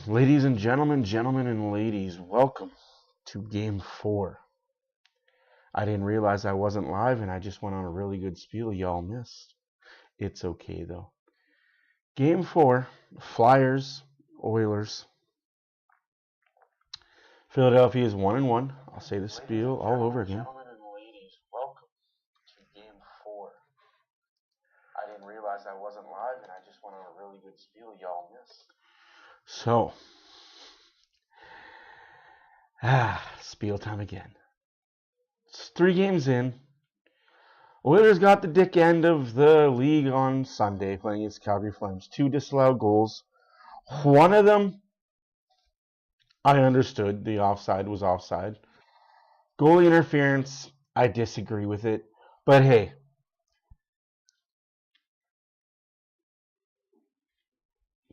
Ladies and gentlemen, gentlemen and ladies, welcome to Game 4. I didn't realize I wasn't live and I just went on a really good spiel y'all missed. It's okay though. Game 4, Flyers, Oilers. Philadelphia is 1-1. I'll say the spiel all over again. Gentlemen and ladies, welcome to Game 4. I didn't realize I wasn't live and I just went on a really good spiel y'all missed. So, spiel time again. It's 3 games in. Oilers got the dick end of the league on Sunday playing against Calgary Flames. 2 disallowed goals. One of them, I understood the offside was offside. Goalie interference, I disagree with it. But hey,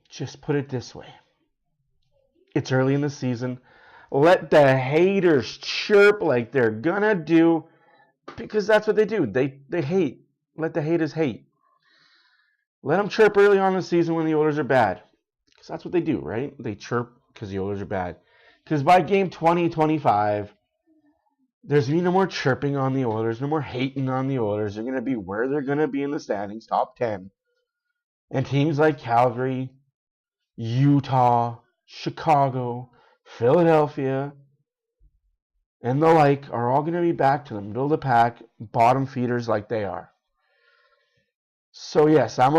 just put it this way. It's early in the season. Let the haters chirp like they're gonna do, because that's what they do. They hate. Let the haters hate. Let them chirp early on in the season when the Oilers are bad, because that's what they do, right? They chirp because the Oilers are bad. Because by game 20, 25, there's going to be no more chirping on the Oilers, no more hating on the Oilers. They're going to be where they're going to be in the standings, top 10. And teams like Calgary, Utah, Chicago, Philadelphia, and the like are all going to be back to the middle of the pack, bottom feeders like they are. So yes, I'm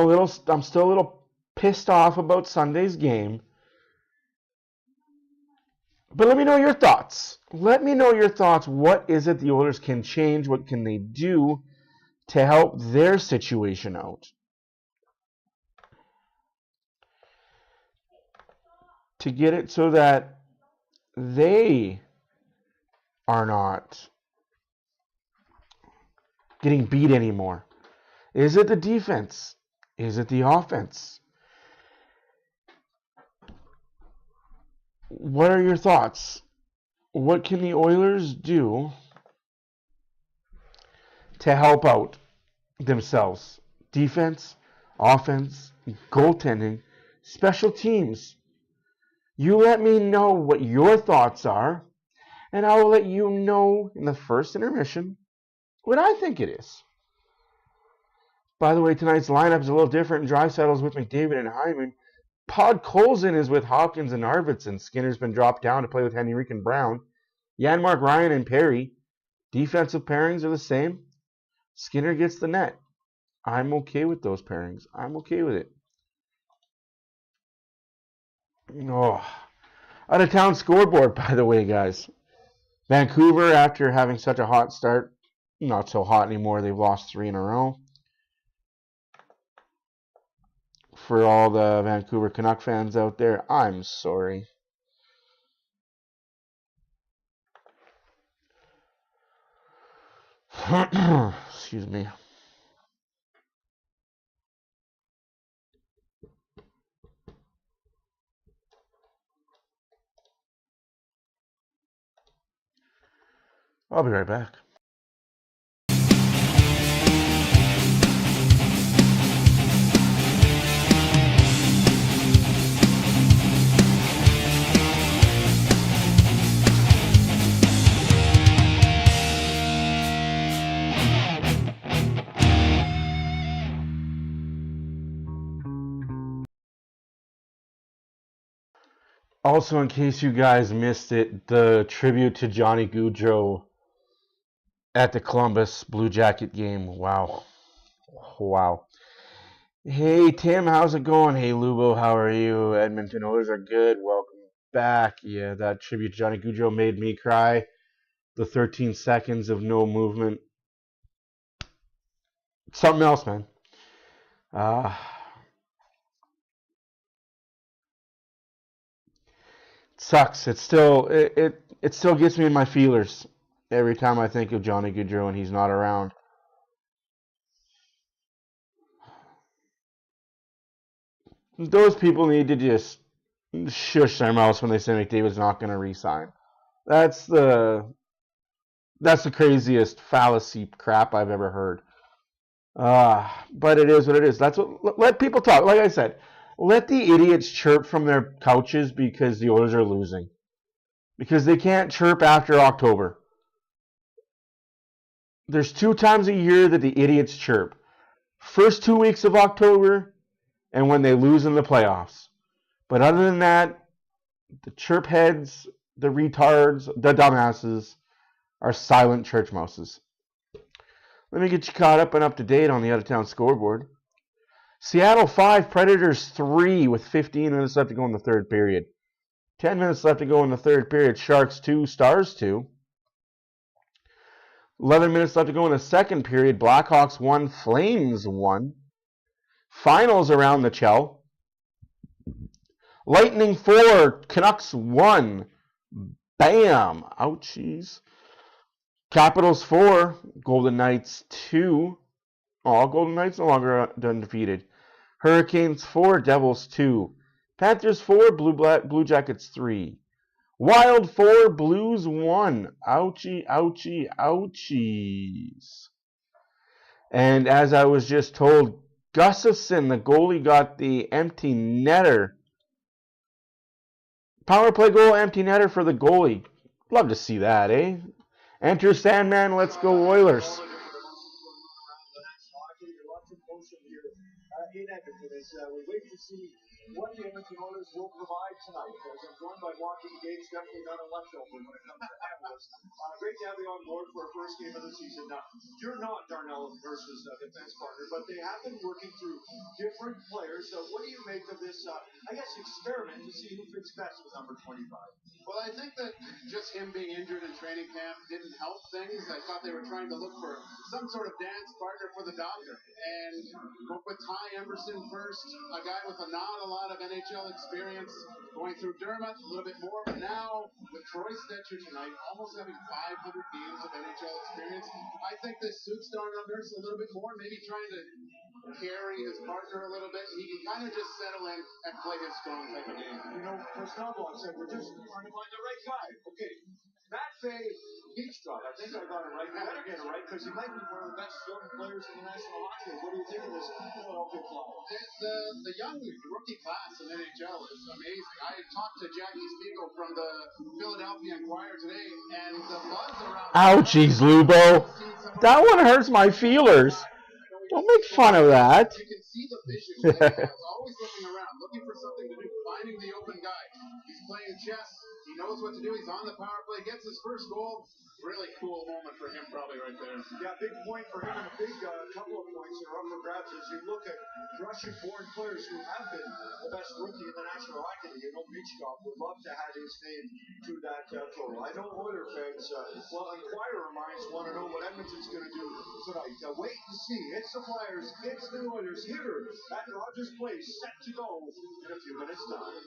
still a little pissed off about Sunday's game. But let me know your thoughts. Let me know your thoughts. What is it the Oilers can change? What can they do to help their situation out? To get it so that they are not getting beat anymore. Is it the defense? Is it the offense? What are your thoughts? What can the Oilers do to help out themselves? Defense, offense, goaltending, special teams. You let me know what your thoughts are, and I will let you know in the first intermission what I think it is. By the way, tonight's lineup is a little different. Draisaitl's with McDavid and Hyman. Podkolzin is with Hopkins and Arvidsson. Skinner's been dropped down to play with Henrique and Brown. Janmark, Ryan, and Perry. Defensive pairings are the same. Skinner gets the net. I'm okay with those pairings. I'm okay with it. Oh, out of town scoreboard, by the way, guys. Vancouver, after having such a hot start, not so hot anymore. They've lost 3 in a row. For all the Vancouver Canuck fans out there, I'm sorry. Excuse me. I'll be right back. Also, in case you guys missed it, the tribute to Johnny Gaudreau at the Columbus Blue Jacket game. Wow. Hey, Tim, how's it going? Hey, Lubo, how are you? Edmonton Oilers are good. Welcome back. Yeah, that tribute to Johnny Gaudreau made me cry. The 13 seconds of no movement. Something else, man. Sucks. It still gets me in my feelers every time I think of Johnny Gaudreau and he's not around. Those people need to just shush their mouths when they say McDavid's not going to re-sign. That's the craziest fallacy crap I've ever heard. But it is what it is. Let people talk. Like I said, Let the idiots chirp from their couches because the Oilers are losing. Because they can't chirp after October. There's 2 times a year that the idiots chirp. First 2 weeks of October and when they lose in the playoffs. But other than that, the chirp heads, the retards, the dumbasses are silent church mouses. Let me get you caught up and up to date on the out-of-town scoreboard. Seattle 5, Predators 3 with 15 minutes left to go in the third period. 10 minutes left to go in the third period. Sharks 2, Stars 2. 11 minutes left to go in the second period. Blackhawks 1, Flames 1. Finals around the Chell. Lightning 4, Canucks 1. Bam! Ouchies. Capitals 4, Golden Knights 2. Golden Knights no longer undefeated. Hurricanes 4, Devils 2. Panthers 4, Blue Jackets 3. Wild 4, Blues 1. Ouchie, ouchie, ouchies. And as I was just told, Gustafsson, the goalie, got the empty netter. Power play goal, empty netter for the goalie. Love to see that, eh? Enter Sandman, let's go Oilers. In Edmonton as we wait to see what the Edmonton Oilers will provide tonight. As I'm joined by Walking Gates, definitely not a leftover when it comes to analysts. Great to have you on board for our first game of the season. Now, you're not Darnell versus defense partner, but they have been working through different players. So what do you make of this, experiment to see who fits best with number 25? Well, I think that just him being injured in training camp didn't help things. I thought they were trying to look for some sort of dance partner for the doctor. And went with Ty Emerson first, a guy with not a lot of NHL experience, going through Dermott a little bit more. But now, with Troy Stetcher tonight, almost having 500 games of NHL experience, I think this suits Darnell Nurse a little bit more, maybe trying to carry his partner a little bit. He can kind of just settle in and play his strong type of game. You know, Gustavo said we're just trying to find the right guy. Okay, Matt Fay, Beachtrot. I think I got it right. I better get it right because he might be one of the best young players in the National Hockey League. What do you think of this Philadelphia Flyers? The young rookie class in NHL is amazing. I talked to Jackie Spiegel from the Philadelphia Inquirer today, and the buzz around. Ouchies, Lubo. That one hurts my feelers. Don't make fun of that. You can see the vision that he has, always looking around, looking for something to do, finding the open guy. He's playing chess. He knows what to do. He's on the power play, gets his first goal. Really cool moment for him, probably right there. Yeah, big point for him, and a big couple of points that are up for grabs as you look at Russian-born players who have been the best rookie in the National Hockey League. You know, Beachtrot would love to have his name to that total. I know Oiler fans, Inquirer minds want to know what Edmonton's going to do tonight. Wait and see. It's the Flyers, it's the Oilers here at Rogers Place, set to go in a few minutes' time.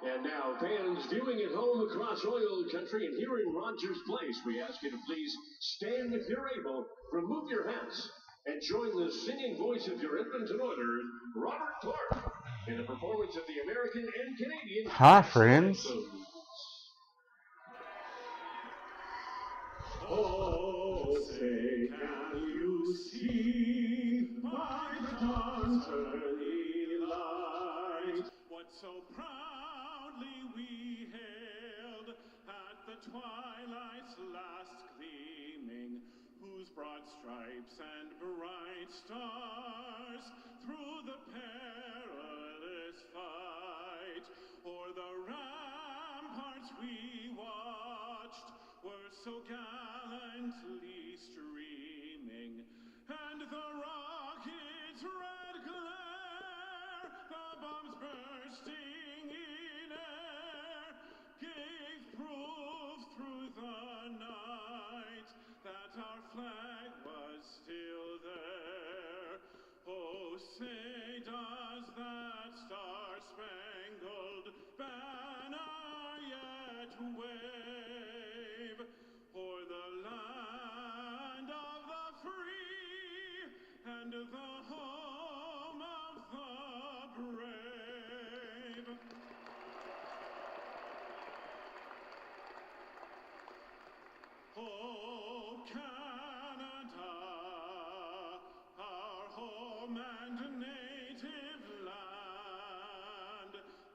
And now, fans viewing at home across oil country and here in Rogers Place, we ask you to please stand if you're able, remove your hats, and join the singing voice of your Edmonton Oilers, Robert Clark, in the performance of the American and Canadian. Hi, friends. Oh, say, can you see my dawn's early light? What so proudly we hailed at the twilight's last gleaming, whose broad stripes and bright stars through the perilous fight o'er the ramparts we watched were so gallantly streaming, and the rocket's red glare, the bombs bursting in air, gave proof through the night that our flag was still there. Oh, say does that star-spangled banner yet wave o'er the land of the free and the home of the brave?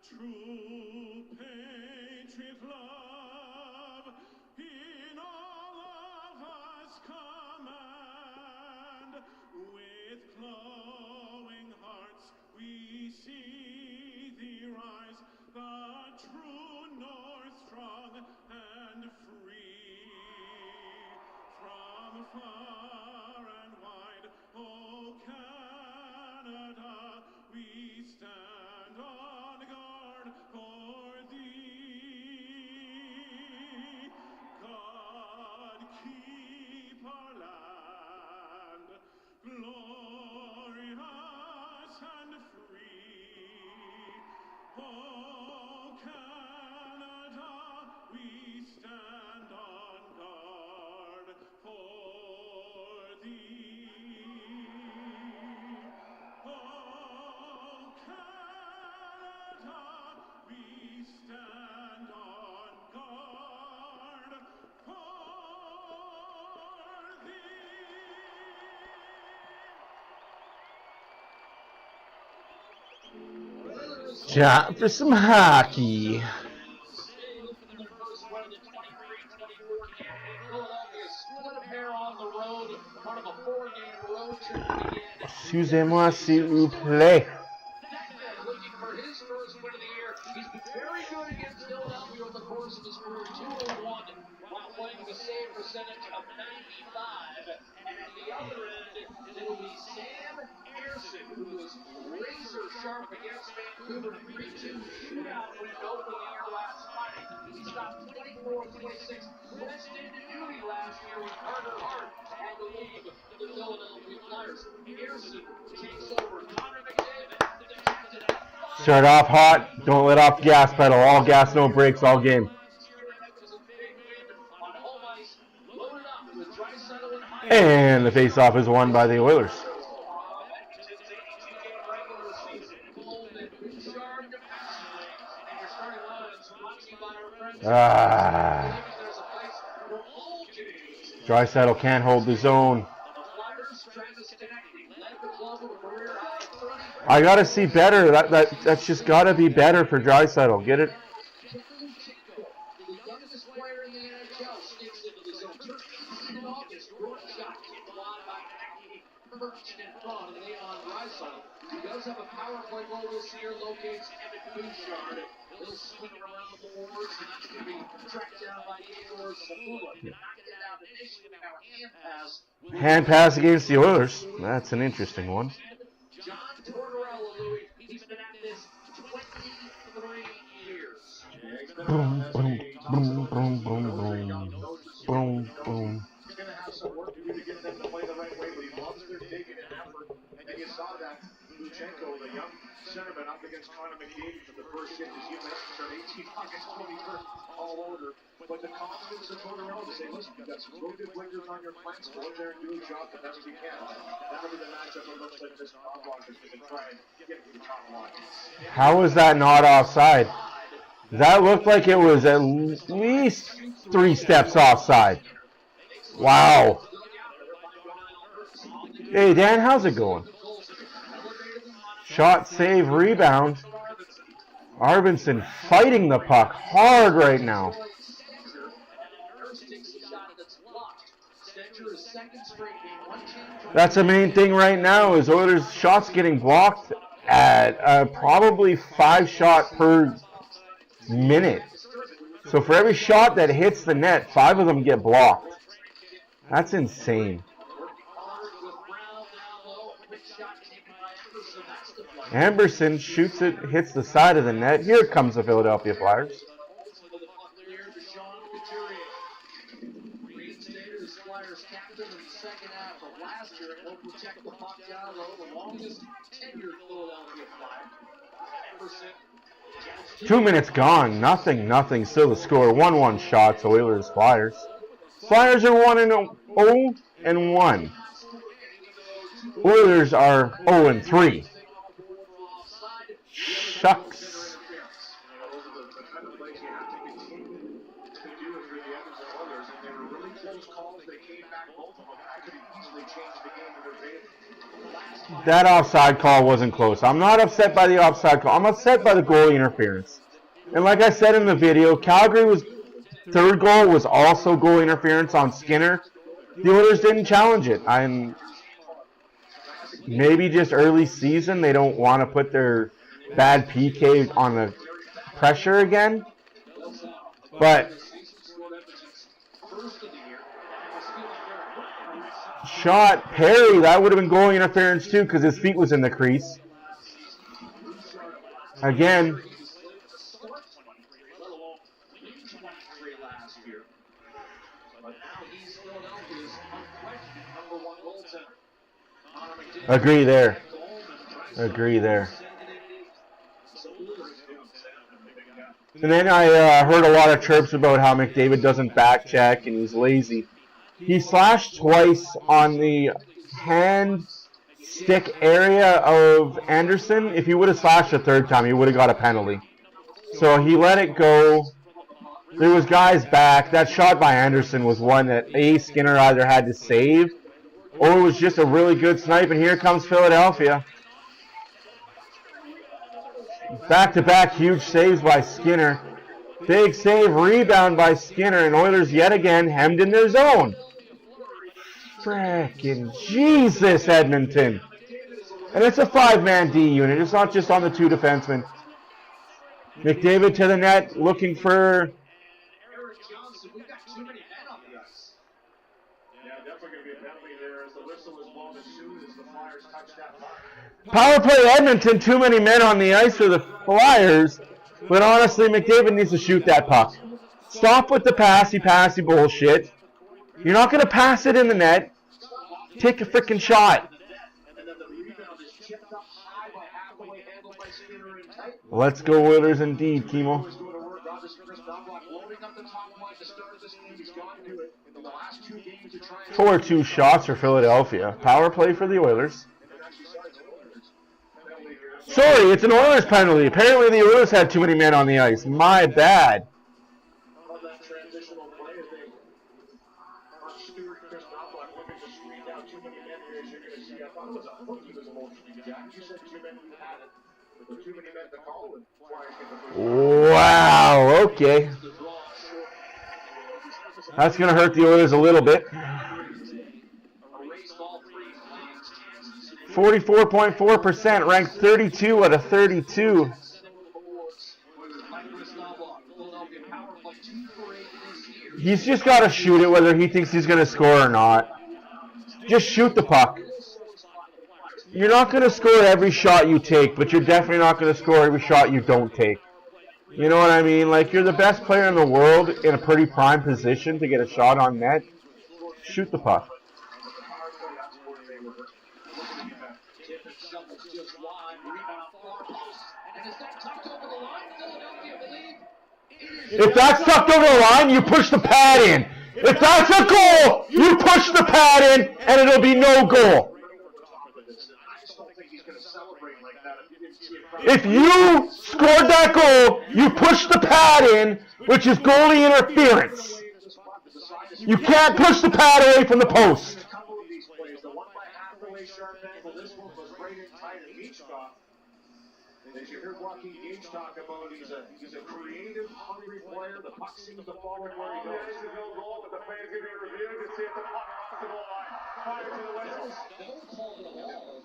true patriot love in all of us command. With glowing hearts we see thee rise, the true North strong and free. From far and wide, O Canada, we stand on guard for thee. God keep our land glorious and free. O Canada, we stand on guard for thee. O Canada, we stand on guard for thee. Time for some hockey. Excusez-moi, s'il vous plaît. Looking for his first win of the year. He's been very good against Philadelphia over the course of his career, 201, while playing with a save percentage of 95. And at the other end, it'll be Sam Pearson, who was razor sharp against Vancouver, 3-2 shootout win to open the year last Friday. He stopped 24-26 with extended duty last year when Carter Hart had to leave the Philadelphia Flyers. Pearson takes over. Connor McDavid detected at Start off hot. Don't let off the gas pedal. All gas, no brakes, all game. And the faceoff is won by the Oilers. Draisaitl can't hold the zone. I gotta see better. That's just gotta be better for Draisaitl. Get it? He does have a power play goal this year, locates Evan Bouchard. He'll swing around the boards, and that's going to be tracked down by Igor Sabula. Knocked it out initially, now a hand pass. Hand pass against the Oilers. That's an interesting one. John Tortorella, Louis, he's been at this 23 years. Boom, boom, boom, boom, boom, boom. Boom, boom. He's going to have some work to do to get them to play the right way, but he loves their digging and effort. And you saw that Luchenko, the young centerman, up against Connor McDavid for the first shift, as you mentioned, started 18 August 21st, all over. But the confidence of Tortorella to say, listen, you've got some real good wingers on your flanks, go in there and do a job the best you can. That'll be the matchup that looks like this Ottawa is going to try and get to the top line. How was that not offside? That looked like it was at least 3 steps offside. Wow. Hey, Dan, how's it going? Shot, save, rebound. Arvidsson fighting the puck hard right now. That's the main thing right now is Oilers' shots getting blocked at probably 5 shots per minute. So for every shot that hits the net, 5 of them get blocked. That's insane. Amberson shoots it, hits the side of the net. Here comes the Philadelphia Flyers. Two minutes gone. Nothing. Still the score. 1-1 shots. Oilers, Flyers. Flyers are 1-0-1. Oilers are 0-3. Shucks. Those are the kind of plays you have to continue to do if you're the Edmonton Oilers, and they were really close calls. They came back, both of them. That could have easily changed the game in their favor. That offside call wasn't close. I'm not upset by the offside call. I'm upset by the goalie interference. And like I said in the video, Calgary's third goal was also goal interference on Skinner. The Oilers didn't challenge it. I'm maybe just early season. They don't want to put their bad PK on the pressure again. But shot Perry, that would have been goal interference too because his feet was in the crease. Again. Agree there. Agree there. And then I heard a lot of chirps about how McDavid doesn't back check and he's lazy. He slashed twice on the hand stick area of Anderson. If he would have slashed a third time, he would have got a penalty. So he let it go. There was guys back. That shot by Anderson was one that Skinner either had to save or it was just a really good snipe. And here comes Philadelphia. Back-to-back huge saves by Skinner. Big save, rebound by Skinner, and Oilers yet again hemmed in their zone. Frickin' Jesus, Edmonton. And it's a five-man D unit. It's not just on the two defensemen. McDavid to the net, looking for... Power play Edmonton, too many men on the ice for the Flyers. But honestly, McDavid needs to shoot that puck. Stop with the passy bullshit. You're not going to pass it in the net. Take a freaking shot. Let's go Oilers indeed, Kimo. 4-2 shots for Philadelphia. Power play for the Oilers. Sorry, it's an Oilers penalty. Apparently the Oilers had too many men on the ice. My bad. Wow, okay. That's going to hurt the Oilers a little bit. 44.4%, ranked 32 out of 32. He's just got to shoot it whether he thinks he's going to score or not. Just shoot the puck. You're not going to score every shot you take, but you're definitely not going to score every shot you don't take. You know what I mean? Like, you're the best player in the world in a pretty prime position to get a shot on net. Shoot the puck. If that's tucked over the line, you push the pad in. If that's a goal, you push the pad in, and it'll be no goal. If you scored that goal, you push the pad in, which is goalie interference. You can't push the pad away from the post. As you heard Joaquin Gage talk about, he's a creative, hungry player. The puck seems to fall in where he goes. There's the goal, but the play is going to be reviewed to see if the puck off the goal line. Fire to the whistles. Don't call it a ball.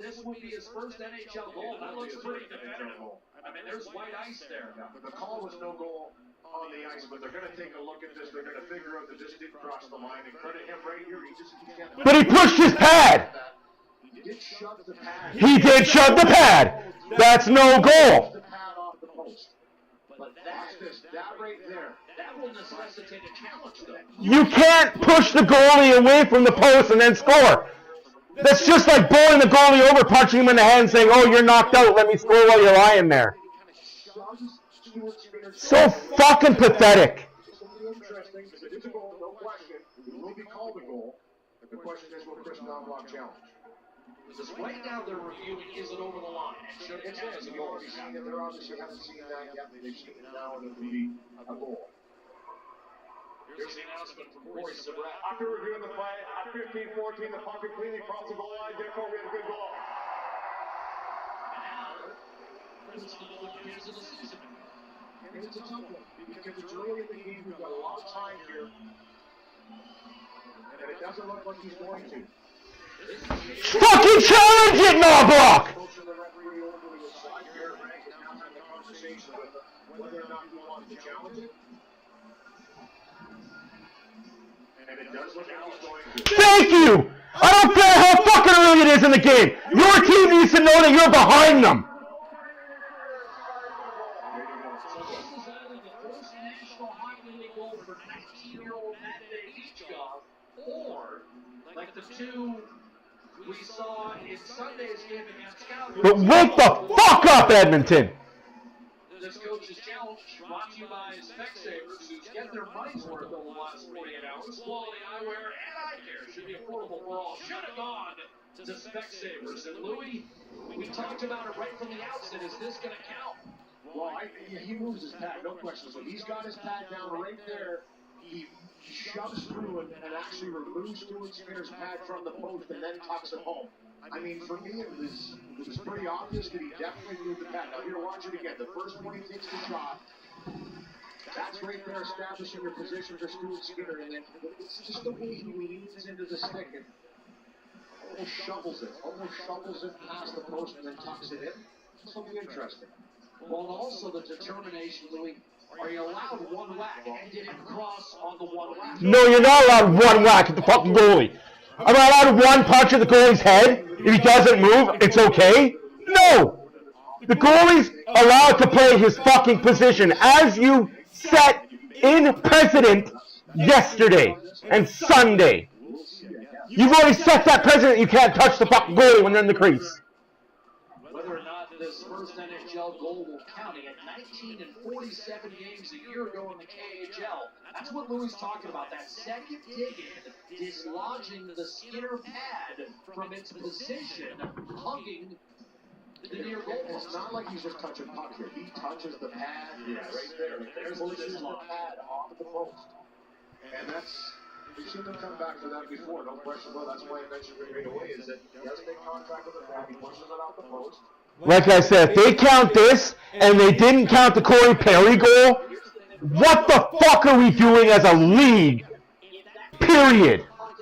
This would be his first NHL goal. That looks pretty definitive. I mean, there's white ice there. Yeah, but the call was no goal on the ice, but they're going to take a look at this. They're going to figure out that this didn't cross the line. And credit him right here. He can't. But he pushed his pad. He did shove the pad. He did shove the pad. That's no goal. The pad off the post. But that right there. That will necessitate a challenge, though. You can't push the goalie away from the post and then score. That's just like bowling the goalie over, punching him in the head and saying, oh, you're knocked out, let me score while you're lying there. So fucking pathetic. Interesting, because it is a goal, no question. It will be called a goal. But the question is, will Chris Knobloch challenge? Because right now they're reviewing, is it over the line? And should it It's a goal. They're obviously haven't seen that yet. They've seen it now, and it'll be a goal. Here's the announcement from Corey Sabret. After reviewing the play, at 15-14, the puck completely crossed the goal line. Therefore, we have a good goal. It's another chance of the season. And it's a tough one because it's early in the game. We've got a lot of time here. And it doesn't look like he's going to. Fucking challenge it, Knobloch! Coaching the referee over to his side here, Frank is now having a conversation with him whether or not he wants to challenge it. And it does look like he's going to. Thank you! I don't care how fucking early it is in the game! Your team needs to know that you're behind them! So this is either the first National Hockey League goal for 19-year-old Matt Benedichko, or like the two we saw in Sunday's game against Calgary. But wake the fuck up, Edmonton! This coach's challenge brought to you by Specsavers, who get their money's worth over the last 48 hours. Quality eyewear and eye care should be affordable for all. Should have gone to Specsavers. And Louis, we talked about it right from the outset. Is this going to count? Well, he moves his pad, no question. So he's got his pad down right there. He shoves through and actually removes Stuart Skinner's pad from the post and then tucks it home. I mean, for me, it was pretty obvious that he definitely moved the pad. Now, here, watch it again. The first one he takes the shot. That's right there, establishing your position for Stuart Skinner. And then it's just the way he leans into the stick and almost shovels it past the post and then tucks it in. Something interesting. Well, and also the determination, Louis. Are you allowed one whack? And did it cross on the one whack? No, you're not allowed one whack at the fucking goalie. Am I allowed one punch at the goalie's head? If he doesn't move, it's okay? No! The goalie's allowed to play his fucking position as you set in precedent yesterday and Sunday. You've already set that precedent. You can't touch the fucking goalie when they're in the crease. Whether or not this first NHL goal will count, he had 19 and 47 games a year ago in the KHL. That's what Louis talking about, that second dig-in, dislodging the Skinner pad from its position, hugging the near goal. It's not like he's just touching puck here. He touches the pad right there. There's pushes the pad off the post. And that's, we've seen him come back for that before, no question about it. That's why I mentioned right away, is that he does make contact with the pad, he pushes it off the post. Like I said, if they count this and they didn't count the Corey Perry goal, what the fuck are we doing as a league? Period. I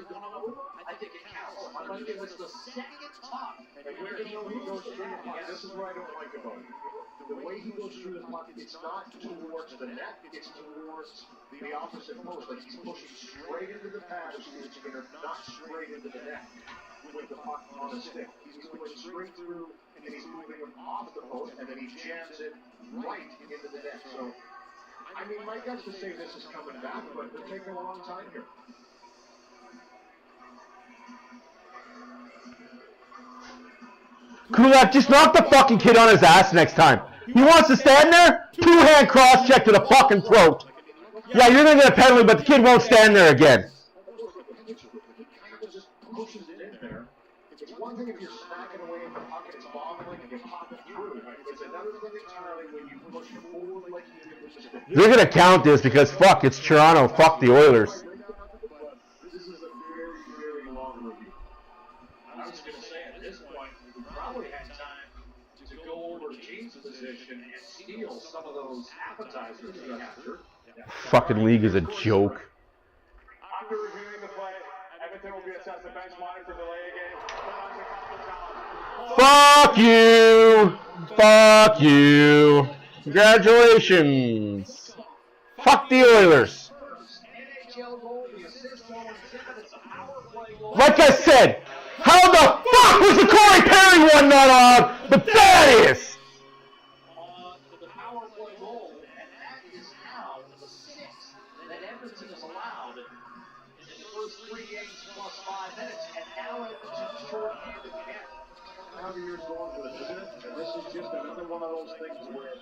think it counts. I think it was the second top. And where he goes through the puck, this is what I don't like about it. The way he goes through the puck, it's not towards the net, it's towards the opposite post. Like he's pushing straight into the pad of Stuart Skinner, not straight into the net with the puck on the stick. He's going straight through and he's moving him off the post and then he jams it right into the net. So, I mean, my gut's to say this is coming back, but it's taking a long time here. Kulak, just knock the fucking kid on his ass next time. He wants to stand there? Two-hand cross-check to the fucking throat. Yeah, you're gonna get a penalty, but the kid won't stand there again. Just pushes it in there. It's one thing if you're smacking away in the puck and it's bobbling and you pop it through. It's another thing entirely when you push it forward like you do with the stick. They're gonna count this because fuck, it's Toronto. Fuck the Oilers. This is a very, very long review. I was going to say, at this point, we probably had time to go over Gene's position and steal some of those appetizers he captured. Fucking league is a joke. After reviewing the play, Edmonton will be assessed a bench line for delay again. Fuck you! Fuck you! Congratulations! Fuck the Oilers! Like I said, how the fuck was the Corey Perry one not on? But that is! The power play goal, and that is now the sixth that Edmonton has allowed in the first 3 games plus 5 minutes, and now Edmonton's short-handed again. How the year's going for this, isn't it? And this is just another one of those things where,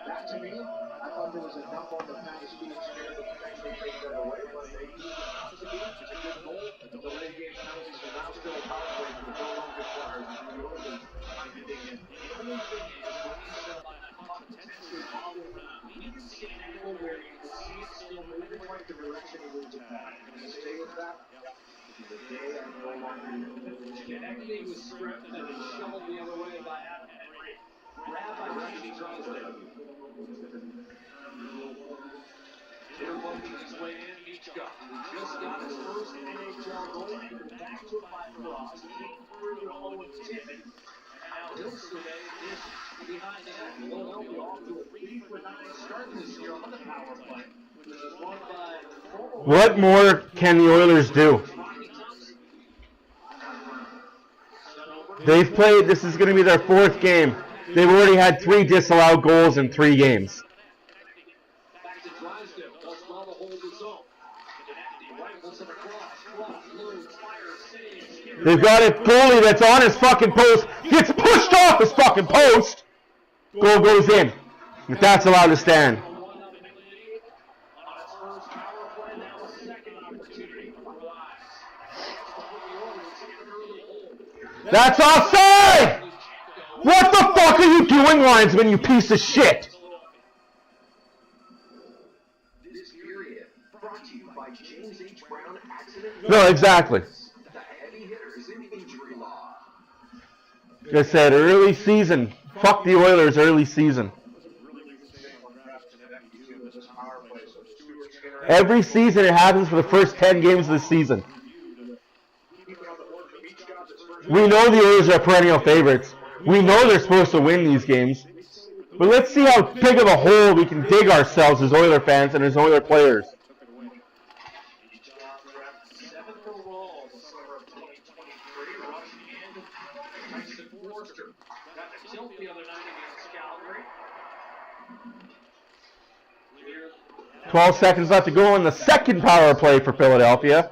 that to me, I thought there was enough on the pad to Stuart Skinner to potentially take that away, but they it's a good goal. The delay game penalties are now still a power play for the no longer players. And the Oilers trying to dig in. The only thing is, when you said that puck potentially bobbled around, we didn't see an angle where you can see it still moving like the direction it moves it back. I'm going to stay with that. The day I no longer connecting with script and then shoveled the other way by Adam Henry. Grab by Reggie Drosden. Hitter bumping his way in, Michka, who just got his first NHL goal, and back to it by Frost. He came through to Owen Tippett. And now he'll survey this behind the net. Philadelphia off to a 3-for-9 start this year on the power play, which is won by former. What more can the Oilers do? They've played, this is going to be their 4th game. They've already had 3 disallowed goals in 3 games. Back to Drysdale, does well to hold his own. Rifles it across, loads, fires, saves. They've got a goalie that's on his fucking post, gets pushed off his fucking post. Goal goes in. If that's allowed to stand. That's offside! What the fuck are you doing, linesman, you piece of shit? This period brought to you by James H. Brown Accident. No, exactly. The heavy hitters in injury law. Like I said, early season. Fuck the Oilers, early season. Every season it happens for the first 10 games of the season. We know the Oilers are perennial favorites. We know they're supposed to win these games. But let's see how big of a hole we can dig ourselves as Oiler fans and as Oiler players. Got the tilt the other night against Calgary. 12 seconds left to go in the second power play for Philadelphia.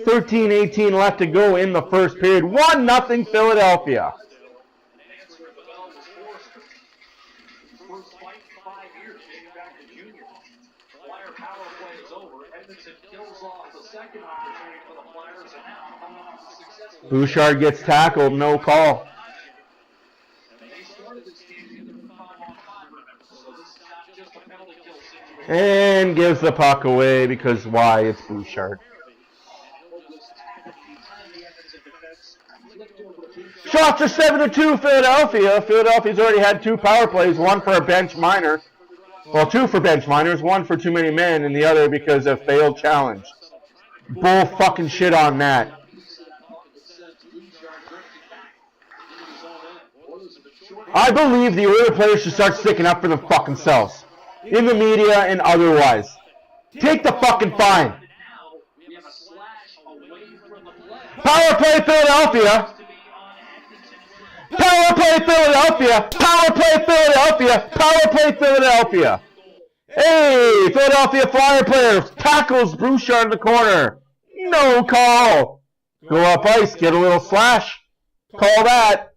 13-18 left to go in the first period. 1-0 Philadelphia. First fight in 5 years, dating back to junior. Flyer power play is over. Edmonton kills off the second opportunity for the Flyers, and now coming off a successful. Bouchard gets tackled, no call. They started this game in the 5-on-5, remember, so this is not just a penalty kill situation. And gives the puck away because why? It's Bouchard. Shots are 7-2 Philadelphia. Philadelphia's already had 2 power plays, one for a bench minor. Well, 2 for bench minors, one for too many men, and the other because of failed challenge. Bull fucking shit on that. I believe the Oilers players should start sticking up for them fucking selves. In the media and otherwise. Take the fucking fine. Power play Philadelphia. Power play Philadelphia. Power play Philadelphia. Power play Philadelphia. Hey, Philadelphia Flyer player tackles Bouchard in the corner. No call. Go up ice, get a little slash. Call that.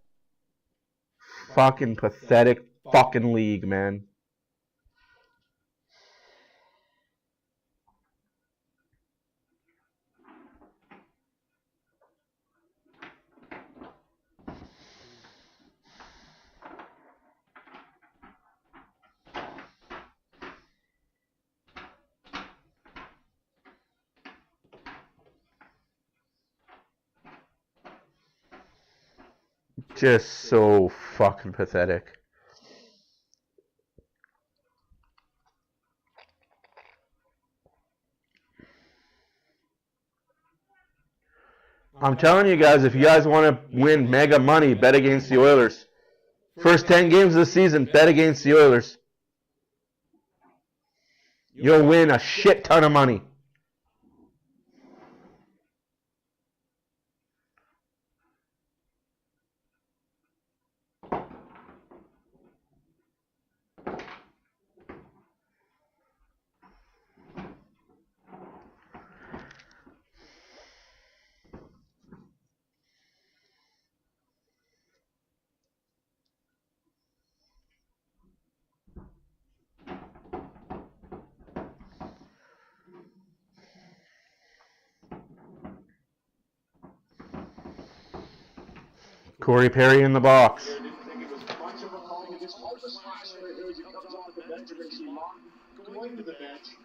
Fucking pathetic fucking league, man. Just so fucking pathetic. I'm telling you guys, if you guys want to win mega money, bet against the Oilers. First 10 games of the season, bet against the Oilers. You'll win a shit ton of money. Corey Perry in the box. the slice right here as he comes off the bench and makes him lock going to the bench.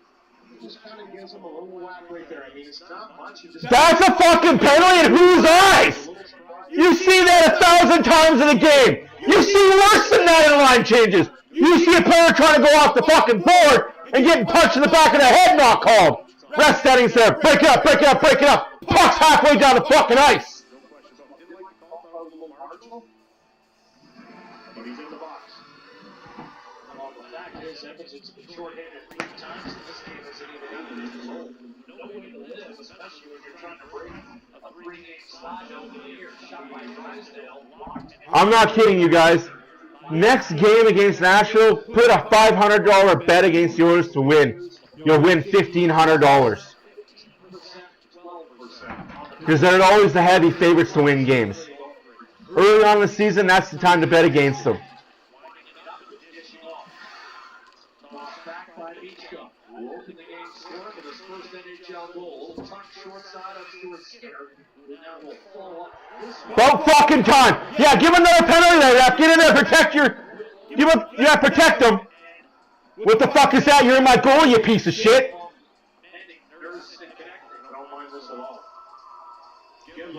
It just kind of gives him a little whack right there. I mean, it's not much. That's a fucking penalty in whose eyes? You see that 1,000 times in the game. You see worse than that in line changes. You see a player trying to go off the fucking board and getting punched in the back of the head, not called. Ref standing there, break it up, break it up, break it up. Puck's halfway down the fucking ice. But he's in the box. Well, the fact is, Edmonton's been shorthanded 3 times in this game as it even is. No way to live, especially when you're trying to break a 3-game slide over the year. Shot by Drysdale, locked. I'm not kidding you guys. Next game against Nashville, put a $500 bet against the Oilers to win. You'll win $1,500. Because they're always the heavy favorites to win games. Early on in the season, that's the time to bet against them. Back by Michka, who opened the game scoring with his first NHL goal. Tucked short side of Stuart Skinner, who now will follow up this one. About fucking time. Yeah, give another penalty there, ref. Get in there, protect your... Yeah, protect them. What the fuck is that? You're in my goal, you piece of shit.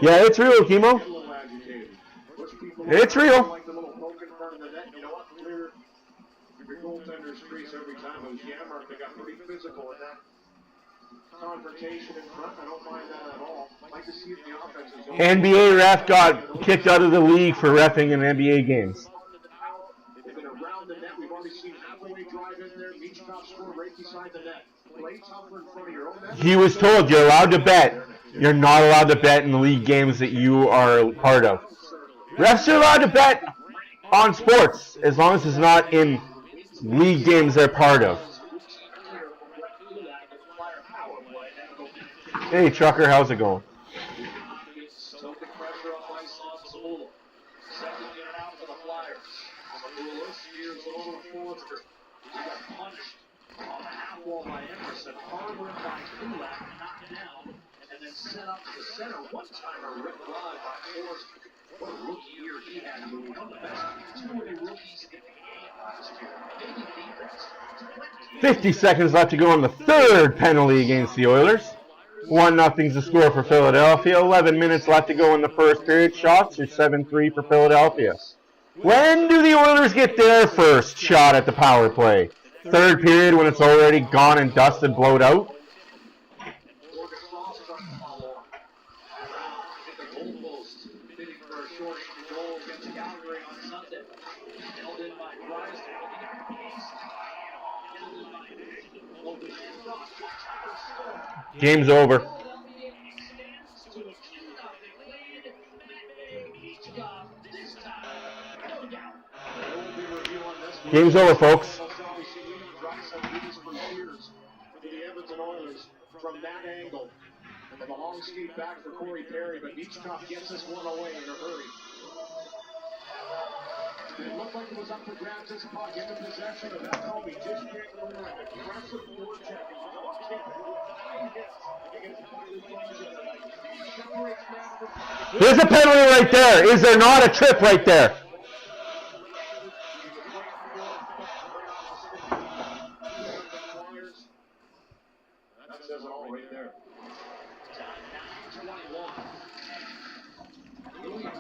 Yeah, it's real, Chemo. It's real. Like the little poke in front of the net, you know what? Clear your goaltender's crease every time. Those Yammer, they got pretty physical in that confrontation in front. I don't mind that at all. I like to see it in the offense. NBA ref got kicked out of the league for reffing in NBA games. They've been around the net. We've already seen halfway drive in there. Michkov score right beside the net. Play tougher in front of your own net. He was told you're allowed to bet. You're not allowed to bet in the league games that you are part of. Refs are allowed to bet on sports as long as it's not in league games they're part of. Hey, Trucker, how's it going? Set up to the center. One-timer ripped wide by Forrest. What a rookie year he had. One of the best 2 rookies in the game last year. Maybe the best. 50 seconds left to go on the third penalty against the Oilers. 1-0's the score for Philadelphia. 11 minutes left to go in the first period. Shots are 7-3 for Philadelphia. When do the Oilers get their first shot at the power play? Third period when it's already gone and dusted, blowed out? Game's over. Game's over, folks. For the Edmonton Oilers from that angle. And the long skate back for Corey Perry, but Michkov gets this one away in a hurry. It looked like it was up for grabs this puck into possession of that home. He just can't go in. Aggressive forecheck. There's a penalty right there. Is there not a trip right there? That says it all right there.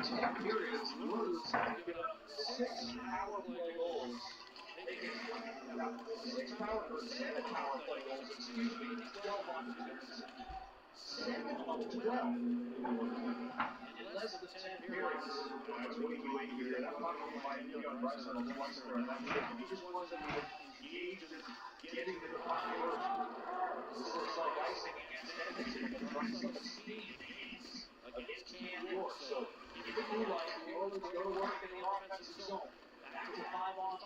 10 periods, the Blues have given up 6 power play goals. They get 7 power play goals, excuse me, 12 opportunities. 7 of 12. In less than 10 periods. That's what you like to hear. That puck might be on Russell twice there. He just wasn't engaged in getting to the puck first. This looks like icing against Edmonton. Russell speed against Cam York. So you can do like the Oilers go to work in the offensive zone. Back to 5-on-5.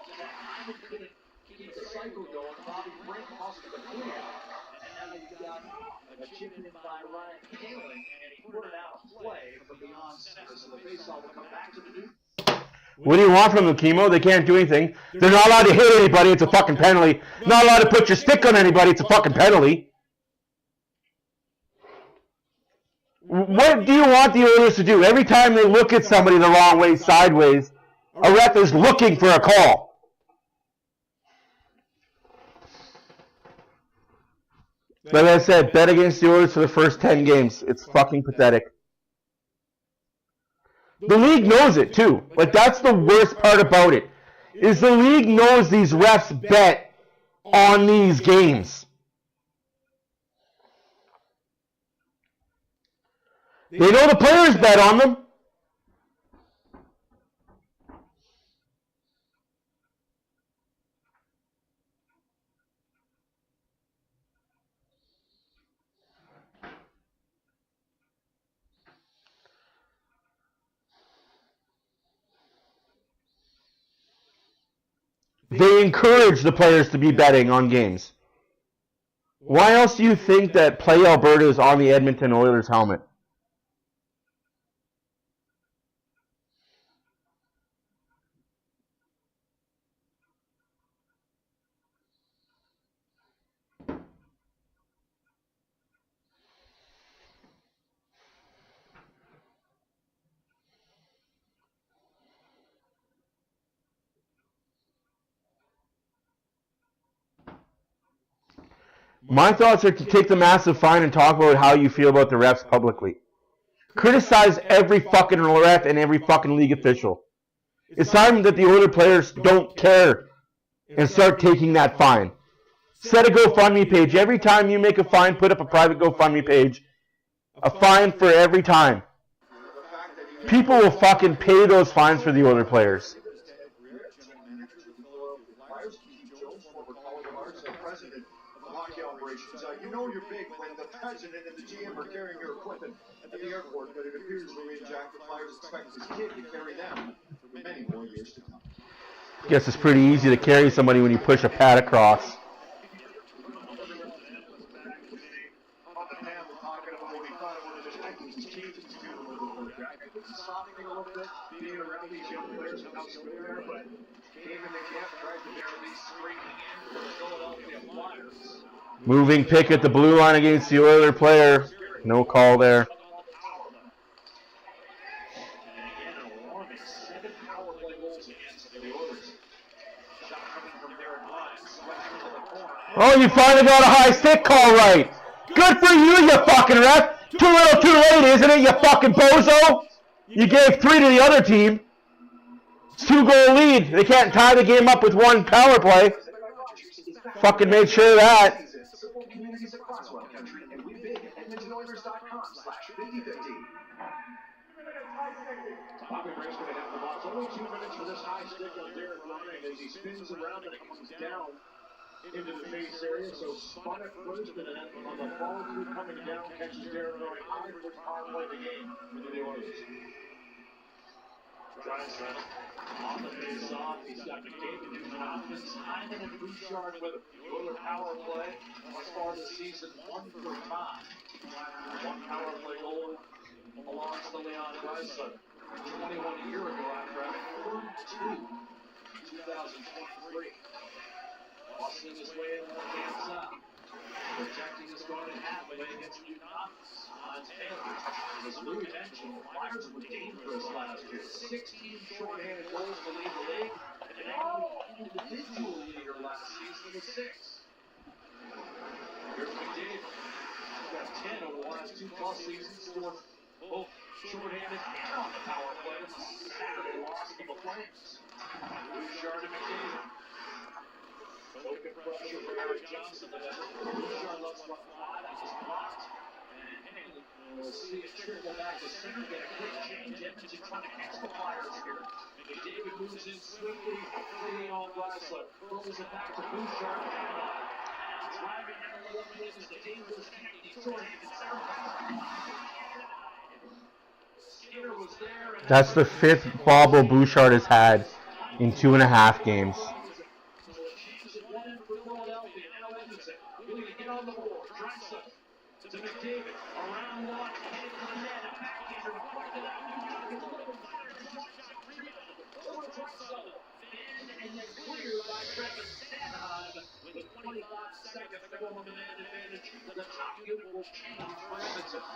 So that time we couldn't keep the cycle going. Bobby Brink lost to the clear. And now you've got a chip in by Ryan Kaling, and he put it out of play from beyond center. So the faceoff will come back to the Duke. What do you want from them, Chemo? They can't do anything. They're not allowed to hit anybody. It's a fucking penalty. Not allowed to put your stick on anybody. It's a fucking penalty. What do you want the Oilers to do? Every time they look at somebody the wrong way, sideways, A ref is looking for a call. Like I said, bet against the Oilers for the first 10 games. It's fucking pathetic. The league knows it too. Like, that's the worst part about it. Is the league knows these refs bet on these games. They know the players bet on them. They encourage the players to be betting on games. Why else do you think that Play Alberta is on the Edmonton Oilers helmet? My thoughts are to take the massive fine and talk about how you feel about the refs publicly. Criticize every fucking ref and every fucking league official. It's time that the Oilers players don't care and start taking that fine. Set a GoFundMe page. Every time you make a fine, put up a private GoFundMe page. A fine for every time. People will fucking pay those fines for the Oilers players. You know you're big when the president and the GM are carrying your equipment at the airport, but it appears Louis and Jack, the Flyers expect his kid to carry them for many more years to come. Guess it's pretty easy to carry somebody when you push a pad across. Moving pick at the blue line against the Oilers player. No call there. Oh, you finally got a high stick call right. Good for you, you fucking ref. Too little too late, isn't it, you fucking bozo? You gave 3 to the other team. It's 2-goal lead. They can't tie the game up with 1 power play. Fucking made sure of that. Communities across West Country and we big at EdmontonOilers.com/5050. Bobby Ray's going to have the ball. It's only 2 minutes for this high stick on Derek Ryan as he spins around and comes down into the face area. So spun it first and then on the follow through coming down catches Derek Ryan high for power play of the game for the Oilers. Drysdale on the face off. He's got McDavid doing an offense. Hyman and Bouchard with him. The Oilers power play thus far this season 1 for 5. 1 power play goal belongs to Leon Drysdale. 21 a year ago after having earned 2 2023. Busting his way in the hands up. Protecting his going halfway against Newton Office. Taylor. As Lou mentioned, the Flyers were dangerous last year. 16 shorthanded goals to lead the league. And the individual leader last season was 6. Here's McDavid. He's got 10 over the last 2+ seasons. Scored both shorthanded and on the power play. Saturday loss to the Flames. Bouchard and McDavid. Token pressure for Eric Johnson. Bouchard lets one fly. That was blocked. We'll see it trickle back to center. Get a quick change. Edmonton trying to catch the Flyers here. McDavid moves in swiftly. Leading on Drysdale. Throws it back to Bouchard. Driving in the middle of the is the dangerous Kennedy. Short-handed center. Skinner was there. That's the 5th bobble Bouchard has had in 2.5 games. To McDavid, around one, hit the net, a backhander, deflected out, over Drysdale, and then cleared by Travis Sanheim, with 25 seconds to go on the man advantage, to the top unit will change for Edmonton.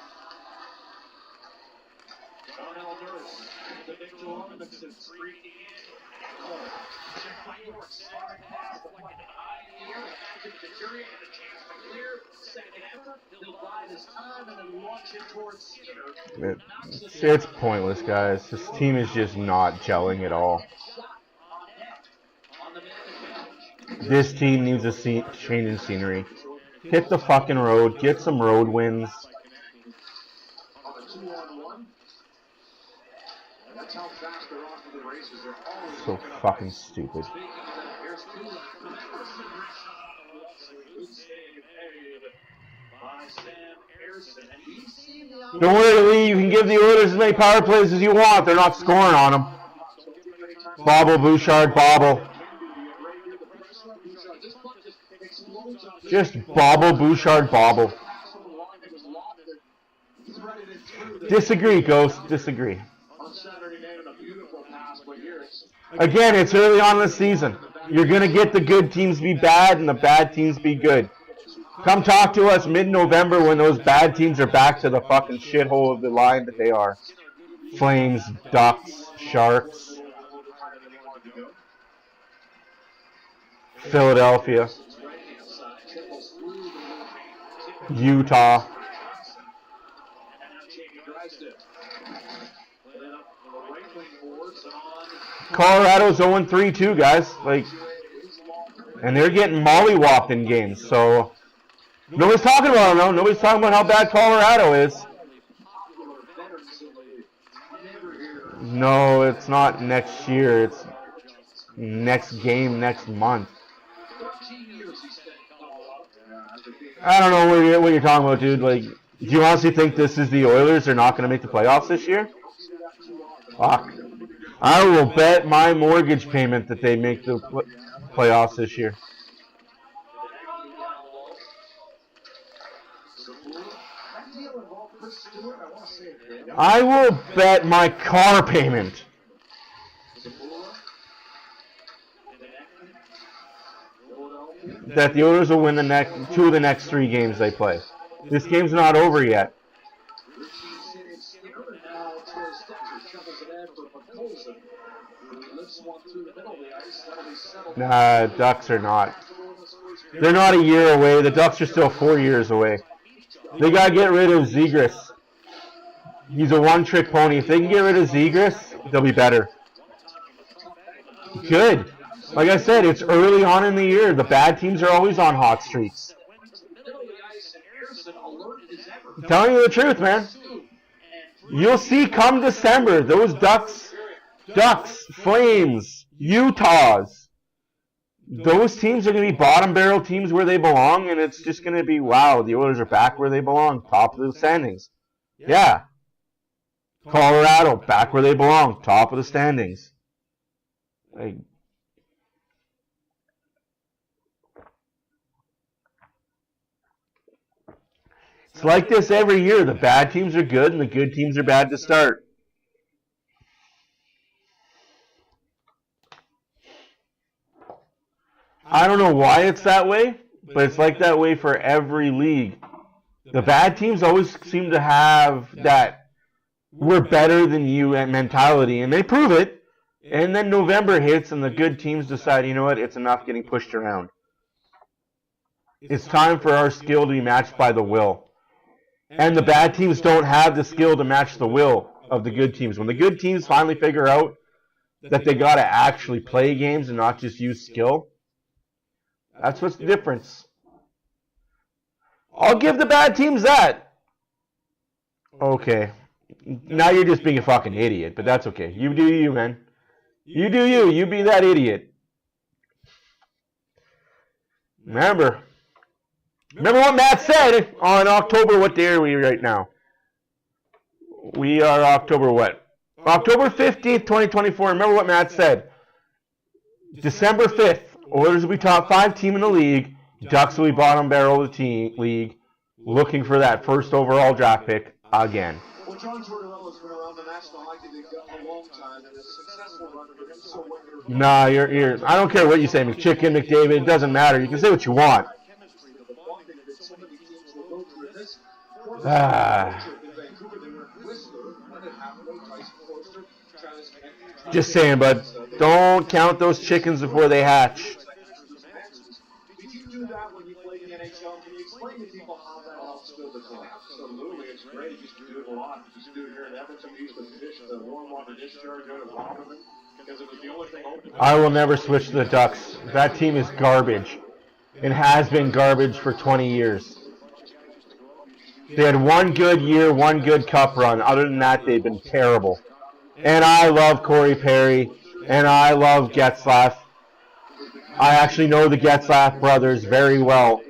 It's pointless, guys. This team is just not gelling at all. This team needs a change in scenery. Hit the fucking road. Get some road wins. So fucking stupid. Don't worry, Lee. You can give the Oilers as many power plays as you want. They're not scoring on them. Bobble, Bouchard, bobble. Just bobble, Bouchard, bobble. Disagree, Ghost. Disagree. Again, it's early on in the season. You're going to get the good teams be bad and the bad teams be good. Come talk to us mid-November when those bad teams are back to the fucking shithole of the line that they are. Flames, Ducks, Sharks, Philadelphia, Utah. Colorado's 0-3 too, guys. And they're getting mollywopped in games. So nobody's talking about them, though. Nobody's talking about how bad Colorado is. No, it's not next year. It's next game, next month. I don't know what you're talking about, dude. Do you honestly think this is the Oilers? They're not going to make the playoffs this year? Fuck. I will bet my mortgage payment that they make the playoffs this year. I will bet my car payment that the Oilers will win two of the next 3 games they play. This game's not over yet. Nah, Ducks are not. They're not a year away. The Ducks are still 4 years away. They got to get rid of Zegras. He's a one-trick pony. If they can get rid of Zegras, they'll be better. Good. Like I said, it's early on in the year. The bad teams are always on hot streaks. I'm telling you the truth, man. You'll see come December, those Ducks, Flames, Utahs, those teams are going to be bottom barrel teams where they belong, and it's just going to be, wow, the Oilers are back where they belong, top of the standings. Yeah. Colorado, back where they belong, top of the standings. It's like this every year. The bad teams are good, and the good teams are bad to start. I don't know why it's that way, but it's like that way for every league. The bad teams always seem to have that we're better than you mentality, and they prove it. And then November hits, and the good teams decide, you know what, it's enough getting pushed around. It's time for our skill to be matched by the will. And the bad teams don't have the skill to match the will of the good teams. When the good teams finally figure out that they got to actually play games and not just use skill, that's what's the difference. I'll give the bad teams that. Okay. Now you're just being a fucking idiot, but that's okay. You do you, man. You do you. You be that idiot. Remember what Matt said on October, what day are we right now? We are October what? October 15th, 2024. Remember what Matt said. December 5th, Oilers will be top 5 team in the league. Ducks will be bottom barrel of the league, looking for that first overall draft pick again. Well, John Tortorella's been around the National Hockey League a long time, and a successful run for him, so when you're... Nah, you're I don't care what you say, McChicken, McDavid, it doesn't matter. You can say what you want. Just saying, bud. Don't count those chickens before they hatch. Did you do that when you played in the NHL? Can you explain to people how that helps build the club? Absolutely, it's great. He used to do it a lot. He used to do it here in Edmonton. We used to fish the warm water discharge out of Robinson because it was the only thing open. I will never switch to the Ducks. That team is garbage. It has been garbage for 20 years. They had one good year, one good cup run. Other than that, they've been terrible. And I love Corey Perry, and I love Getzlaf. I actually know the Getzlaf brothers very well,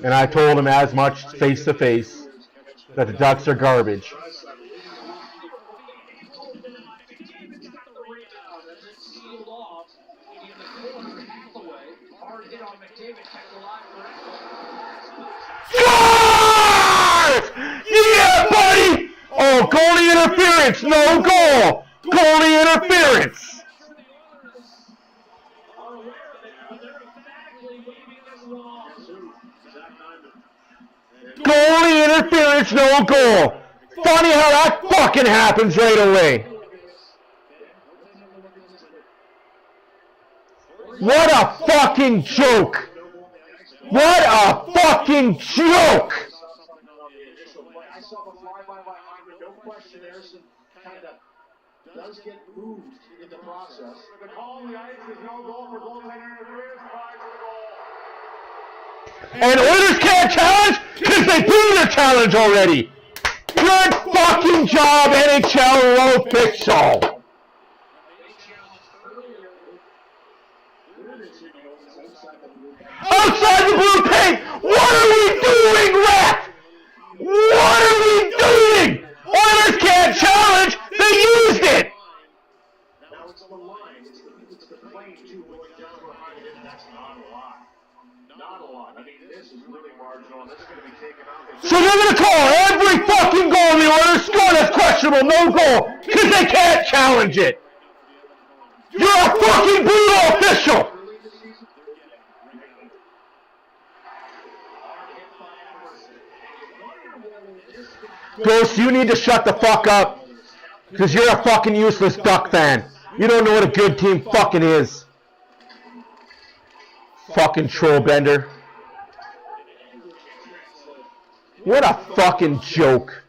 and I told them as much face to face that the Ducks are garbage. Yeah, buddy! Oh, goalie interference, no goal! Goalie interference! Goalie interference, no goal! Funny how that fucking happens right away. What a fucking joke! What a fucking joke! I saw the fly-by by Hyman. No question, Harrison kind of does get moved in the process. The call on the ice is no goal for goaltender interference. 5 for the goal. And Oilers can't challenge because they do their challenge already. Good fucking job, NHL official. Outside the blue paint. What are we doing, ref? What are we doing? Oilers can't challenge. They used it. Now it's the line. It's the plane, too, going down behind it. That's not a lot. Not a lot. I mean, this is really marginal, and this is going to be taken out. So they're going to call every fucking goal the Oilers score that's questionable, no goal, because they can't challenge it. You're a fucking brutal official. Ghost, you need to shut the fuck up, because you're a fucking useless Duck fan. You don't know what a good team fucking is. Fucking troll bender. What a fucking joke.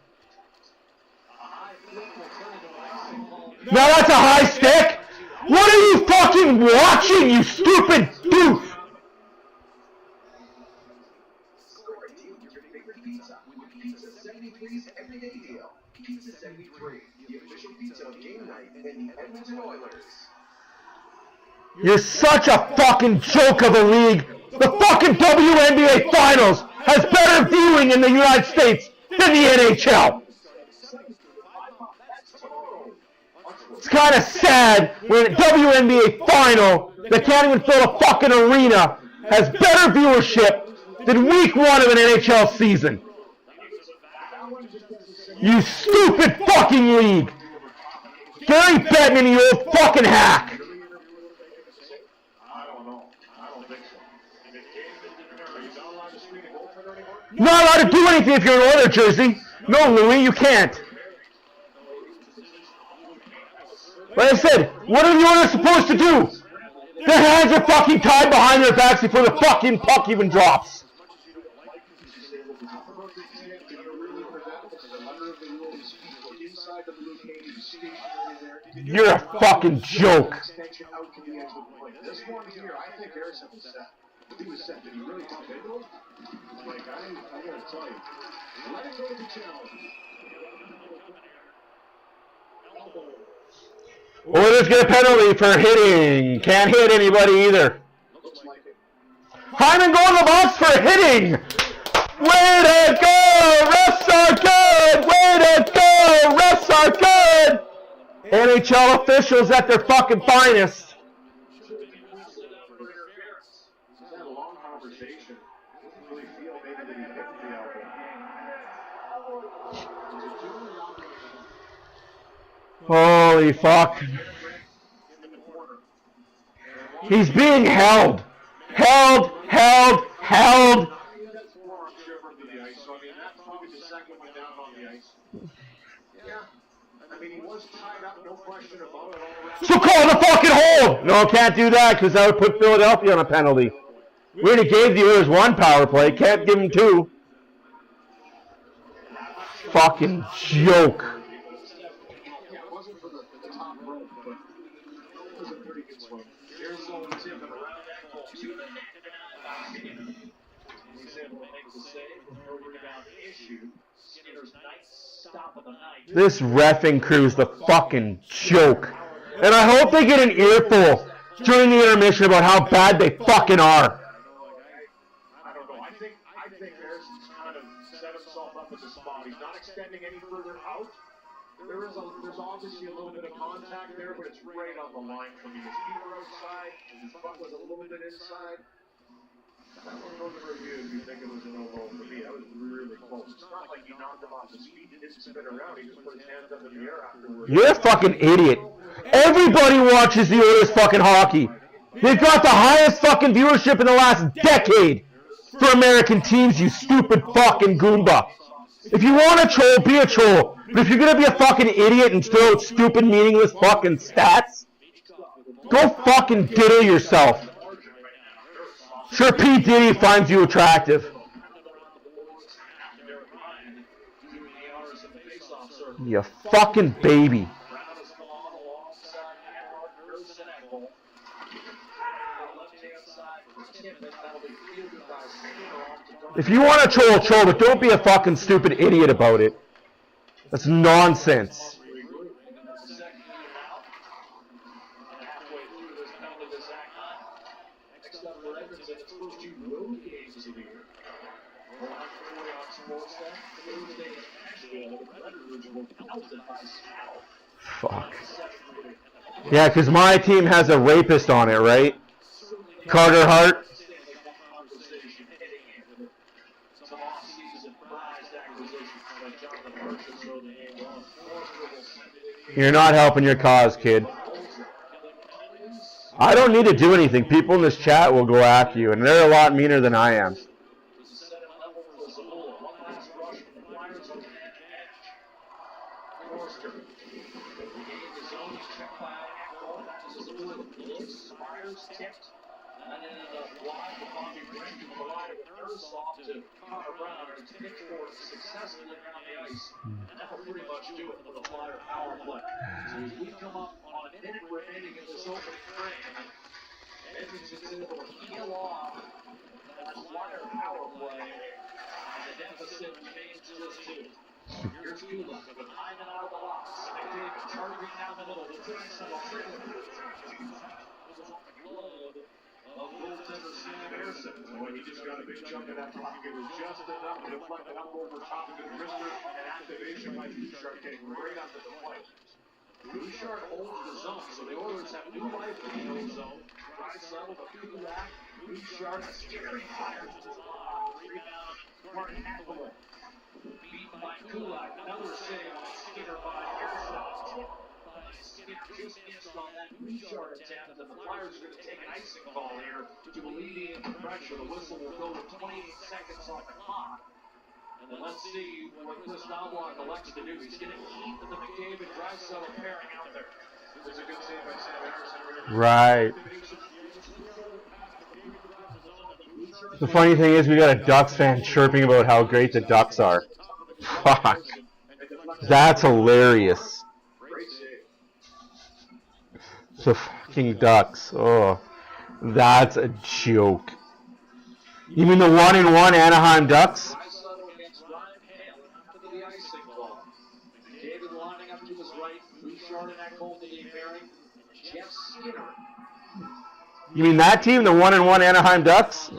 Now that's a high stick? What are you fucking watching, you stupid doof? Score a deal your favorite pizza with Pizza 73's Everyday Deal. Pizza 73, the official pizza of game night and the Edmonton Oilers. You're such a fucking joke of a league. The fucking WNBA Finals has better viewing in the United States than the NHL. It's kind of sad when a WNBA Final that can't even fill a fucking arena has better viewership than week 1 of an NHL season. You stupid fucking league. Gary Bettman, you old fucking hack. Not allowed to do anything if you're an Oilers jersey. No, Louis, you can't. Like I said, what are the Oilers supposed to do? Their hands are fucking tied behind their backs before the fucking puck even drops. You're a fucking joke. This one here, I think Harrison was set. He was set. Did he really bump into him? Like, I gotta tell you. Let it go to the challenge. Oilers get a penalty for hitting. Can't hit anybody either. Hyman going to the box for hitting. Way to go! Refs are good! Way to go! Refs are good! NHL officials at their fucking finest. Holy fuck. He's being held. Held. I mean, he was tied up, no question about it. So call the fucking hold! No, can't do that because that would put Philadelphia on a penalty. We already gave the Oilers 1 power play. Can't give them 2. Fucking joke. Yeah, it wasn't for the top rope, but it was a pretty good swing. Arizona tip and around that goal to the net. He's able to make the save. No rebound issue. Skinner's nice stop of the night. This reffing crew's the fucking joke. And I hope they get an earful during the intermission about how bad they fucking are. I don't know. I think Harrison's kind of set himself up as a spot. He's not extending any further out. There's obviously a little bit of contact there, but it's right on the line for me. His feet are outside, his butt was a little bit inside. That one goes to review if you think it was a no-go for me. That was really close. It's not like he knocked him off his feet. He didn't spin around. He just put his hands up in the air afterwards. You're a fucking idiot. Everybody watches the Oilers fucking hockey. They've got the highest fucking viewership in the last decade for American teams, you stupid fucking Goomba. If you want a troll, be a troll. But if you're gonna be a fucking idiot and throw out stupid, meaningless fucking stats, go fucking diddle yourself. Sure, Pete Diddy finds you attractive. You fucking baby. If you want to troll, but don't be a fucking stupid idiot about it. That's nonsense. Fuck. Yeah, because my team has a rapist on it, right? Carter Hart. You're not helping your cause, kid. I don't need to do anything. People in this chat will go after you, and they're a lot meaner than I am. Edmonton's able to heal off that flyer power play, and the deficit remains just 2. Here's Gula with Hyman out of the box. McDavid charging down the middle. The traditional triple. Of goaltender Sam Harrison. Boy, he just got a big chunk of that puck. It was just enough to deflect it up over top of his wrister, and activation by Bouchard getting right under the plate. Bouchard holds the zone, so the Oilers have new life in the old zone. Tries to settle the Kulak. Bouchard, a scary fire. Rebound, Martin Hackler. Beaten by Kulak. Another save on Skinner by Harrison. Skinner just missed on that Bouchard attempt, and the Flyers are going to take an icing call here to alleviate the pressure. The whistle will go with 28 seconds on the clock. And then let's see what Chris Knobloch elects to do. He's going to keep the McDavid Draisaitl pairing out there. This is a good save by Sam Harrison. Right. The funny thing is, we got a Ducks fan chirping about how great the Ducks are. Fuck. That's hilarious. The fucking Ducks. Oh, that's a joke. You mean the 1-1 Anaheim Ducks? You mean that team, the 1-1 Anaheim Ducks?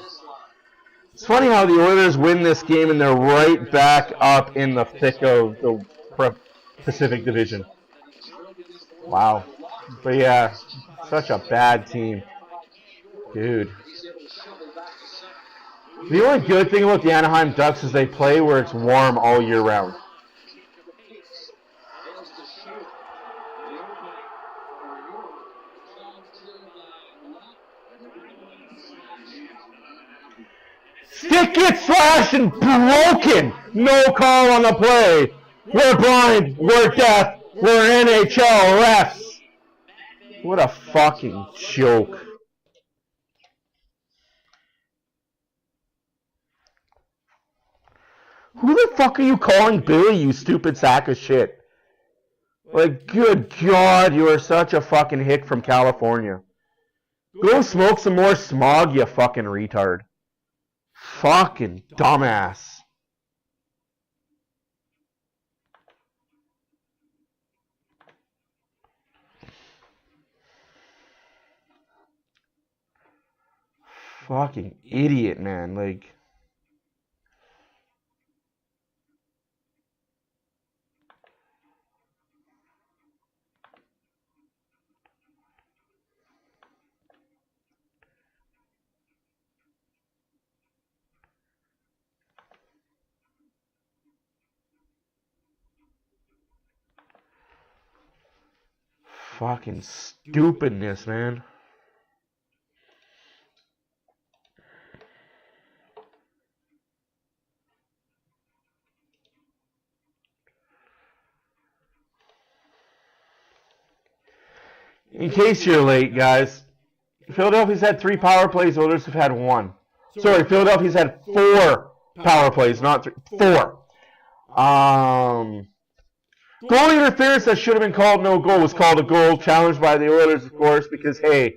It's funny how the Oilers win this game and they're right back up in the thick of the Pacific Division. Wow. But yeah, such a bad team. Dude. The only good thing about the Anaheim Ducks is they play where it's warm all year round. Stick gets slashed and broken. No call on the play. We're blind. We're deaf. We're NHL refs. What a fucking joke. Who the fuck are you calling Billy, you stupid sack of shit? Like, good God, you are such a fucking hick from California. Go smoke some more smog, you fucking retard. Fucking dumbass. Fucking idiot, man. Like, fucking stupidness, man. In case you're late, guys, Philadelphia's had 3 power plays, Oilers have had 1. Sorry, Philadelphia's had 4 power plays, not 3. 4. Goal interference that should have been called no goal was called a goal, challenged by the Oilers, of course, because, hey,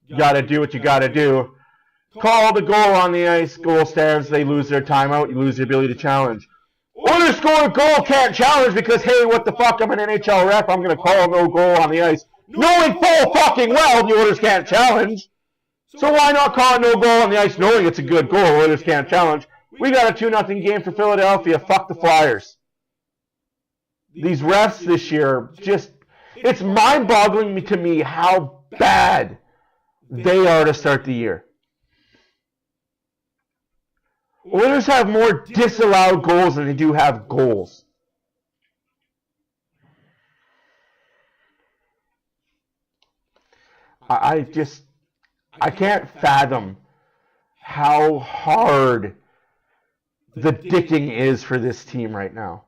you got to do what you got to do. Called a goal on the ice, goal stands, they lose their timeout, you lose the ability to challenge. Oilers score a goal, can't challenge because, hey, what the fuck, I'm an NHL ref, I'm going to call no goal on the ice. Knowing full fucking well the Oilers can't challenge. So why not call no goal on the ice knowing it's a good goal, Oilers can't challenge? We got a 2-0 game for Philadelphia, fuck the Flyers. These refs this year, just, it's mind-boggling to me how bad they are to start the year. Oilers have more disallowed goals than they do have goals. I can't fathom how hard the dicking is for this team right now.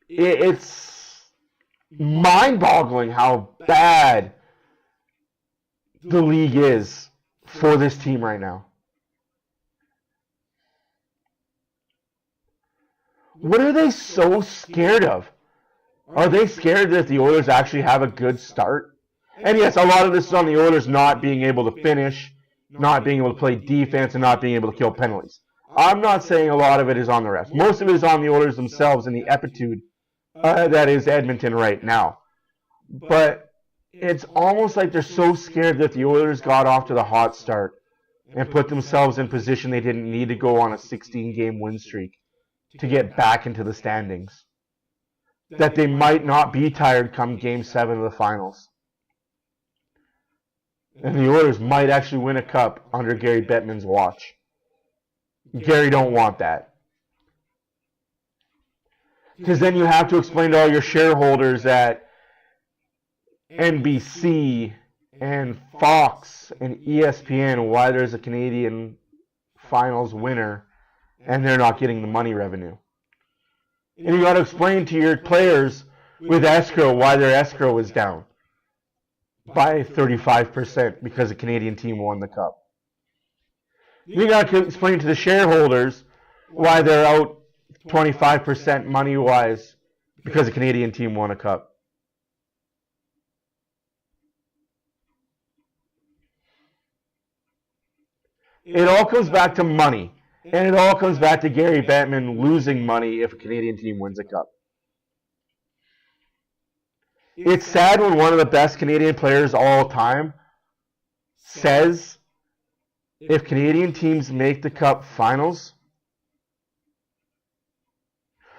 It's mind-boggling how bad the league is for this team right now. What are they so scared of? Are they scared that the Oilers actually have a good start? And yes, a lot of this is on the Oilers not being able to finish, not being able to play defense, and not being able to kill penalties. I'm not saying a lot of it is on the refs. Most of it is on the Oilers themselves and the attitude that is Edmonton right now. But it's almost like they're so scared that the Oilers got off to the hot start and put themselves in position they didn't need to go on a 16-game win streak to get back into the standings. That they might not be tired come Game 7 of the finals. And the Oilers might actually win a cup under Gary Bettman's watch. Gary don't want that. Because then you have to explain to all your shareholders at NBC and Fox and ESPN why there's a Canadian finals winner and they're not getting the money revenue. And you got to explain to your players with escrow why their escrow is down by 35% because a Canadian team won the cup. You got to explain to the shareholders why they're out 25% money-wise because a Canadian team won a cup. It all comes back to money. And it all comes back to Gary Bettman losing money if a Canadian team wins a cup. It's sad when one of the best Canadian players of all time says if Canadian teams make the cup finals.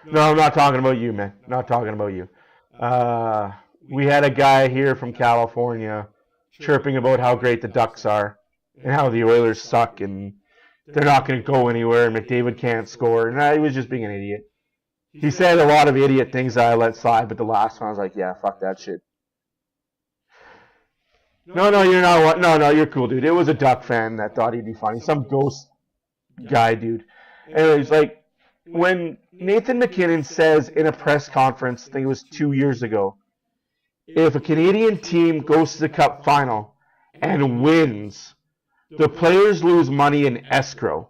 No, I'm not talking about you, man. Not talking about you. We had a guy here from California chirping about how great the Ducks are and how the Oilers suck and they're not going to go anywhere and McDavid can't score. And he was just being an idiot. He said a lot of idiot things that I let slide, but the last one I was like, yeah, fuck that shit. No, you're not. No, you're cool, dude. It was a Duck fan that thought he'd be funny. Some ghost guy, dude. Anyways, like, when Nathan McKinnon says in a press conference, I think it was 2 years ago, if a Canadian team goes to the Cup final and wins, the players lose money in escrow.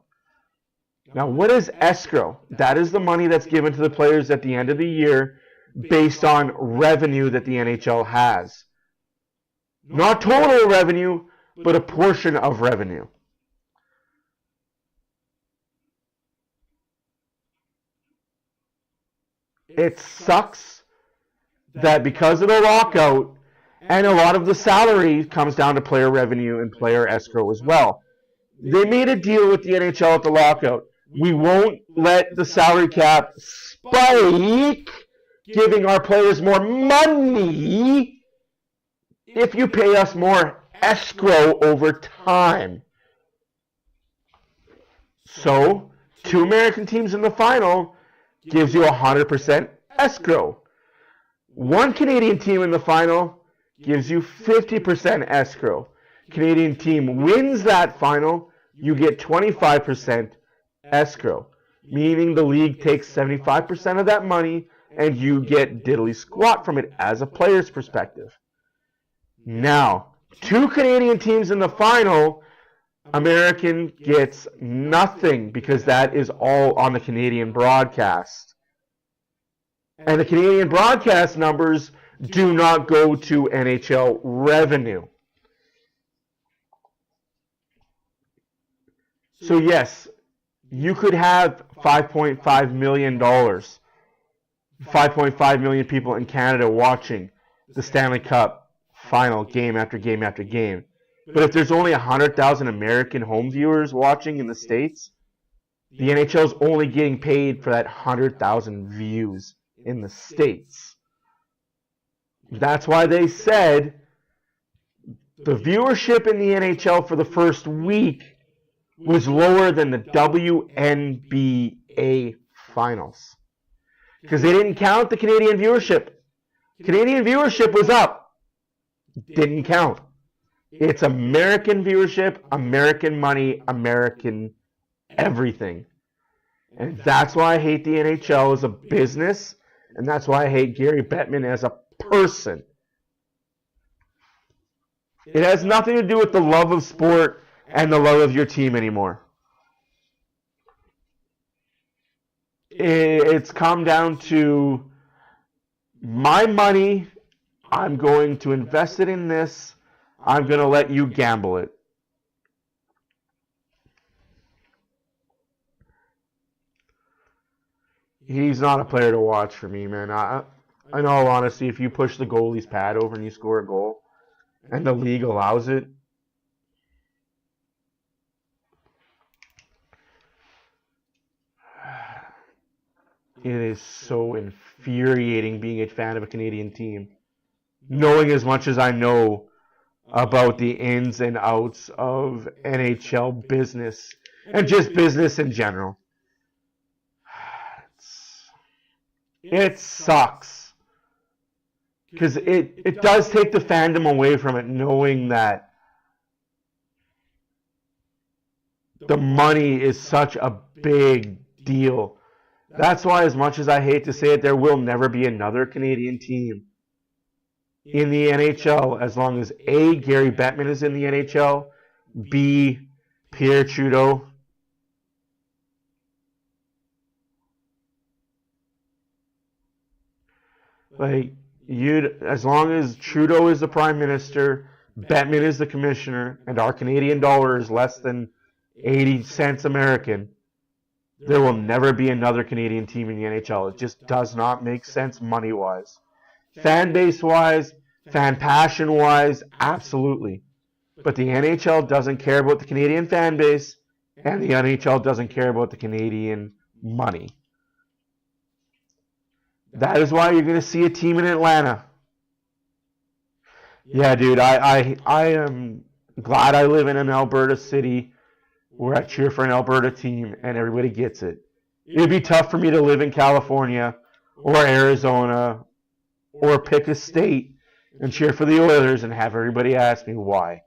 Now, what is escrow? That is the money that's given to the players at the end of the year based on revenue that the NHL has. Not total revenue, but a portion of revenue. It sucks that because of the lockout, and a lot of the salary comes down to player revenue and player escrow as well. They made a deal with the NHL at the lockout. We won't let the salary cap spike, giving our players more money if you pay us more escrow over time. So, 2 American teams in the final gives you 100% escrow. 1 Canadian team in the final gives you 50% escrow. Canadian team wins that final, you get 25% escrow, meaning the league takes 75% of that money and you get diddly squat from it as a player's perspective. Now, 2 Canadian teams in the final, American gets nothing because that is all on the Canadian broadcast. And the Canadian broadcast numbers do not go to NHL revenue. So yes, you could have $5.5 million, 5.5 million people in Canada watching the Stanley Cup final game after game after game. But if there's only 100,000 American home viewers watching in the States, the NHL is only getting paid for that 100,000 views in the States. That's why they said the viewership in the NHL for the first week was lower than the WNBA finals. Because they didn't count the Canadian viewership. Canadian viewership was up. Didn't count. It's American viewership, American money, American everything. And that's why I hate the NHL as a business, and that's why I hate Gary Bettman as a person. It has nothing to do with the love of sport and the love of your team anymore. It's come down to my money, I'm going to invest it in this, I'm going to let you gamble it. He's not a player to watch for me, man. In all honesty, if you push the goalie's pad over and you score a goal, and the league allows it, it is so infuriating being a fan of a Canadian team. Knowing as much as I know about the ins and outs of NHL business and just business in general. It sucks. Because it does take the fandom away from it, knowing that the money is such a big deal. That's why, as much as I hate to say it, there will never be another Canadian team in the NHL as long as A, Gary Bettman is in the NHL, B, Pierre Trudeau. As long as Trudeau is the Prime Minister, Bettman is the Commissioner, and our Canadian dollar is less than 80 cents American, there will never be another Canadian team in the NHL. It just does not make sense money-wise. Fan base-wise, fan passion-wise, absolutely. But the NHL doesn't care about the Canadian fan base, and the NHL doesn't care about the Canadian money. That is why you're going to see a team in Atlanta. Yeah, dude, I am glad I live in an Alberta city where I cheer for an Alberta team and everybody gets it. It'd be tough for me to live in California or Arizona or pick a state and cheer for the Oilers and have everybody ask me why.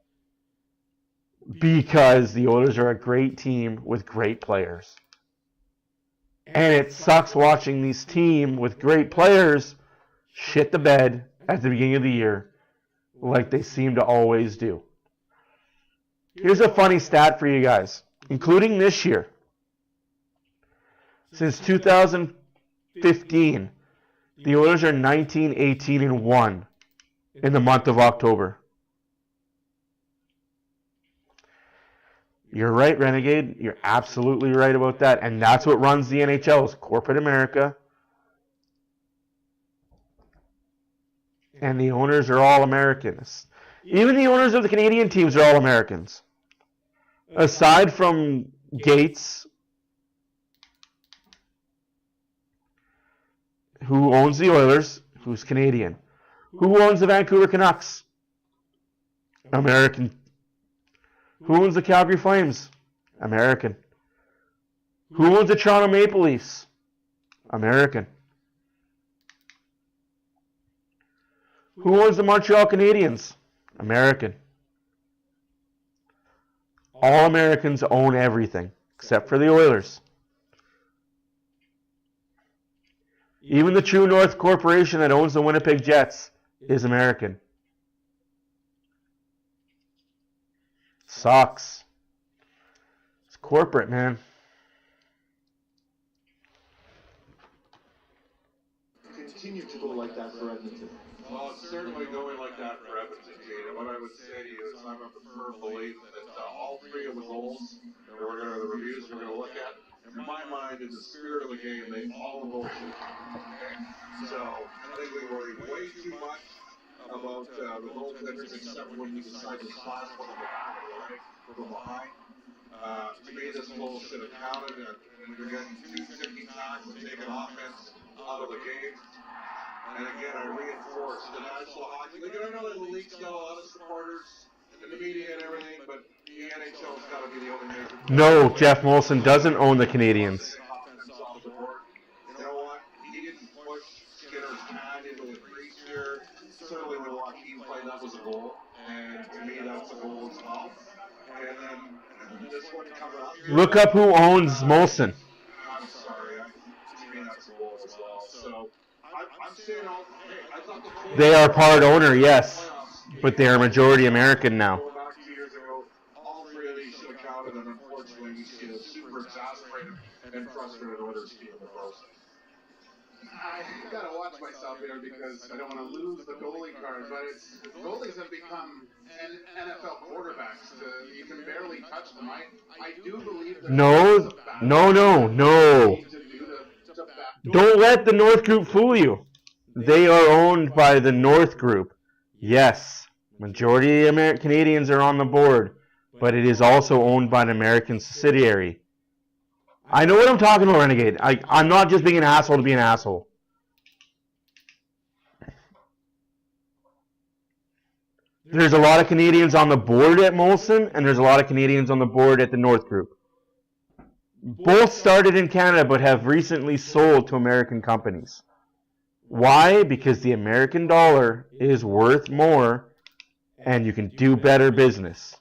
Because the Oilers are a great team with great players. And it sucks watching these team with great players shit the bed at the beginning of the year like they seem to always do. Here's a funny stat for you guys, including this year. Since 2015, the Oilers are 19-18-1 in the month of October. You're right, Renegade. You're absolutely right about that. And that's what runs the NHL, is corporate America. And the owners are all Americans. Even the owners of the Canadian teams are all Americans. Aside from Gates, who owns the Oilers, who's Canadian. Who owns the Vancouver Canucks? American. Who owns the Calgary Flames? American. Who owns the Toronto Maple Leafs? American. Who owns the Montreal Canadiens? American. All Americans own everything, except for the Oilers. Even the True North Corporation that owns the Winnipeg Jets is American. Sucks. It's corporate, man. Continue to go like that for Edmonton. Well, it's certainly going like that for Edmonton, Gene. And what I would say to you is I'm of the firm belief that all three of the goals that the reviews we're going to look at, in my mind, in the spirit of the game, all the goals should count. Okay? So I think we worry way too much about the goaltenders, except when we decide to slot one of the back, right, from behind. To me, this goal should have counted, and we're getting two sticky tackles and taking offense out of the game. And again, I reinforce the National Hockey League. And I know that the league's got a lot of supporters in the media and everything, but the NHL's got to be the only major. No, Jeff Molson doesn't own the Canadians. You know what? He didn't push Skinner's hand into the crease here. Certainly when Joaquin played, that was a goal. And to me, that's a goal as well. And then this one coming up here. Look up who owns Molson. I'm sorry. To me, that's a goal as well. So I'm saying, hey, I thought the They are part owner, yes, but they are majority American now. Going back 2 years ago, all three of these should have counted, and unfortunately, we see a super exasperated and frustrated Oilers team in the process. I gotta watch myself here because I don't want to lose the goalie cards, but goalies have become NFL quarterbacks. You can barely touch them. I do believe that No. Don't let the North Group fool you. They are owned by the North Group. Yes, majority of Canadians are on the board, but it is also owned by an American subsidiary. I know what I'm talking about, Renegade. I'm not just being an asshole to be an asshole. There's a lot of Canadians on the board at Molson, and there's a lot of Canadians on the board at the North Group. Both started in Canada, but have recently sold to American companies. Why? Because the American dollar is worth more, and you can do better business.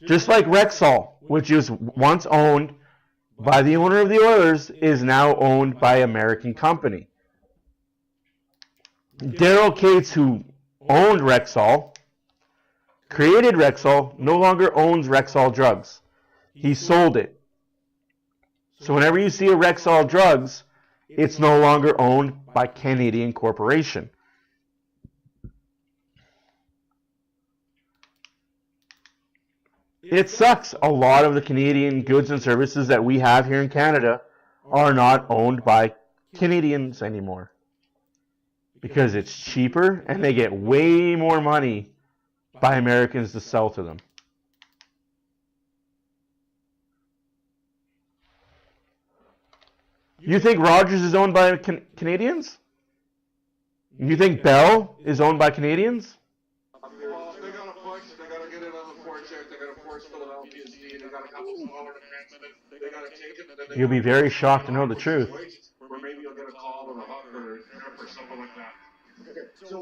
Just like Rexall, which was once owned by the owner of the Oilers, is now owned by an American company. Daryl Cates, who owned Rexall, created Rexall, no longer owns Rexall Drugs. He sold it. So whenever you see a Rexall Drugs, it's no longer owned by Canadian Corporation. It sucks. A lot of the Canadian goods and services that we have here in Canada are not owned by Canadians anymore. Because it's cheaper and they get way more money by Americans to sell to them. You think Rogers is owned by Canadians? You think Bell is owned by Canadians? Well, they got to push. They got to get it on the forecheck. They got to force Philadelphia's team. They got a couple smaller defensemen. They got to take it. You'll be very shocked to know the truth. Or maybe you'll get a call or a hook or something like that. Okay, so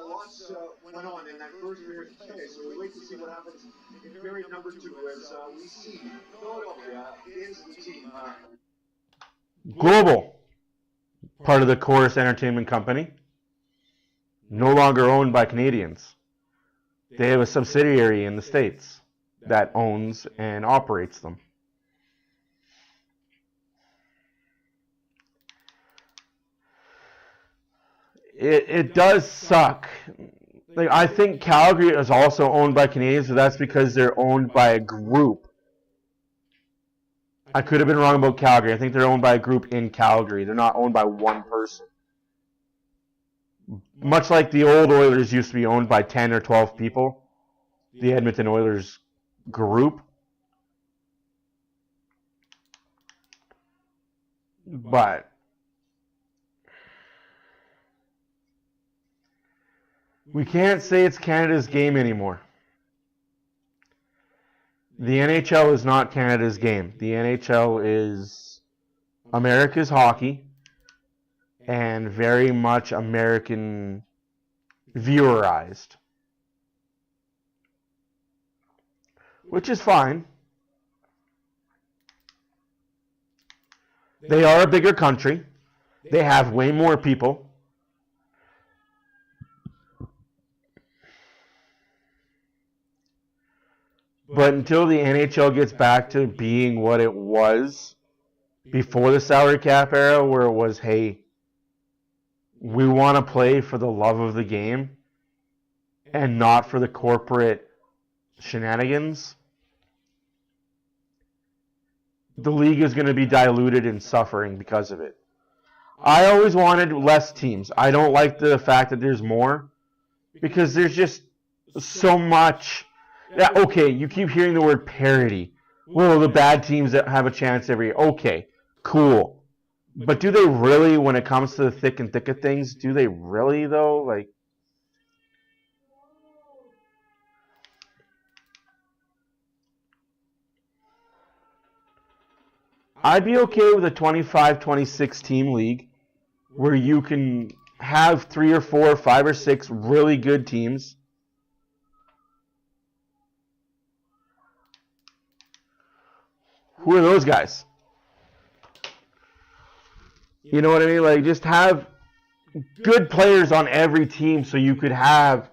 lots went on in that first period today, so we wait to see what happens in period number 2 as we see Philadelphia is the team. Global, part of the Chorus Entertainment Company, no longer owned by Canadians. They have a subsidiary in the States that owns and operates them. It does suck. Like, I think Calgary is also owned by Canadians, but that's because they're owned by a group. I could have been wrong about Calgary. I think they're owned by a group in Calgary. They're not owned by one person. Much like the old Oilers used to be owned by 10 or 12 people, the Edmonton Oilers group. But we can't say it's Canada's game anymore. The NHL is not Canada's game. The NHL is America's hockey and very much American viewerized. Which is fine. They are a bigger country. They have way more people. But until the NHL gets back to being what it was before the salary cap era, where it was, hey, we want to play for the love of the game and not for the corporate shenanigans, the league is going to be diluted and suffering because of it. I always wanted less teams. I don't like the fact that there's more because there's just so much. Yeah, okay, you keep hearing the word parity. Well, the bad teams that have a chance every year. Okay, cool. But do they really, when it comes to the thick and thick of things, do they really, though? Like, I'd be okay with a 25-26 team league where you can have 3 or 4, 5 or 6 really good teams. Who are those guys? You know what I mean? Like, just have good players on every team so you could have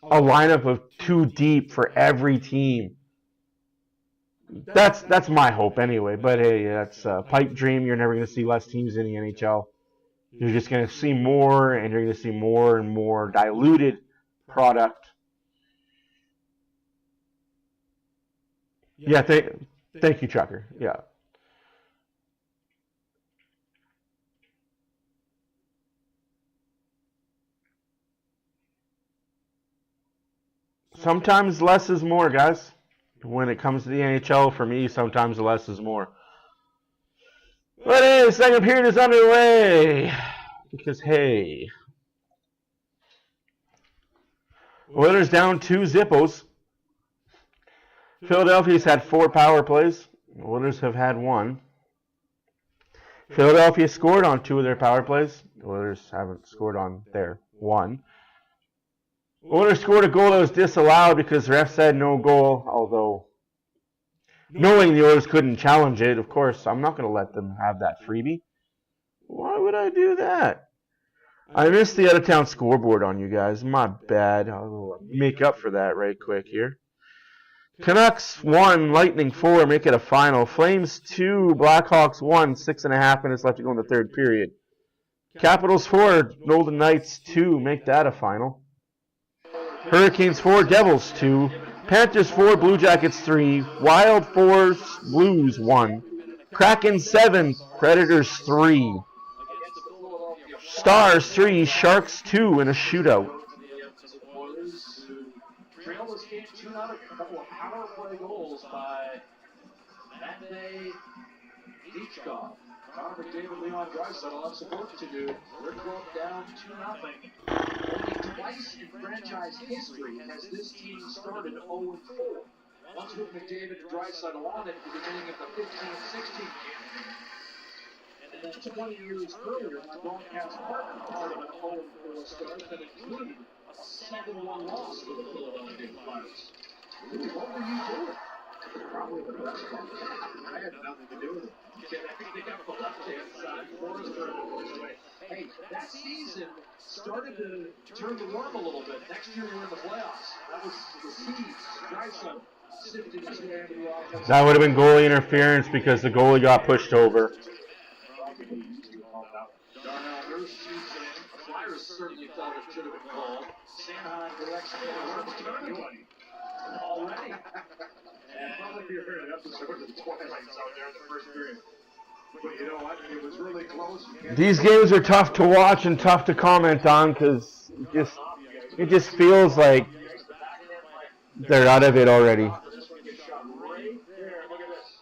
a lineup of 2 deep for every team. That's my hope anyway. But hey, that's a pipe dream. You're never going to see less teams in the NHL. You're just going to see more, and you're going to see more and more diluted product. Yeah, thank you, Trucker. Yeah. Sometimes less is more, guys. When it comes to the NHL, for me, sometimes less is more. But hey, the second period is underway. Because, hey, Oilers down 2 zippos. Philadelphia's had 4 power plays. Oilers have had 1. Philadelphia scored on 2 of their power plays. Oilers haven't scored on their 1. Oilers scored a goal that was disallowed because the ref said no goal, although knowing the Oilers couldn't challenge it, of course, I'm not going to let them have that freebie. Why would I do that? I missed the out-of-town scoreboard on you guys. My bad. I'll make up for that right quick here. Canucks 1, Lightning 4, make it a final. Flames 2, Blackhawks 1, 6.5 minutes left to go in the third period. Capitals 4, Golden Knights 2, make that a final. Hurricanes 4, Devils 2, Panthers 4, Blue Jackets 3, Wild 4, Blues 1, Kraken 7, Predators 3, Stars 3, Sharks 2 in a shootout. Trail this game 2-0, a couple of power play goals by Matvey Dichkov. Connor McDavid, Leon Draisaitl have some work to do. They're close down 2-0. Only twice in franchise history has this team started 0-4. Once with McDavid and Draisaitl on at the beginning of the 15-16 game. And then 20 years earlier, my broadcast partner called it an 0-4 start that included a 7-1 loss to the Philadelphia Flyers. What were you doing? Probably the best one. I had nothing to do with it. Connecting up the left-hand side. Forsberg goes away. Hey, that season started to turn the worm a little bit. Next year we're in the playoffs. That was the seed. Drysdale sifting his way into the offense. That would have been goalie interference because the goalie got pushed over. Darnell Nurse shoots in. The Flyers certainly felt it should have been called. Sanheim directs the already. And probably you're hearing an episode of the Twilights out there in the first period. But you know what? It was really close. These games are tough to watch and tough to comment on because it just feels like they're out of it already. This one gets shot right there. Look at this.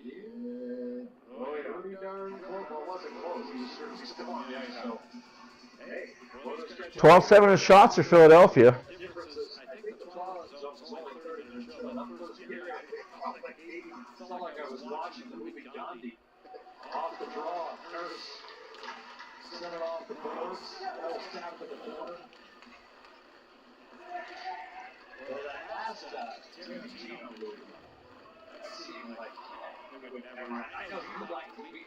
Yeah. Oh, yeah. Pretty darn close. Well, it wasn't close. He was certainly still on the ice. So, hey. 12-7 of shots for Philadelphia. The difference is, I think the Flowers was only 30 minutes. It felt like I was watching the movie Gandhi. Off the draw, Nurse. Sent it off the boards. That was tapped at the corner. Well, that last Timmy Gino movie, that seemed like it would never. I know you like we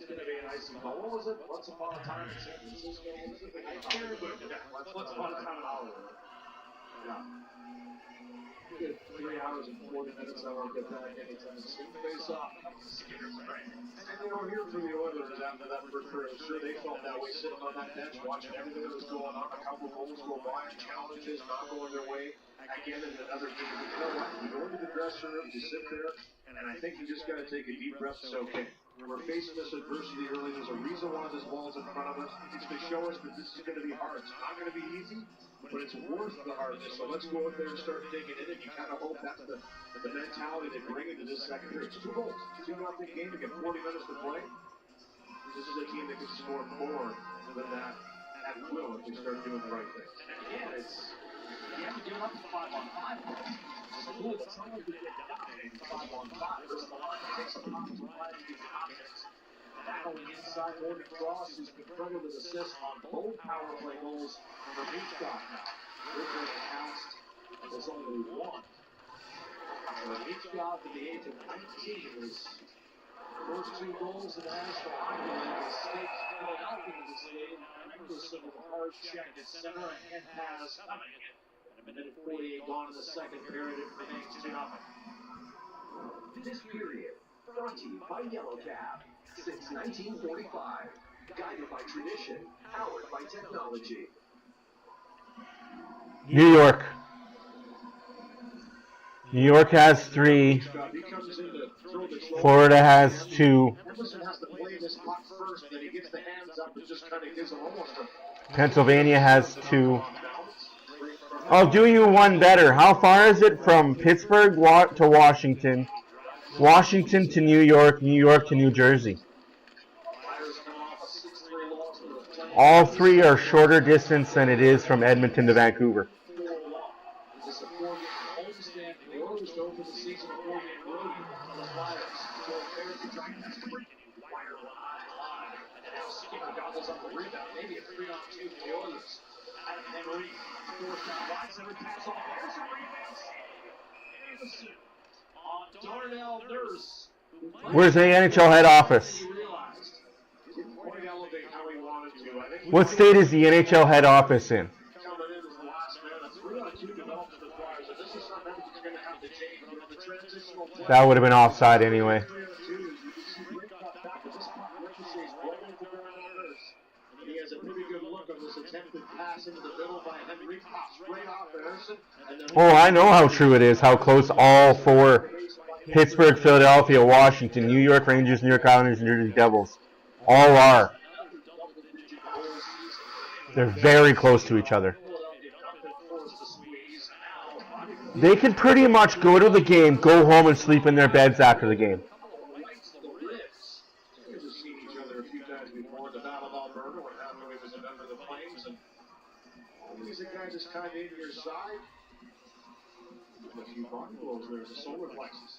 it's going to be a nice one. What was it? Once Upon a Time in San Francisco? I can't remember. Once Upon a Time in Hollywood. Yeah. Good 3 hours and 40 minutes. I won't get that anytime soon. Face off. And you know, here for the Oilers after that first period, I'm sure they felt that way sitting on that bench, watching everything that was going on. A couple goals go by, challenges not going their way. Again, in another game. But you know what? You go into the dressing room, you sit there, and I think you just got to take a deep breath and say, okay, we're facing this adversity early. There's a reason why this ball's in front of us. It's to show us that this is going to be hard. It's not going to be easy, but it's worth the hardness. So let's go out there and start digging in, and you kind of hope that's the mentality they bring into this second period. It's 2 goals. 2-0 game. You get 40 minutes to play. This is a team that can score more than that at will if you start doing the right things. And again, it's you have to give up the 5-on-5 goals. It's a little time to get dominated 5-on-5 versus the line that takes a lot to try to do confidence. Battling inside Morgan Frost, who's confronted with assists on both power play goals from Michkov now. River announced there's only one. So Michkov at the age of 19 is first 2 goals in the National Hockey League escapes Philadelphia this game. Anderson with a hard check at center, a hand pass coming. And a minute and 48 gone in the second period. It remains 2-0. This period, brought to you by Yellow Cab. Since 1945, guided by tradition, powered by technology. New York. New York has 3. Florida has 2. Emerson has to play this puck first, then he gets the hands up and just kind of gives him almost a... Pennsylvania has 2. I'll do you one better. How far is it from Pittsburgh to Washington? Washington to New York, New York to New Jersey. All 3 are shorter distance than it is from Edmonton to Vancouver. Darnell Nurse. Where's the NHL head office? What state is the NHL head office in? That would have been offside anyway. He has a pretty good look on this attempted pass into the middle by Henry. Pops right off Anderson. Oh, I know how true it is, how close all 4, Pittsburgh, Philadelphia, Washington, New York Rangers, New York Islanders, New Jersey Devils, all are. They're very close to each other. They can pretty much go to the game, go home, and sleep in their beds after the game. He's a guy just kind of in your side. A few body blows there, the solar plexus.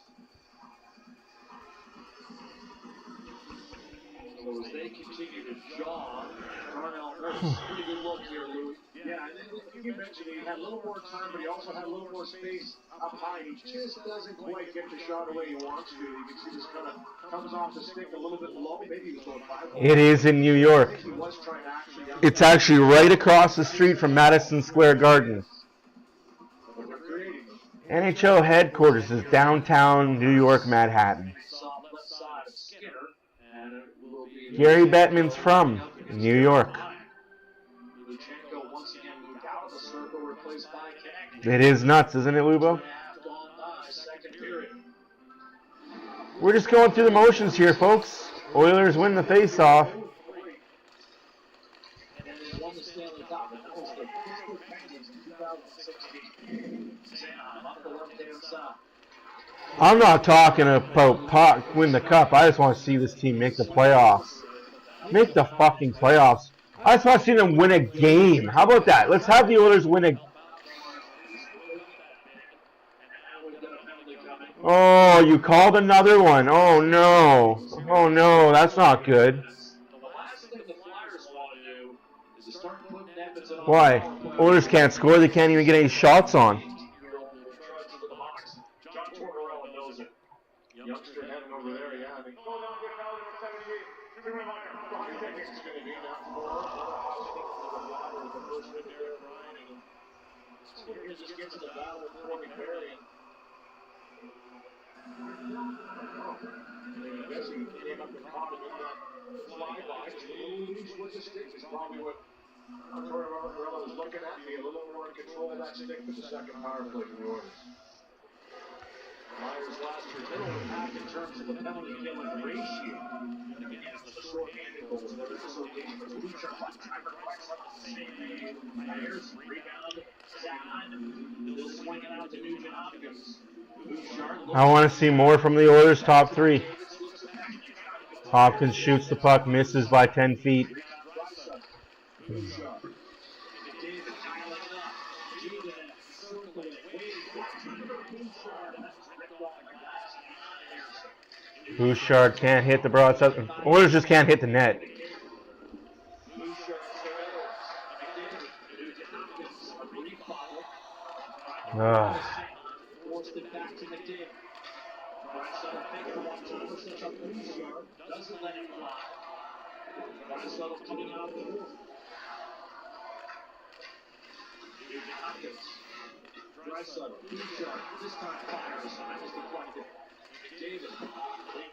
So as they continue to jaw, Darnell Nurse, pretty good look here, Lou. Yeah, and then you mentioned he had a little more time, but he also had a little more space up high. He just doesn't quite get the shot away he wants to. You can see this kind of comes off the stick a little bit low. Maybe he was going 5. It is in New York. I think he was trying to actually. It's actually right across the street from Madison Square Garden. But they're creating. NHL headquarters is downtown New York, Manhattan. Soft left side of Skinner, and it will be Gary Bettman's from New York. Luchenko once again moved out of the circle, replaced by Konechny. It is nuts, isn't it, Lubo? 2.5 gone by, second period. We're just going through the motions here, folks. Oilers win the face-off. And then they won the Stanley Cup, and that was the Pittsburgh Penguins in 2016. Sam up the left-hand side. I'm not talking about Puck win the cup. I just want to see this team make the playoffs. Make the fucking playoffs. I just want to see them win a game. How about that? Let's have the Oilers win a... Oh, you called another one. Oh, no. Oh, no. That's not good. Why? Oilers can't score. They can't even get any shots on. Youngster heading over there, yeah. They go down, get out of 78. Give him I think it's going to be down 4. Skinner just gets to the battle with Corbin Berry. I guess he came up and caught him in that slide line. Just a little loose with the stick is probably what Tortorella was looking at. Be a little more in control of that stick for the second power play for the Oilers. Myers last year middle of the pack in terms of the penalty killing ratio. And again, it's the short-handed goals. There is a location for Bouchard. Myers, rebound, SZN. Still swinging out to Nugent Hopkins. I want to see more from the Oilers' top three. Hopkins shoots the puck, misses by 10 feet. Bouchard can't hit the broadside. Oilers just can't hit the net. Forced it back to McDavid. Doesn't let him fly. Draisaitl coming out of the roof. Hopkins. Draisaitl. Bouchard. This time fires. That was deflected. McDavid.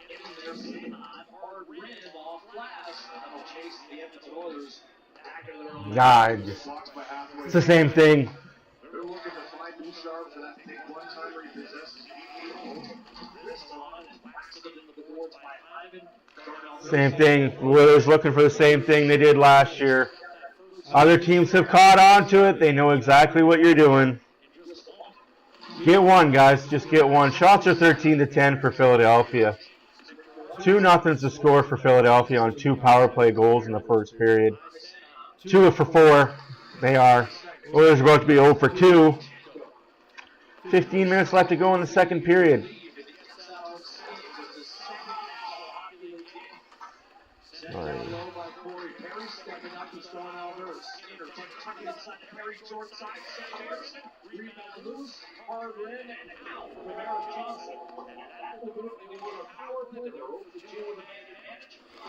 Getting there. SZN. Hard rim off glass. And that'll chase the Edmonton Oilers back into their own. God, it's the same thing. They're looking to find Bouchard for that big one-timer he possesses. Same thing. Oilers looking for the same thing they did last year. Other teams have caught on to it. They know exactly what you're doing. Get one, guys. Just get one. Shots are 13-10 for Philadelphia. 2-0's the score for Philadelphia on 2 power play goals in the first period. 2 for 4. They are. Oilers are about to be 0 for 2. 15 minutes left to go in the second period.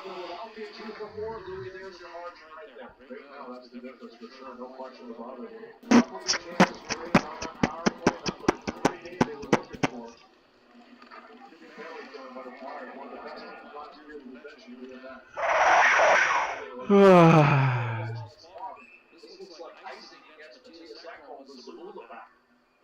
Philadelphia 2 for 4. Louis, there's your margin right there. Right now, that's the difference for sure. No question about it. Couple of chances for him on that power play. That was the play they were looking for. Kelly's done but a fire. One of the best teams last year in the bench. You did that. This looks like icing against Matthias Ekholm and Zamula back.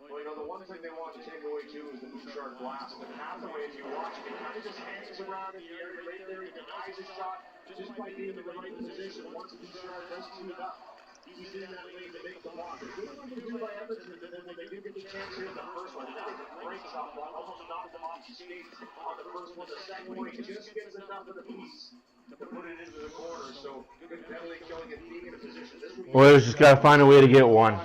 Well, you know, the one thing they want to take away, too, is the Bouchard blast. And Hathaway, if you watch him, he kind of just hangs around in the area right there. He denies his shot just by being in the right position. Once Bouchard does tee it up, he's in that lane to make the block. A good thing to do by Edmonton, and then when they do get the chance here in the first one, that was a great shot block. Almost knocked him off his skate on the first one. The second one, he just gets enough of the piece to put it into the corner. So, good penalty killing and being in a position. Oilers just got to find a way to get one.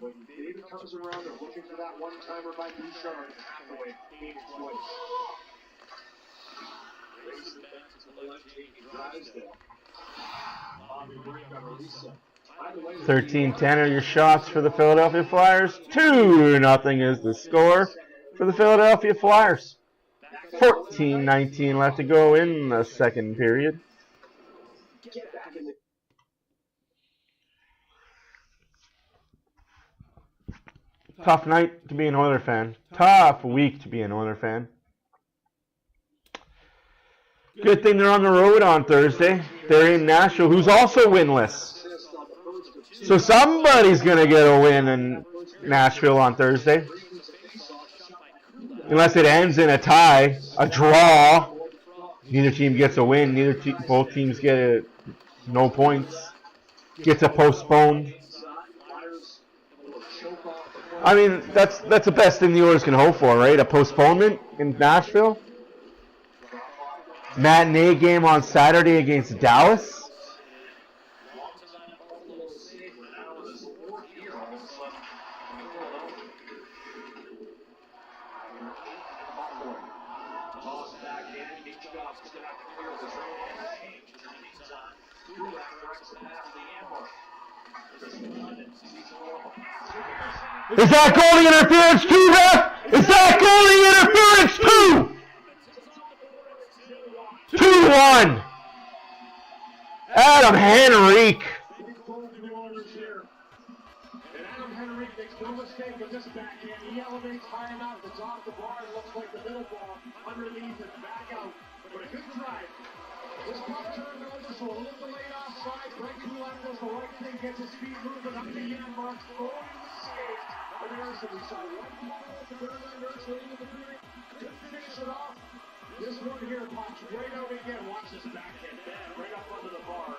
When David comes around, they're looking for that one-timer by Bouchard. Hathaway made his choice. By the way, 13-10 are your shots for the Philadelphia Flyers. 2-0 is the score for the Philadelphia Flyers. 14-19 left to go in the second period. Tough night to be an Oiler fan. Tough week to be an Oiler fan. Good thing they're on the road on Thursday. They're in Nashville, who's also winless. So somebody's going to get a win in Nashville on Thursday. Unless it ends in a tie, a draw. Neither team gets a win. Both teams get no points. Gets a postponed. I mean, that's the best thing the Oilers can hope for, right? A postponement in Nashville. Matinee game on Saturday against Dallas. Is that goalie interference too, ref? Is that goalie interference too? 2-1. Adam Henrique. And Adam Henrique makes no mistake with this backhand. He elevates high enough. It's off the bar. It looks like the middle ball underneath and back out. But a good drive. This puck turned over, so a little delayed offside. Greg Kulak does the right thing, gets his feet moving up the end mark, going to the skate. And there's we saw one ball at the burn under into the period. Couldn't finish it off. This one here pops right out again. Watch this backhand. Right up under the bar.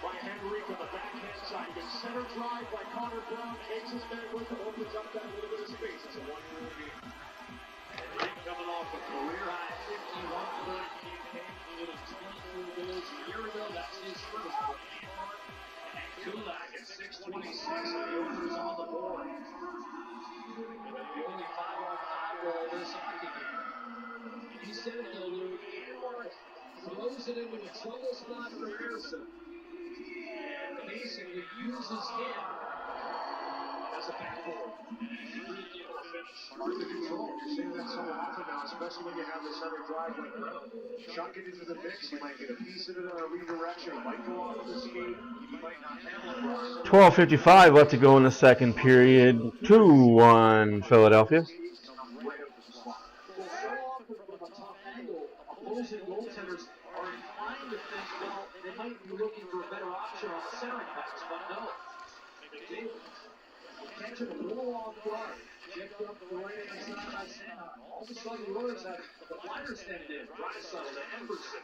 By Henrique on the backhand side. Good center drive by Connor Brown. Takes his man with him. Opens up that little bit of space. It's a 1-0 game. Henrique coming off a career-high 51 point campaign. He did 24 goals a year ago. That's his first one. And Kulak at 6:26. The Oilers on the board. And the only 5-on-5 goal this hockey game. He said it though, Lou. Anwar throws it into a trouble spot for Harrison. And basically uses him as a backboard. Hard to control. You're seeing that so often now, especially when you have this other drive like that. Chuck it into the mix. You might get a piece of it on a redirection. It might go off of the skate. You might not handle it. 12:55 left to go in the second period. 2-1 Philadelphia. Opposing goaltenders are inclined to think, well, they might be looking for a better option on the centering backs, but no. They did. Catch it a little off guard. Checked up the right hand side. All of a sudden, the Oilers have the Flyers standing in. Drysdale to Emberson.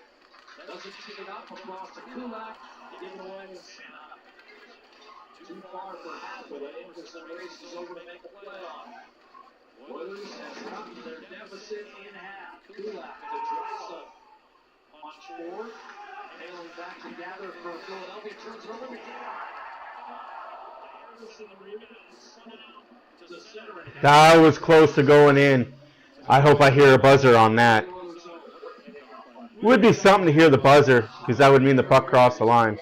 Doesn't pick it up across to Kulak. Giving away too far for half of it. Emberson races over to make a play on it. Oilers have cut their deficit in half. Kulak to Drysdale. Punch forward. Hailing back to gather for Philadelphia. Turns it over to That was close to going in. I hope I hear a buzzer on that. Would be something to hear the buzzer, because that would mean the puck crossed the line.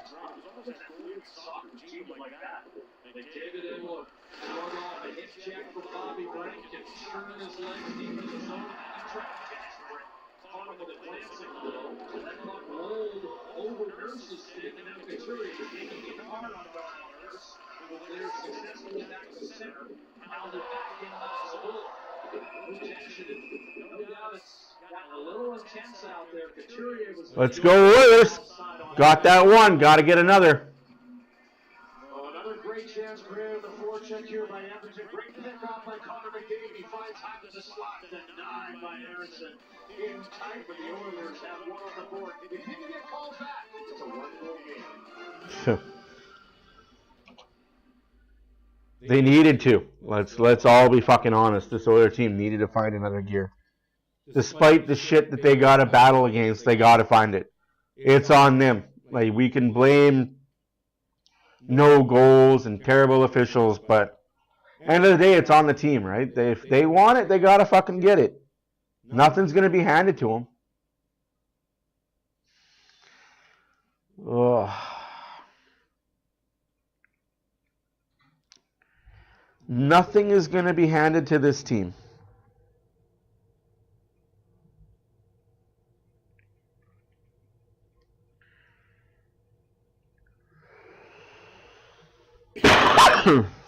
Let's go Oilers. Got that one. Got to get another. Another great chance created the forecheck here by Edmonton. Great pick off by Connor McDavid. He finds time to the slot. Denied by Harrison. In tight, but the Oilers have one on the board. If he can get called back, it's a 1-0 game. They needed to. Let's all be fucking honest. This Oilers team needed to find another gear. Despite the shit that they got to battle against, they got to find it. It's on them. Like, we can blame no goals and terrible officials, but end of the day, it's on the team, right? If they want it, they got to fucking get it. Nothing's going to be handed to them. Ugh. Nothing is going to be handed to this team.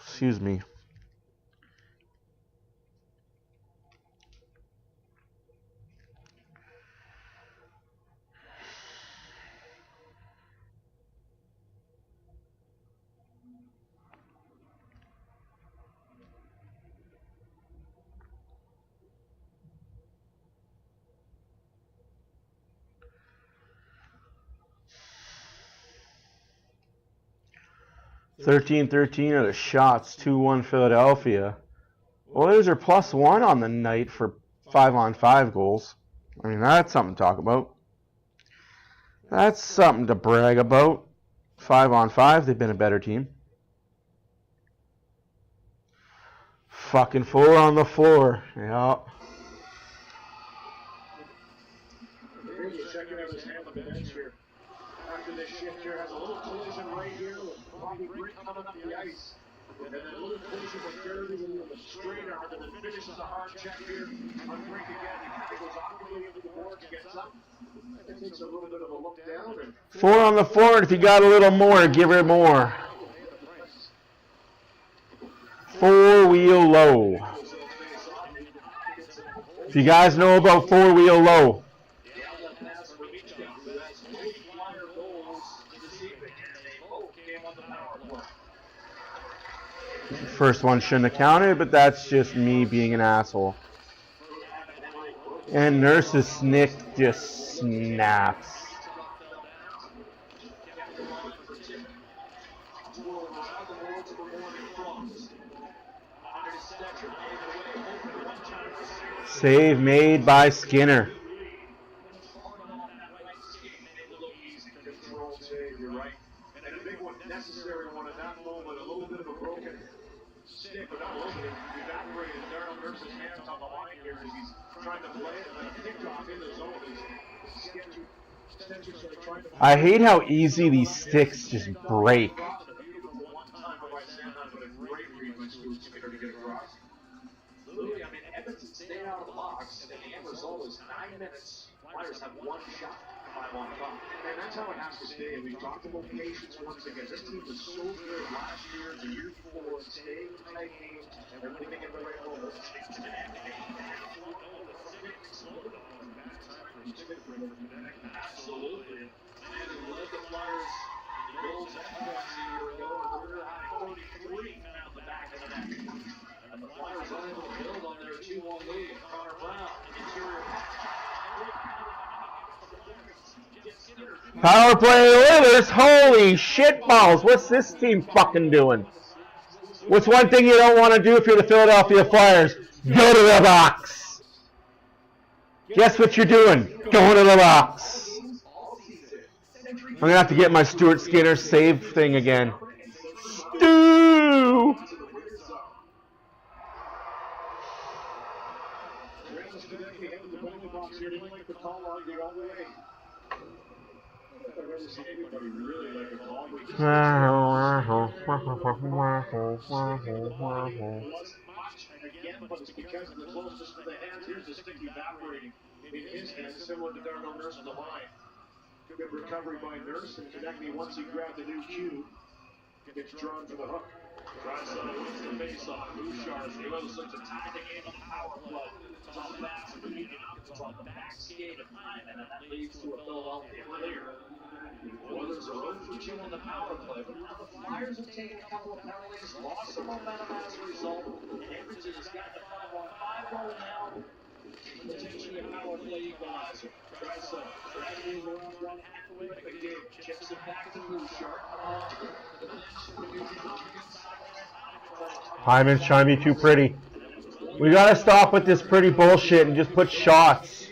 Excuse me. (13-13) are the shots. 2-1 Philadelphia. Oilers are +1 on the night for 5-on-5 goals. I mean, that's something to talk about. That's something to brag about. 5-on-5, they've been a better team. Fucking 4 on the floor. Yeah. Checking out his hand on the bench here. After this shift here, has a little collision right here with Bobby Brick coming up the ice. And then a little collision with Derby with the straight arm, and then finishes a hard check here on Brick again. He kind of goes awkwardly into the boards, gets up. It takes a little bit of a look down. And 4 on the floor, and if you got a little more, give her more. 4-wheel low. If you guys know about 4-wheel low. First one shouldn't have counted, but that's just me being an asshole. And Nurse's snick just snaps. Save made by Skinner. necessary one at that moment. A little bit of a broken stick, but not broken. It evaporated Darryl Nurse's hands on the line here as he's trying to play it, and then a pickoff in the zone. I hate how easy these sticks just break. Literally, I mean, Edmonton stayed out of the box, and the end result is 9 minutes. Flyers have one shot. 5 on 5. And that's how it has to stay. And we've talked about patience once again. This team was so good last year, the year before, staying tight games, and winning in the right moments. Absolutely. And it led the Flyers in goals and points a year ago. We're at 43 out the back of the net. And the Flyers are able to build on their 2-1 lead. Connor Brown, interior. Power play Oilers, holy shit balls. What's this team fucking doing? What's one thing you don't want to do if you're the Philadelphia Flyers? Go to the box. Guess what you're doing? Going to the box. I'm going to have to get my Stuart Skinner save thing again. Stu! Again, but it's because of the closeness to the hands. Here's the stick evaporating in his hands, similar to Darryl Nurse on the line. Good recovery by Nurse, and Konechny, once he grabbed the new cue, gets drawn for the hook. Drysdale wins the face-off. Bouchard, the Oilers look to tie the game on the power play. It's on the back of the it's on the back skate of time, and that leads to a Philadelphia clear. The Oilers are 0 for 2 on the power play, but now the Flyers have taken a couple of penalties, lost some momentum as a result, and Edmonton has got the 5-on-5 goal now. Potentially a power play equalizer. Drysdale, dragging around one halfway, McDavid chips it back to Bouchard. Hyman's trying to be too pretty. We gotta stop with this pretty bullshit and just put shots.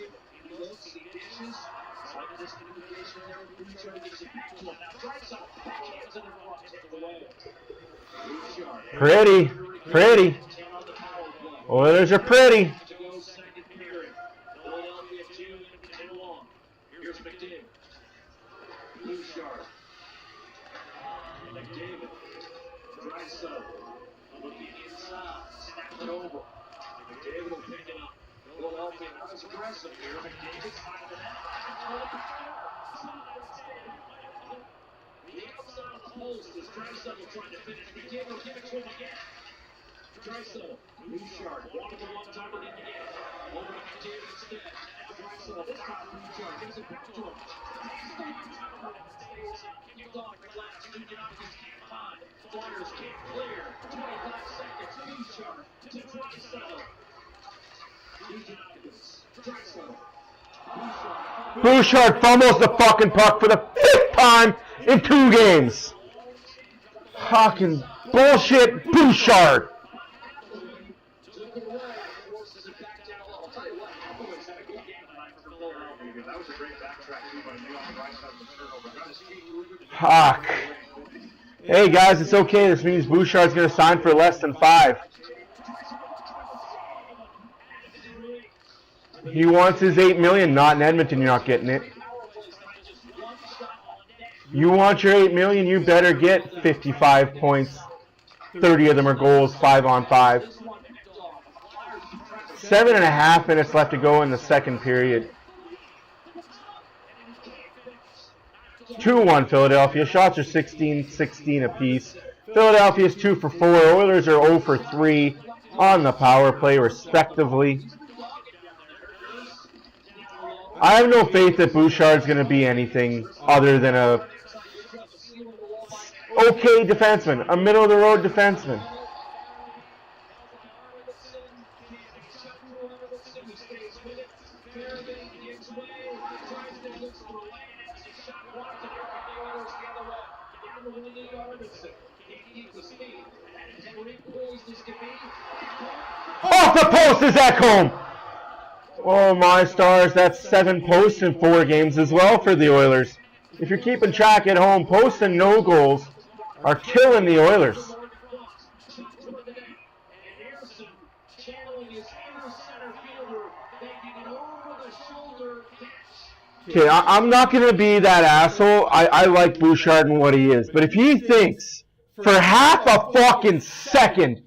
Pretty, pretty. Oilers are pretty. Here's McDavid. Bouchard it over. McDavid will pick it up. Philadelphia not as aggressive here. McDavid side of the net. The outside of the post is Draisaitl trying to finish. McDavid will give it to him again. Draisaitl, Bouchard, one-on-one in the end. Over to McDavid instead. Now Draisaitl, this time Bouchard gives it back to him. Kicked off the glass. Dudinakis can't find. Flyers can't clear. 25 seconds. Bouchard to Draisaitl. Dudinakis. Draisaitl. Bouchard fumbles the fucking puck for the 5th time in 2 games. Fucking bullshit, Bouchard. Fuck. Hey guys, it's okay. This means Bouchard's gonna sign for less than 5. He wants his $8 million, not in Edmonton. You're not getting it. You want your $8 million, you better get 55 points. 30 of them are goals, 5-on-5. 7.5 minutes left to go in the second period. 2-1 Philadelphia. Shots are 16-16 apiece. Philadelphia's 2 for 4. Oilers are 0 for 3 on the power play, respectively. I have no faith that Bouchard's going to be anything other than a okay defenseman, a middle-of-the-road defenseman. Off the post is Ekholm! Oh my stars, that's 7 posts in 4 games as well for the Oilers. If you're keeping track at home, posts and no goals are killing the Oilers. Okay, I'm not going to be that asshole. I like Bouchard and what he is. But if he thinks for half a fucking second,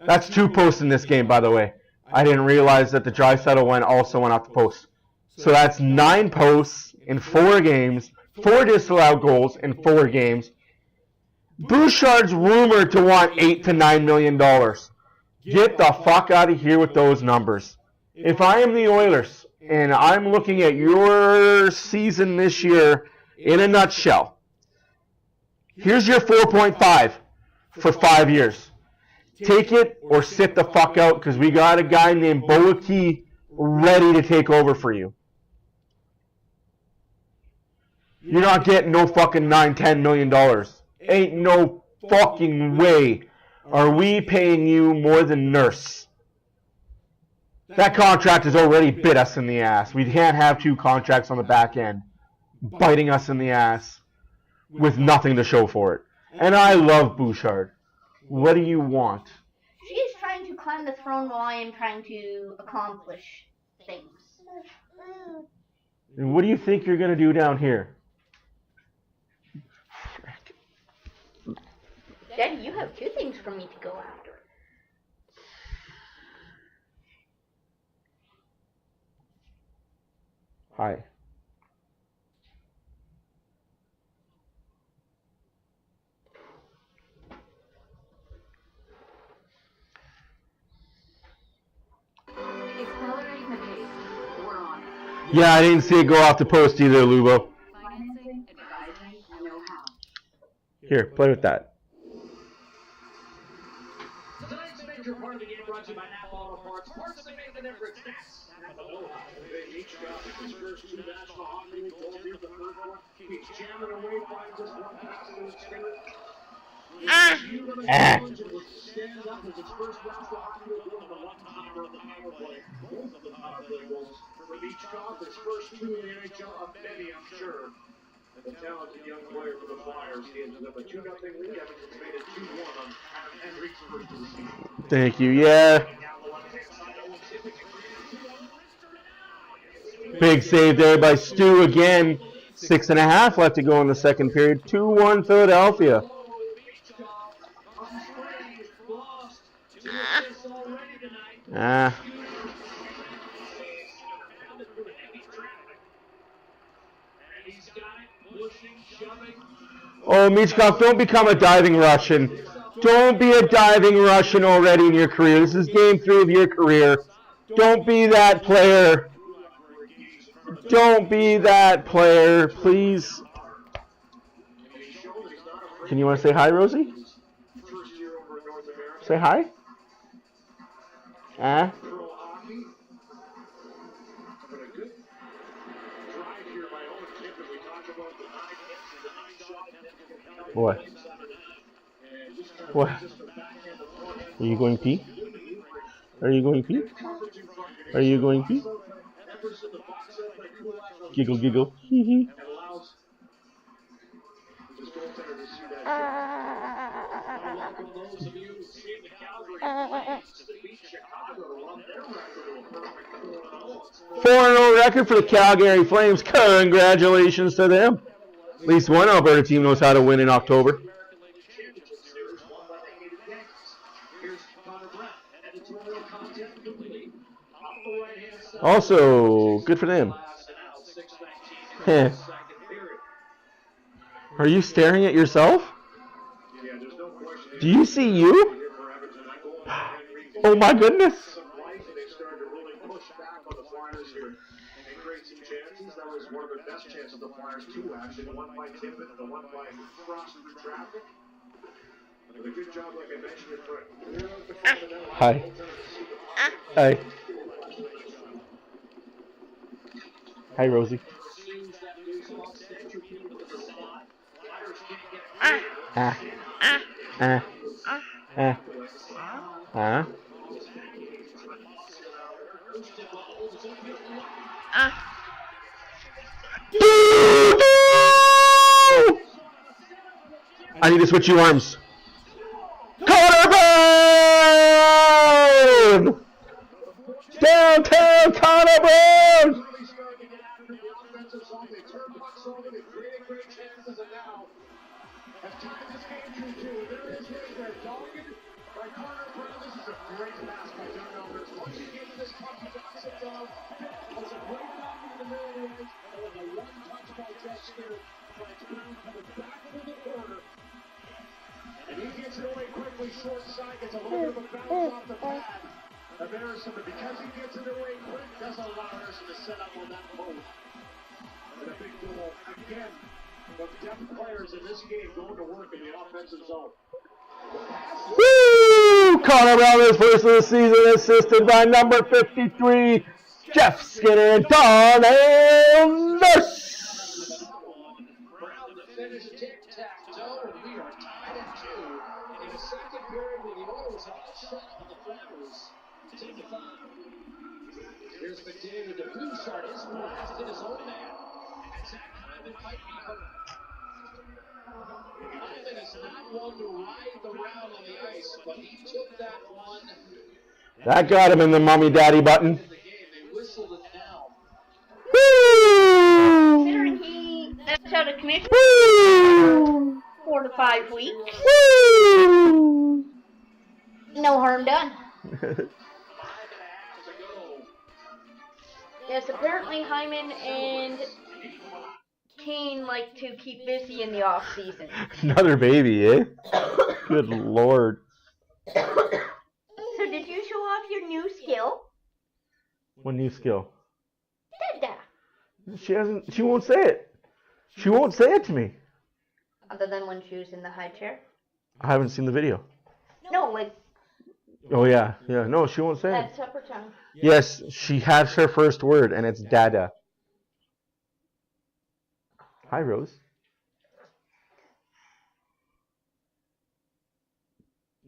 that's 2 posts in this game, by the way. I didn't realize that the Draisaitl one also went off the post. So that's 9 posts in 4 games, 4 disallowed goals in 4 games. Bouchard's rumored to want $8 to $9 million. Get the fuck out of here with those numbers. If I am the Oilers and I'm looking at your season this year in a nutshell, here's your 4.5 for 5 years. Take it or sit the fuck out because we got a guy named Boaki ready to take over for you. You're not getting no fucking $9-10 million. Ain't no fucking way are we paying you more than Nurse. That contract has already bit us in the ass. We can't have 2 contracts on the back end biting us in the ass with nothing to show for it. And I love Bouchard. What do you want? She is trying to climb the throne while I am trying to accomplish things. And what do you think you're going to do down here? Daddy, you have 2 things for me to go after. Hi. Accelerating the pace. We're on. Yeah, I didn't see it go off the post either, Lubo. Financing, advisory, know-how. Here, play with that. Tonight's major part of the game brought to you by Napa Auto Parts. Parts that make the difference. That's Napa know-how. Each guy in his first 2 National Hockey League goals here, the third one. Keeps jamming away, finds just one pass in the spirit. Stands up as his first National Hockey League goal, the one-timer of the power play. Both of the power play goals for Beachcock, his first 2 in the NHL of many, I'm sure. And the talented young player for the Flyers, he ends up a 2-0 lead. Edmonton's made it 2-1 on Henrik's first of the season. Thank you, yeah. Big save there by Stu again. 6.5 left to go in the second period. 2-1 Philadelphia. Ah. Oh, Michkov, don't become a diving Russian. Don't be a diving Russian already in your career. This is game 3 of your career. Don't be that player. Don't be that player, please. Can you want to say hi, Rosie? Say hi. Ah. What? What? Are you going pee? Are you going pee? Are you going pee? Giggle, giggle. Hee hee. Four-0 record for the Calgary Flames. Congratulations to them. At least one Alberta team knows how to win in October. Also, good for them. Are you staring at yourself? Do you see you? Oh my goodness. That was one of the best chances the Flyers too, actually. The one by Tippett, the one by Frost through traffic. Did a good job, like I mentioned, for Hi. Hi. Hi, Rosie. I need to switch you arms. Connor Brown! Downtown Connor Brown! And he gets it away quickly, short side, gets a little bit of a bounce off the pad of Harrison, but because he gets it away quick, doesn't allow Harrison to set up on that move. And a big goal, again, the depth players in this game going to work in the offensive zone. Woo! Connor Brown is first of the season, assisted by number 53, Jeff Skinner and Don Nurse. Brown to finish tic-tac-toe, and we are tied at 2. In the second period, with the Oilers all set on the Flyers. 10-5. Here's McDavid to Bouchard. His blast in his own man. And Zach Hyman might be hurt. Hyman is not one to ride the round on the ice, but he took that one. That got him in the mommy daddy button. They whistled it now. Woo! Considering he stepped out of commission Woo! 4 to 5 weeks, Woo! no harm done. 5.5 to go. Yes, apparently Hyman and Kane like to keep busy in the off season. Another baby, eh? Good lord. So did you show off your new skill? What new skill? Dada. She won't say it. She won't say it to me. Other than when she was in the high chair? I haven't seen the video. No, like Oh yeah. No, she won't say it. that supper tongue. Yes, she has her first word, and it's dada. Hi, Rose.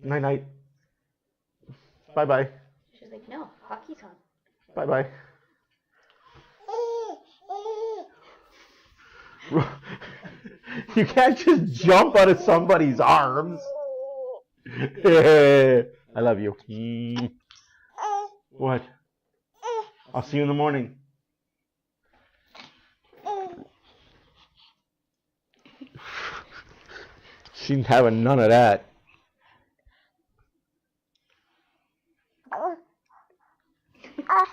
Night night. Bye bye. She's like, no, hockey's on. Bye bye. You can't just jump out of somebody's arms. I love you. What? I'll see you in the morning. She's having none of that. For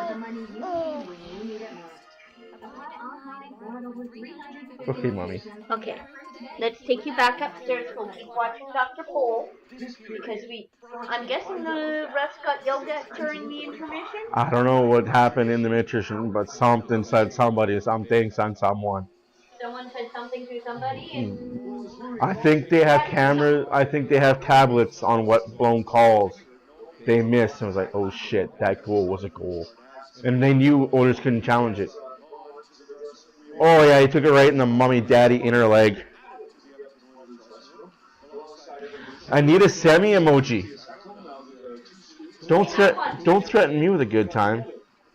the money you need when you need it most. Apply online or at over 350 Okay, mommy. locations. Okay, let's take you back upstairs. We'll keep watching Dr. Pole because I'm guessing the refs got yelled at during the intermission. I don't know what happened in the intermission, but something said somebody, something said someone. Someone said something to somebody, and I think they have cameras. I think they have tablets on what blown calls they missed. And was like, oh shit, that goal was a goal, and they knew Oilers couldn't challenge it. Oh yeah, he took it right in the mummy daddy inner leg. I need a semi emoji. Don't threaten me with a good time.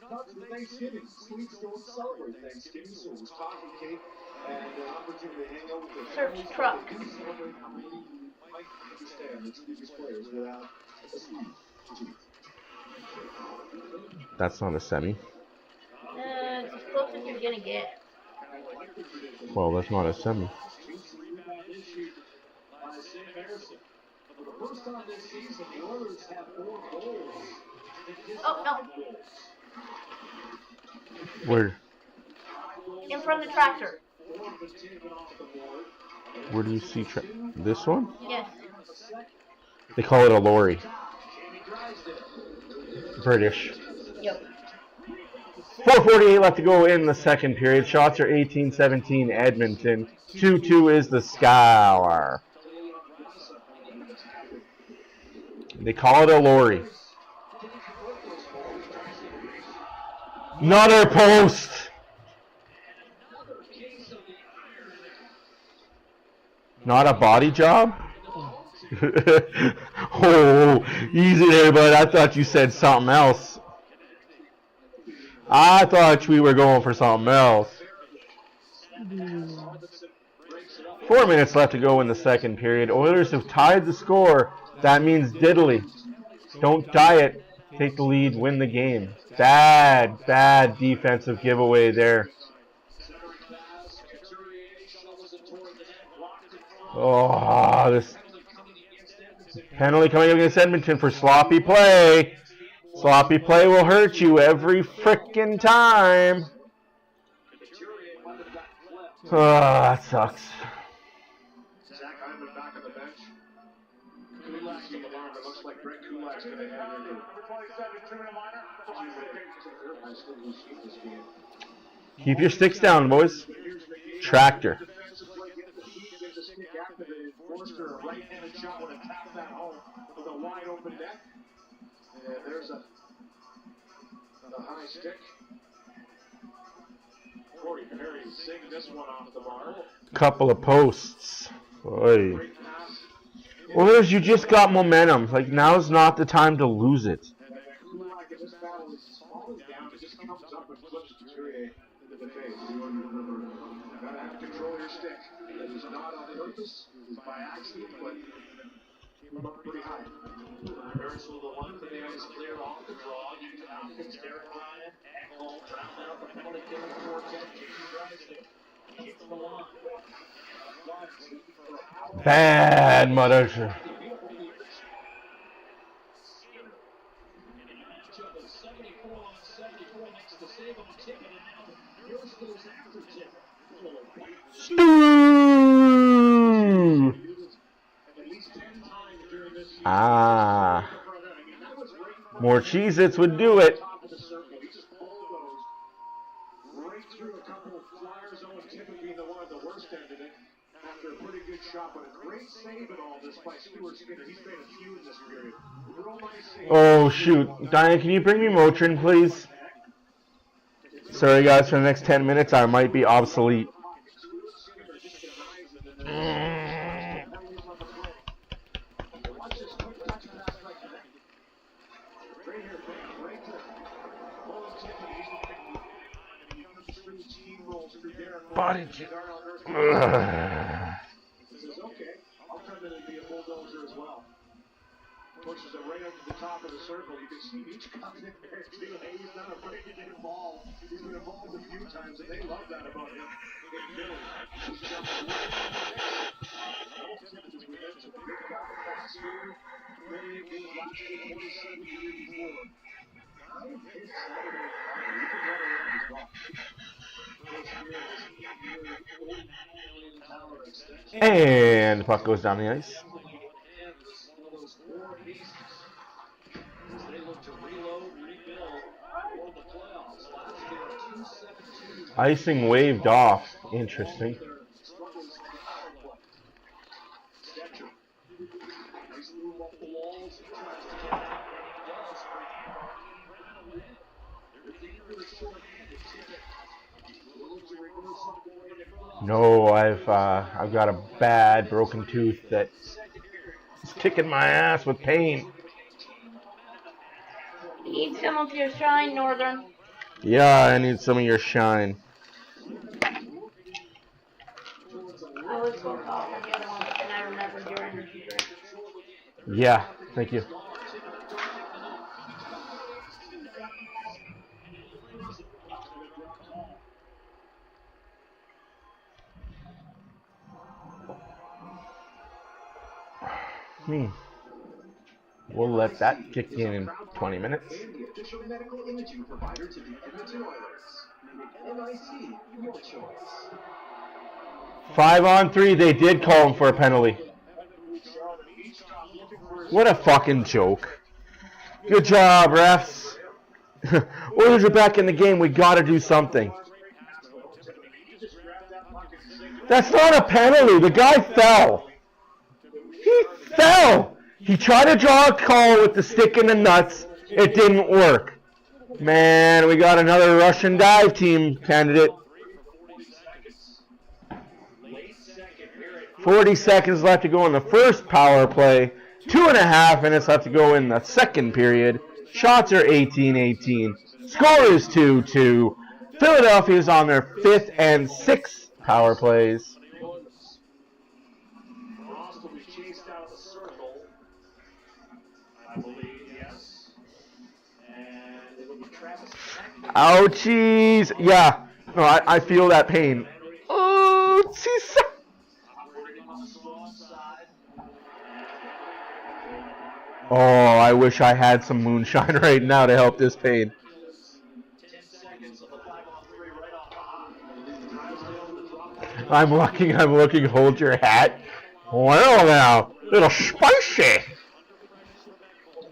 Not for Thanksgiving. Swedes don't celebrate Thanksgiving, so it was coffee cake and an opportunity to hang out with their Search families. truck. They didn't celebrate how many you might understand the Swedish players without a Swede. That's not a semi. it's as close as you're gonna get. Well, that's not a semi. For the first time this season, the Oilers have 4 goals. Oh no! Where? In front of the tractor. Where do you see this one? Yes. They call it a lorry. British. Yep. 4:48 left to go in the second period. Shots are 18-17 Edmonton. 2-2 is the score. They call it a lorry. Another post. Not a body job? Oh, easy there, bud. I thought you said something else. I thought we were going for something else. 4 minutes left to go in the second period. Oilers have tied the score. That means diddly. Don't tie it. Take the lead, win the game. Bad defensive giveaway there. Oh, this penalty coming up against Edmonton for sloppy play. Sloppy play will hurt you every frickin' time. Oh, that sucks. Zach Hyman back on the bench. Kulak's on the line. It looks like Brett Kulak's going to have it. Keep your sticks down, boys. Tractor. Forster, a right-handed shot would have tapped that home with a wide open net. And there's a high stick. Corey Perry singing this one off the bar. Couple of posts. Oy. Oilers, you just got momentum. Like, now's not the time to lose it. Kulak in this battle is falling down. It just comes up and flips Couturier into the face. You gotta have control of your stick. It is not on purpose. It is by accident, but came up pretty high. There's the one for the ice clear off the draw. You can Derek Ryan, Ekholm, round out the penalty kill for 4-10. Hits the line. Bad mother. Stew! Ah. More Cheez-Its would do it. Right through a couple of flyers. Owen Tippett being the one of the worst ended it after a pretty good shot, but a great save in all this by Stuart Skinner. He's made a few in this period. Real nice save. Oh, shoot. Diane, can you bring me Motrin, please? Sorry, guys, for the next 10 minutes, I might be obsolete. Body check. Says, okay, I'll come in and be a bulldozer as well. Pushes it right up to the top of the circle. You can see each guy in there too. He's not afraid to get involved. He's been involved a few times, and they love that about him. In Philly, he's jumping right in the mix. As we mentioned, the big guy last year, 38 games last year, 47 the year before. 9 hits already in Calgary. You can run around his block. First year of his 8-year, $49 million extension. And puck goes down the ice. As they look to reload, rebuild for the playoffs. Last year, 2-17. Icing waved off. Interesting. Nice move up the walls. He tries to get out. Does. They're eager to short-handed. No, I've got a bad broken tooth that is kicking my ass with pain. Need some of your shine, Northern. Yeah, I need some of your shine. I was going to offer the other one, but then I remembered your energy drink. Yeah, thank you. We'll let that kick in 20 minutes. The official medical imaging provider to the Edmonton Oilers. NIC, your choice. 5-on-3, they did call him for a penalty. What a fucking joke. Good job, refs. Oilers are back in the game. We got to do something. That's not a penalty. The guy fell. He fell. He tried to draw a call with the stick in the nuts. It didn't work. Man, we got another Russian dive team candidate. 40 seconds left to go in the first power play. 2.5 minutes left to go in the second period. Shots are 18-18. Score is 2-2. Philadelphia is on their 5th and 6th power plays. Ouchies. Yeah. No, I feel that pain. Oh, jeez. Oh, I wish I had some moonshine right now to help this pain. I'm looking. Hold your hat. Well now, little spicy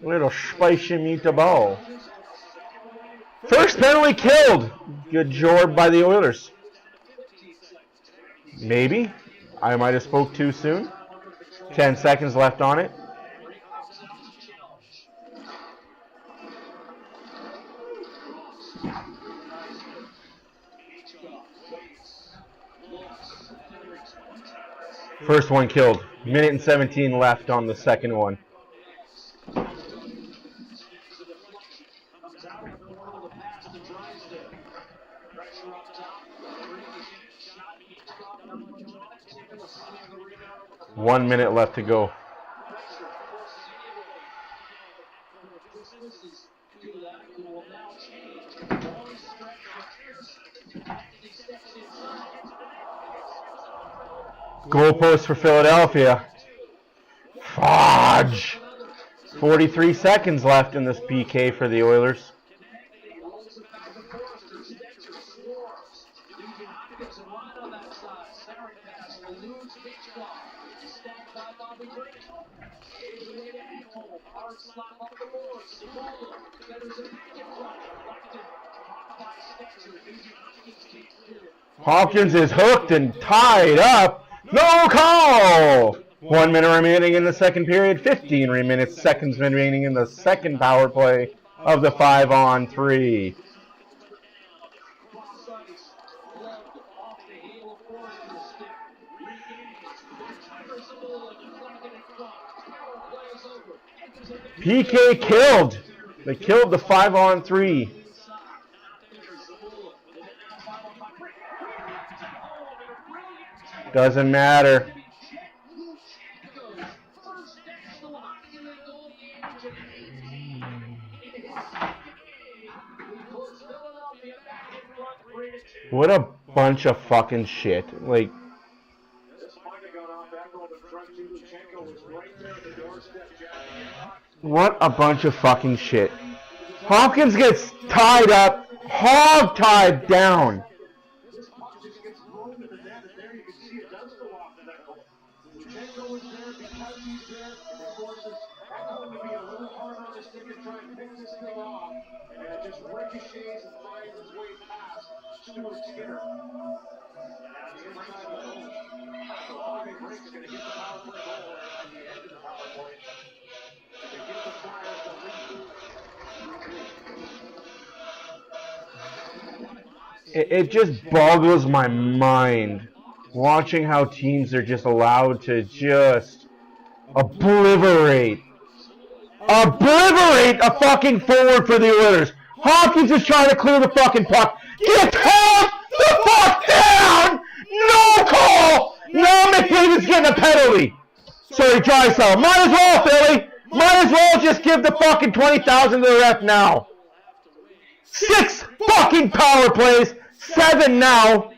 meatball. First penalty killed. Good job by the Oilers. Maybe. I might have spoke too soon. 10 seconds left on it. First one killed. Minute and 17 left on the second one. One minute left to go. Goalpost for Philadelphia. Fudge! 43 seconds left in this PK for the Oilers. Hopkins is hooked and tied up. No call! 1 minute remaining in the second period. 15 seconds remaining in the second power play of the 5-on-3. PK killed. They killed the 5-on-3. Doesn't matter. Washington 18. In his second game, he puts Philadelphia back in front 3-2. What a bunch of fucking shit. Like, This might have gone off Emerald in front. Lutsenko was right there at the doorstep, Jackie. what a bunch of fucking shit. Hopkins gets tied up, hog-tied down. This puck just gets thrown to the net, and there you can see it does go off the Echo. Lutsenko is there because he's there. It forces Echo to be a little hard on the stick and try and pick this thing off. And it just ricochets and finds its way past Stuart Skinner. And that's inside the goal. Bobby Brink's going to get the power play goal at the end of the power play. To give the Flyers the lead. It just boggles my mind watching how teams are just allowed to just obliterate a fucking forward for the Oilers. Hopkins is trying to clear the fucking puck. Get the fuck down! No call! Now McDavid's getting a penalty. Sorry, Drysdale. Might as well, Philly. Might as well just give the fucking 20,000 to the ref now. 6 fucking power plays. 7 now. And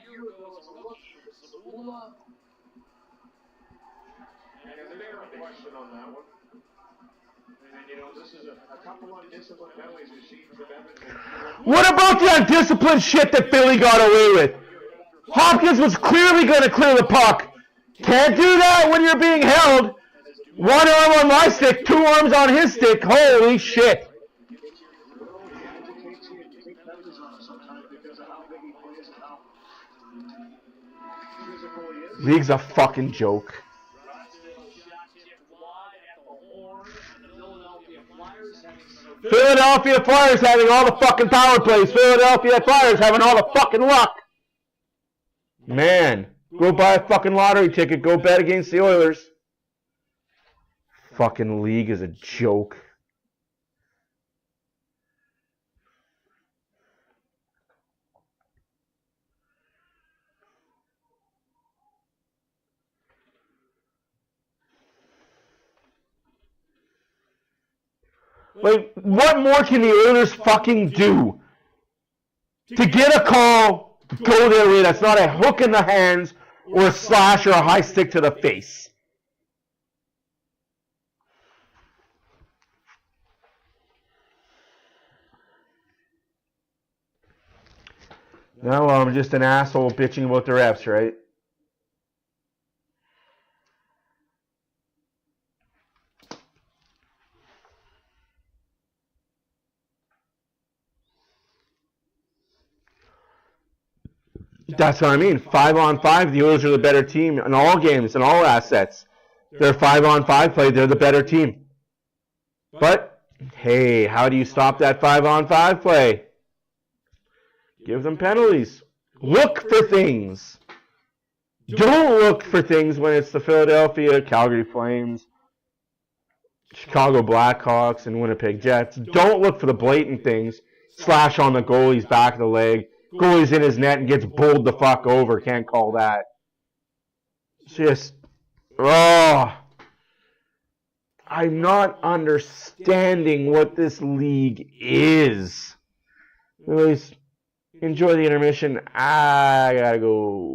there's a question on that one. And you know, this is a couple undisciplined penalties received from Edmonton. What about the undisciplined shit that Philly got away with? Hopkins was clearly going to clear the puck. Can't do that when you're being held. 1 arm on my stick, 2 arms on his stick. Holy shit. League's a fucking joke. Philadelphia Flyers having all the fucking power plays. Philadelphia Flyers having all the fucking luck. Man, go buy a fucking lottery ticket. Go bet against the Oilers. Fucking league is a joke. Like, what more can the Oilers fucking do to get a call, go their way? That's not a hook in the hands or a slash or a high stick to the face. Now I'm just an asshole bitching about the refs, right? That's what I mean. 5-on-5, the Oilers are the better team in all games, in all assets. They're 5-on-5 play, they're the better team. But, hey, how do you stop that 5-on-5 play? Give them penalties. Look for things. Don't look for things when it's the Philadelphia, Calgary Flames, Chicago Blackhawks, and Winnipeg Jets. Don't look for the blatant things. Slash on the goalie's back of the leg. Goalie's in his net and gets bowled the fuck over. Can't call that. It's just, I'm not understanding what this league is. Anyways, enjoy the intermission. I gotta go.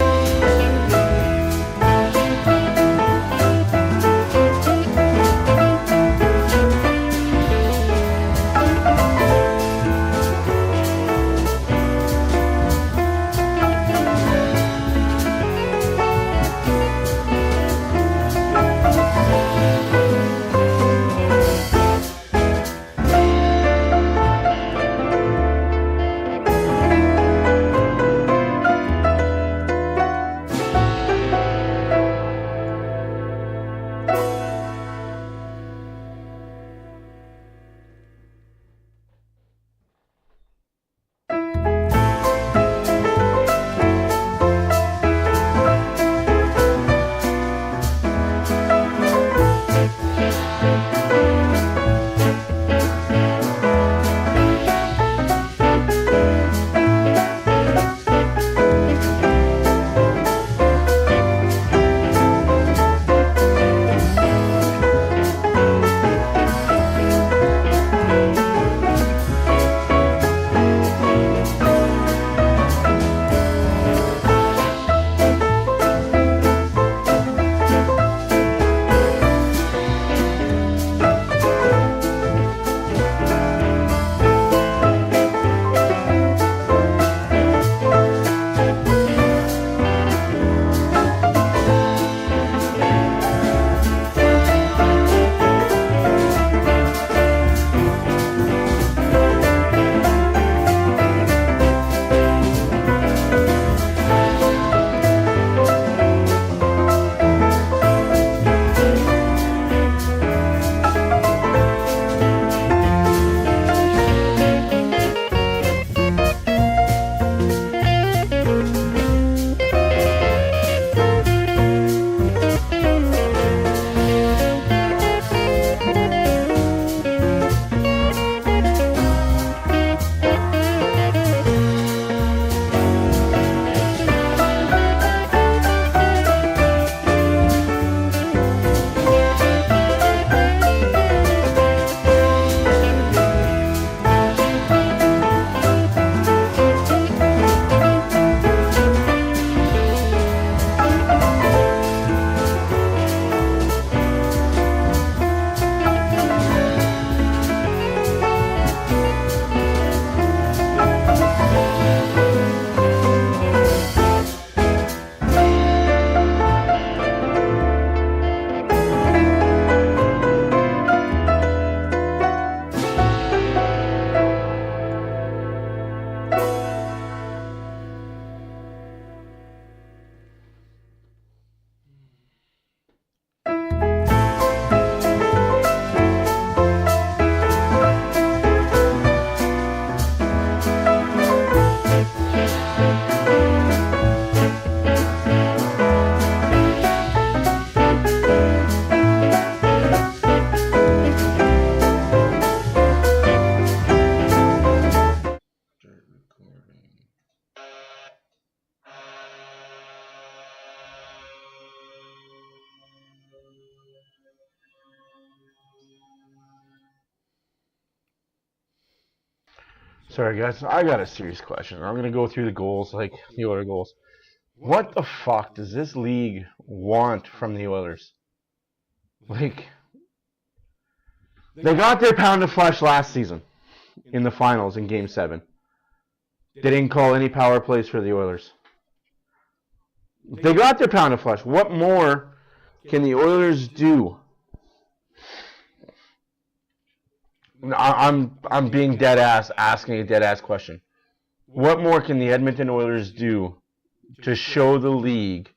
Sorry, guys. I got a serious question. I'm going to go through the goals like the Oilers goals. What the fuck does this league want from the Oilers? Like, they got their pound of flesh last season in the finals in Game 7. They didn't call any power plays for the Oilers. They got their pound of flesh. What more can the Oilers do? I'm being dead ass, asking a dead ass question. What more can the Edmonton Oilers do to show the league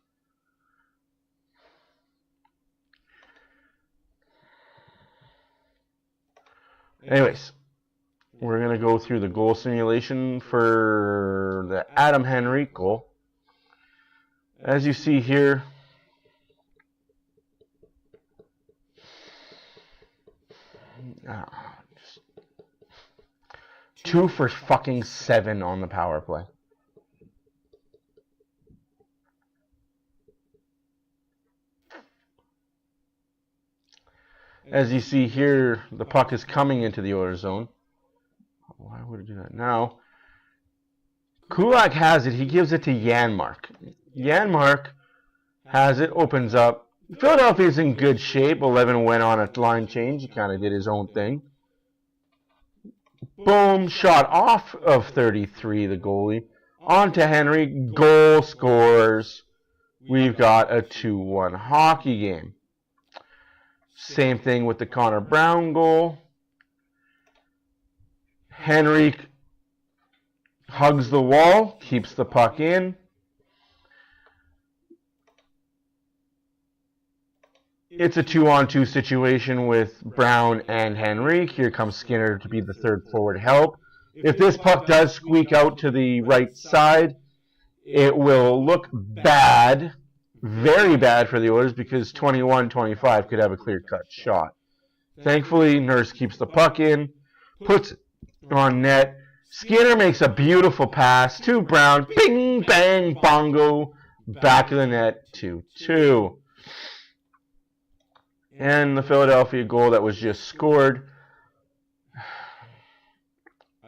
anyways? We're going to go through the goal simulation for the Adam Henrique goal. As you see here, just 2 for fucking 7 on the power play. As you see here, the puck is coming into the Oilers zone. Why would it do that? Now, Kulak has it. He gives it to Janmark. Janmark has it, opens up. Philadelphia's in good shape. 11 went on a line change. He kind of did his own thing. Boom, shot off of 33, the goalie. On to Henry. Goal scores. We've got a 2-1 hockey game. Same thing with the Connor Brown goal. Henrique hugs the wall, keeps the puck in. It's a 2-on-2 situation with Brown and Henrique. Here comes Skinner to be the third forward help. If this puck does squeak out to the right side, it will look bad, very bad for the Oilers, because 21-25 could have a clear-cut shot. Thankfully, Nurse keeps the puck in, puts it on net. Skinner makes a beautiful pass to Brown. Bing, bang, bongo. Back of the net, 2-2. And the Philadelphia goal that was just scored.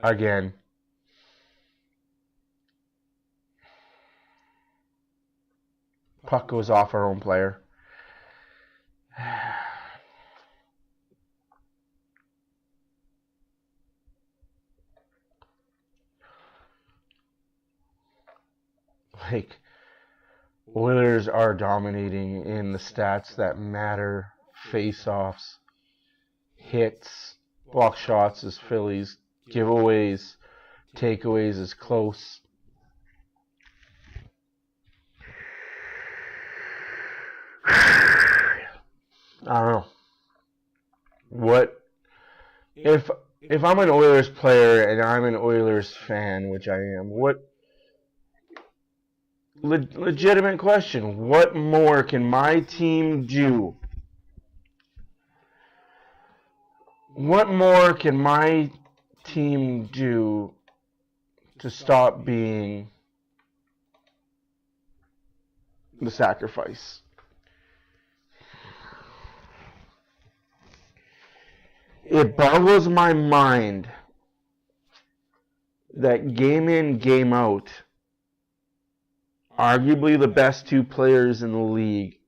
Again. Puck goes off our own player. Like, Oilers are dominating in the stats that matter. Face-offs, hits, block shots is Phillies, giveaways, takeaways is close. I don't know. What if I'm an Oilers player and I'm an Oilers fan, which I am, what legitimate question, what more can my team do? What more can my team do to stop being the sacrifice? It boggles my mind that game in, game out, arguably the best 2 players in the league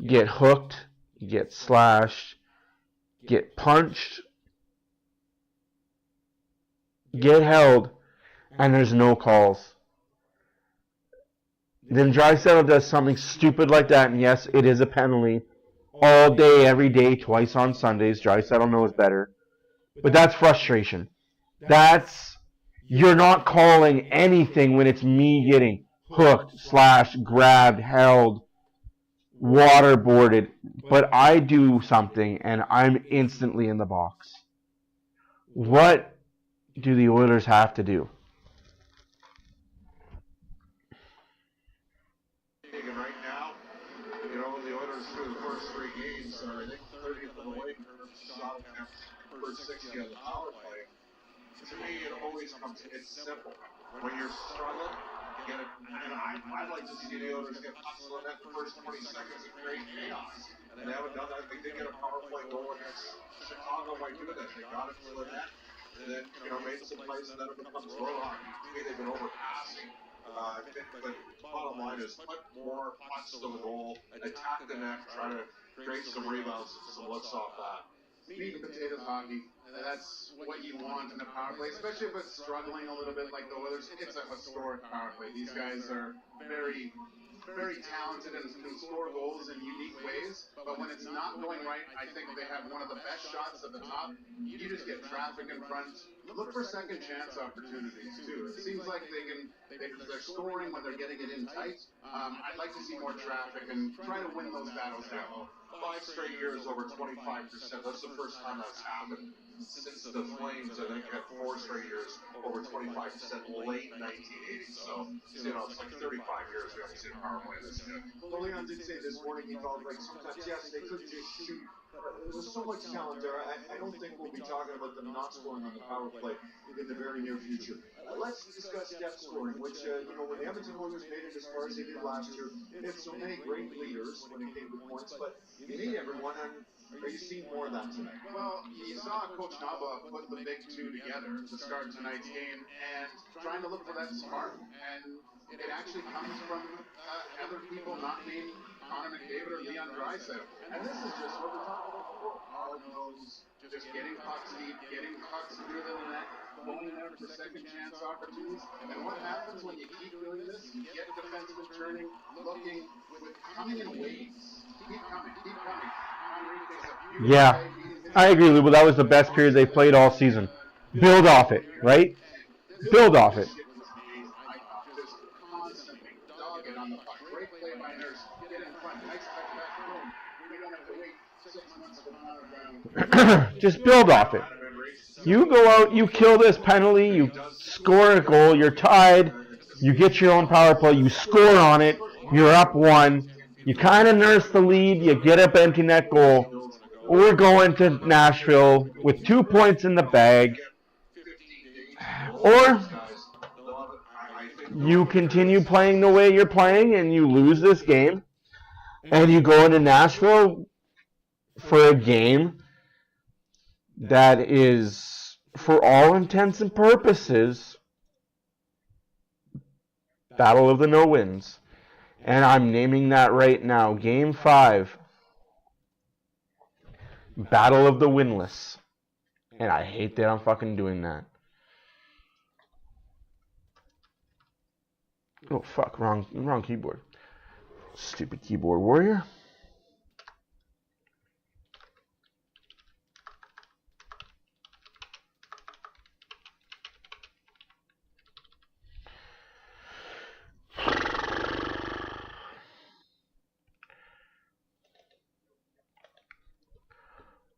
get hooked, get slashed, get punched, get held, and there's no calls. Then Draisaitl does something stupid like that, and yes, it is a penalty. All day, every day, twice on Sundays. Draisaitl knows better. But that's frustration. You're not calling anything when it's me getting hooked, slashed, grabbed, held, waterboarded. But I do something, and I'm instantly in the box. What do the Oilers have to do? Right now, the Oilers through the first 3 games are, I think, 30th of the way in terms of shot attempts per 60 on the power play. To me, it always comes, it's simple. When you're struggling, get it, and I like to see the Oilers get pucks on that the first 20 seconds and create chaos. And they haven't done that. They did get a power play goal against Chicago by doing that. They got it to the net. and then, made some plays and then it becomes road hockey. To me, they've been overpassing. But bottom line is put more punts to the goal, attack the net, try to create some rebounds and some looks off that. Meat and potatoes hockey. That's what you want in a power play, especially if it's struggling a little bit like the Oilers. It's a historic power play. These guys are very, very talented and can score goals in unique ways. But when it's not going right, I think they have one of the best shots at the top. You just get traffic in front. Look for second chance opportunities too. It seems like they're scoring when they're getting it in tight. I'd like to see more traffic and try to win those battles down. 5 straight years over 25%. That's the first time that's happened since the Flames, I think, had 4 straight years over 25% late 1980. So, it's like 35 years we haven't seen a power play this good. Well, Leon did say this morning he felt like sometimes, yes, they could just shoot. There's so much talent there. I don't think we'll be talking about them not scoring on the power play in the very near future. Let's discuss depth scoring, which, when the Edmonton Oilers made it as far as they did last year, they had so many great leaders when it came to points, but you need everyone, and are you seeing more of that tonight? Well, you saw Coach Naba put the big two together to start tonight's game and trying to look for that spark, and it actually comes from other people not named Connor McDavid or Leon Draisaitl. And this is just what we're talking about before. Hard nose, just getting pucks deep, getting pucks through the net, going there for second chance opportunities. And what happens when you keep doing this? You get defensemen turning, looking, coming in waves. Keep coming, keep coming. Yeah, I agree, Lou, but that was the best period they played all season. Build off it, right? Build off it. Just build off it. You go out, you kill this penalty, you score a goal, you're tied, you get your own power play, you score on it, you're up 1, you kind of nurse the lead, you get up empty net goal. We're going to Nashville with 2 points in the bag. Or you continue playing the way you're playing and you lose this game, and you go into Nashville for a game that is, for all intents and purposes, Battle of the No-Wins. And I'm naming that right now. Game 5. Battle of the Winless. And I hate that I'm fucking doing that. Oh, fuck. Wrong keyboard. Stupid keyboard warrior.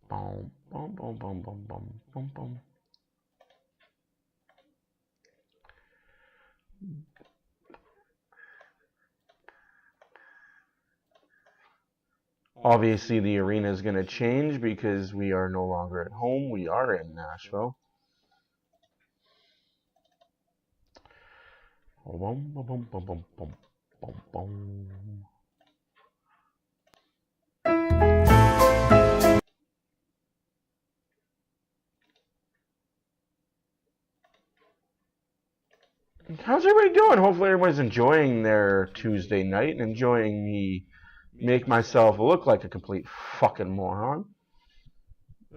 Boom, boom, boom, boom, boom, boom, boom, boom. Obviously, the arena is going to change because we are no longer at home. We are in Nashville. Boom, boom, boom, boom, boom, boom, boom, boom. How's everybody doing? Hopefully everybody's enjoying their Tuesday night and enjoying me make myself look like a complete fucking moron.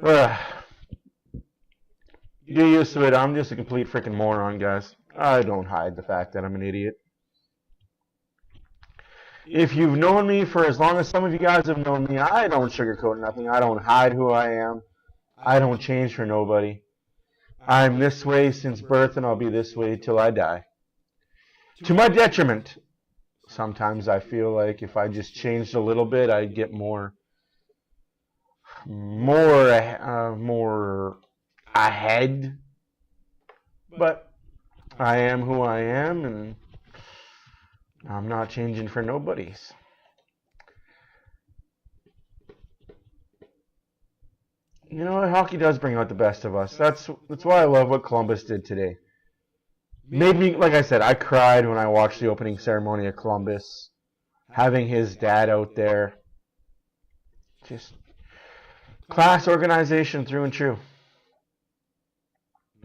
Get used to it. I'm just a complete freaking moron, guys. I don't hide the fact that I'm an idiot. If you've known me for as long as some of you guys have known me, I don't sugarcoat nothing. I don't hide who I am. I don't change for nobody. I'm this way since birth, and I'll be this way till I die. To my detriment. Sometimes I feel like if I just changed a little bit, I'd get more ahead. But I am who I am, and I'm not changing for nobody's. You know what? Hockey does bring out the best of us. That's why I love what Columbus did today. Made me, like I said, I cried when I watched the opening ceremony of Columbus. Having his dad out there. Just class organization through and through.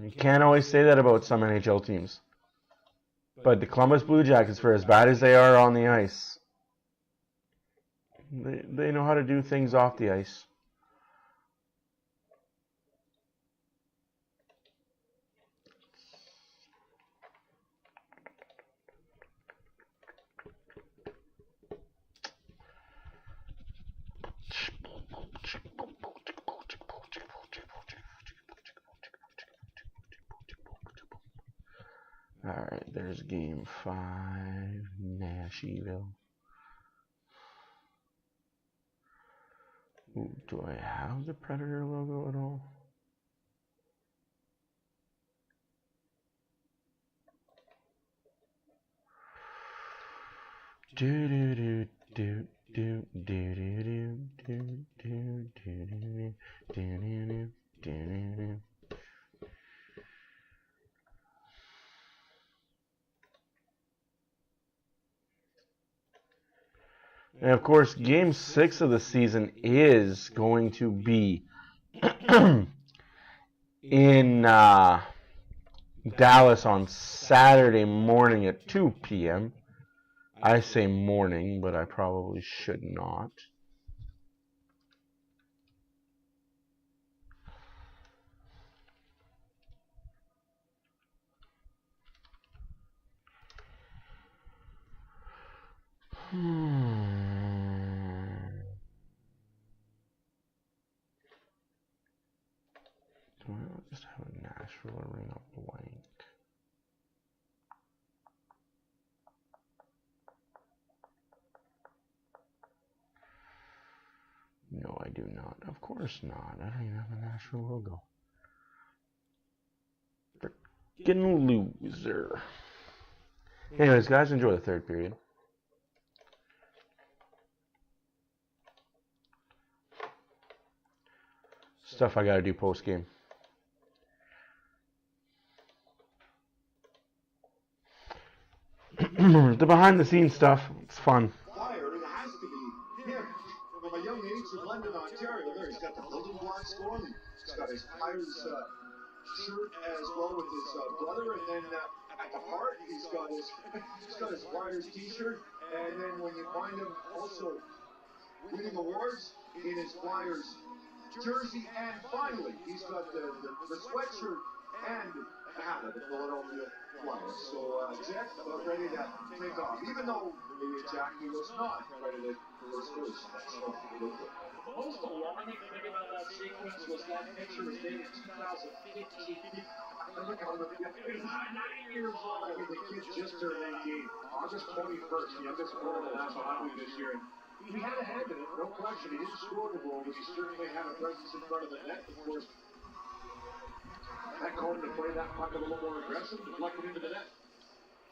You can't always say that about some NHL teams. But the Columbus Blue Jackets, for as bad as they are on the ice, they know how to do things off the ice. Alright, there's game 5, Nashville. Ooh, do I have the Predator logo at all? Do do do do do do do do do do do do. And of course, Game 6 of the season is going to be in Dallas on Saturday morning at 2 p.m. I say morning, but I probably should not. Do I not just have a Nashville Arena blank? No, I do not. Of course not. I don't even have a Nashville logo. Freaking loser. Anyways, guys, enjoy the third period. Stuff I gotta do post game. The behind the scenes stuff, it's fun. Fire, it has to be him. From a young age in London, Ontario, there he's got the building blocks going. He's got his Flyers shirt as well with his brother, and then at the heart he's got his Flyers t-shirt, and then when you find him also winning awards in his Flyers jersey, and finally he's got the sweatshirt and the hat of the Philadelphia Flyers. So Jack about ready to take off, even though maybe Jackie was not credited for his first. The most alarming thing about that sequence was that picture was dated 2015. Look how he's 9 years old. I mean, the kid just turned 18. August 21st, the youngest player in the National Hockey League this year. And he had a hand in it, no question. He didn't score the goal, but he certainly had a presence in front of the net. Of course, that called him to play that puck a little more aggressive, deflected into the net.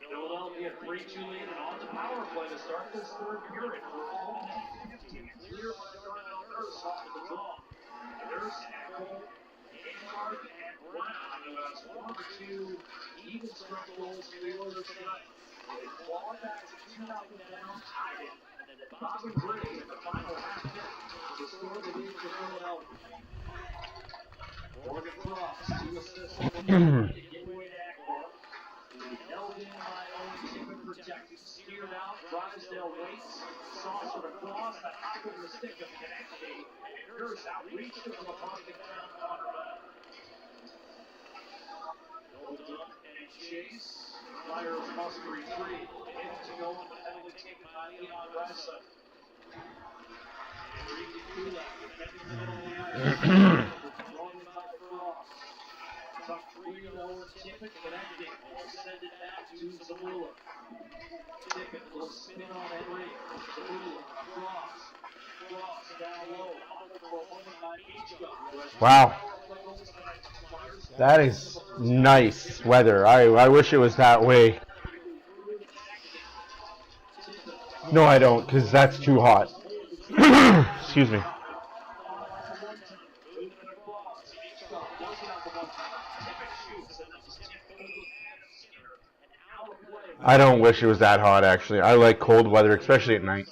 Philadelphia 3-2 lead and on the power play to start this third period. For all 15, clear by Darnell Nurse off the draw. Nurse, Echo, Inhardt, and Brown, who has 1 or 2 even strength goals for the Oilers tonight. They clawed back to 2-0 down, tied it, and then Bobby Gray in the final half minute to score the lead for Philadelphia. Morgan Frost, 2 assists on the game to give away to Echo. Held in by Owen Tippett, protected, steered out, Drysdale waits, sauced it across, the hop of the stick of connecting, and Nurse outreached it from across the ground corner. Build up and chase, Flyers must retreat, into Owen, but heavily taken by Leon Ressa. Enrique Kulak, defending the middle of the ice, thrown by Frost. Tuck 3 to Owen Tippett, connecting, will send it back to Zamula. Tippett will spin on Henry. Zamula, Frost down low, for a moment by Ichka. Wow. That is nice weather. I wish it was that way. No, I don't, because that's too hot. Excuse me. I don't wish it was that hot, actually. I like cold weather, especially at night.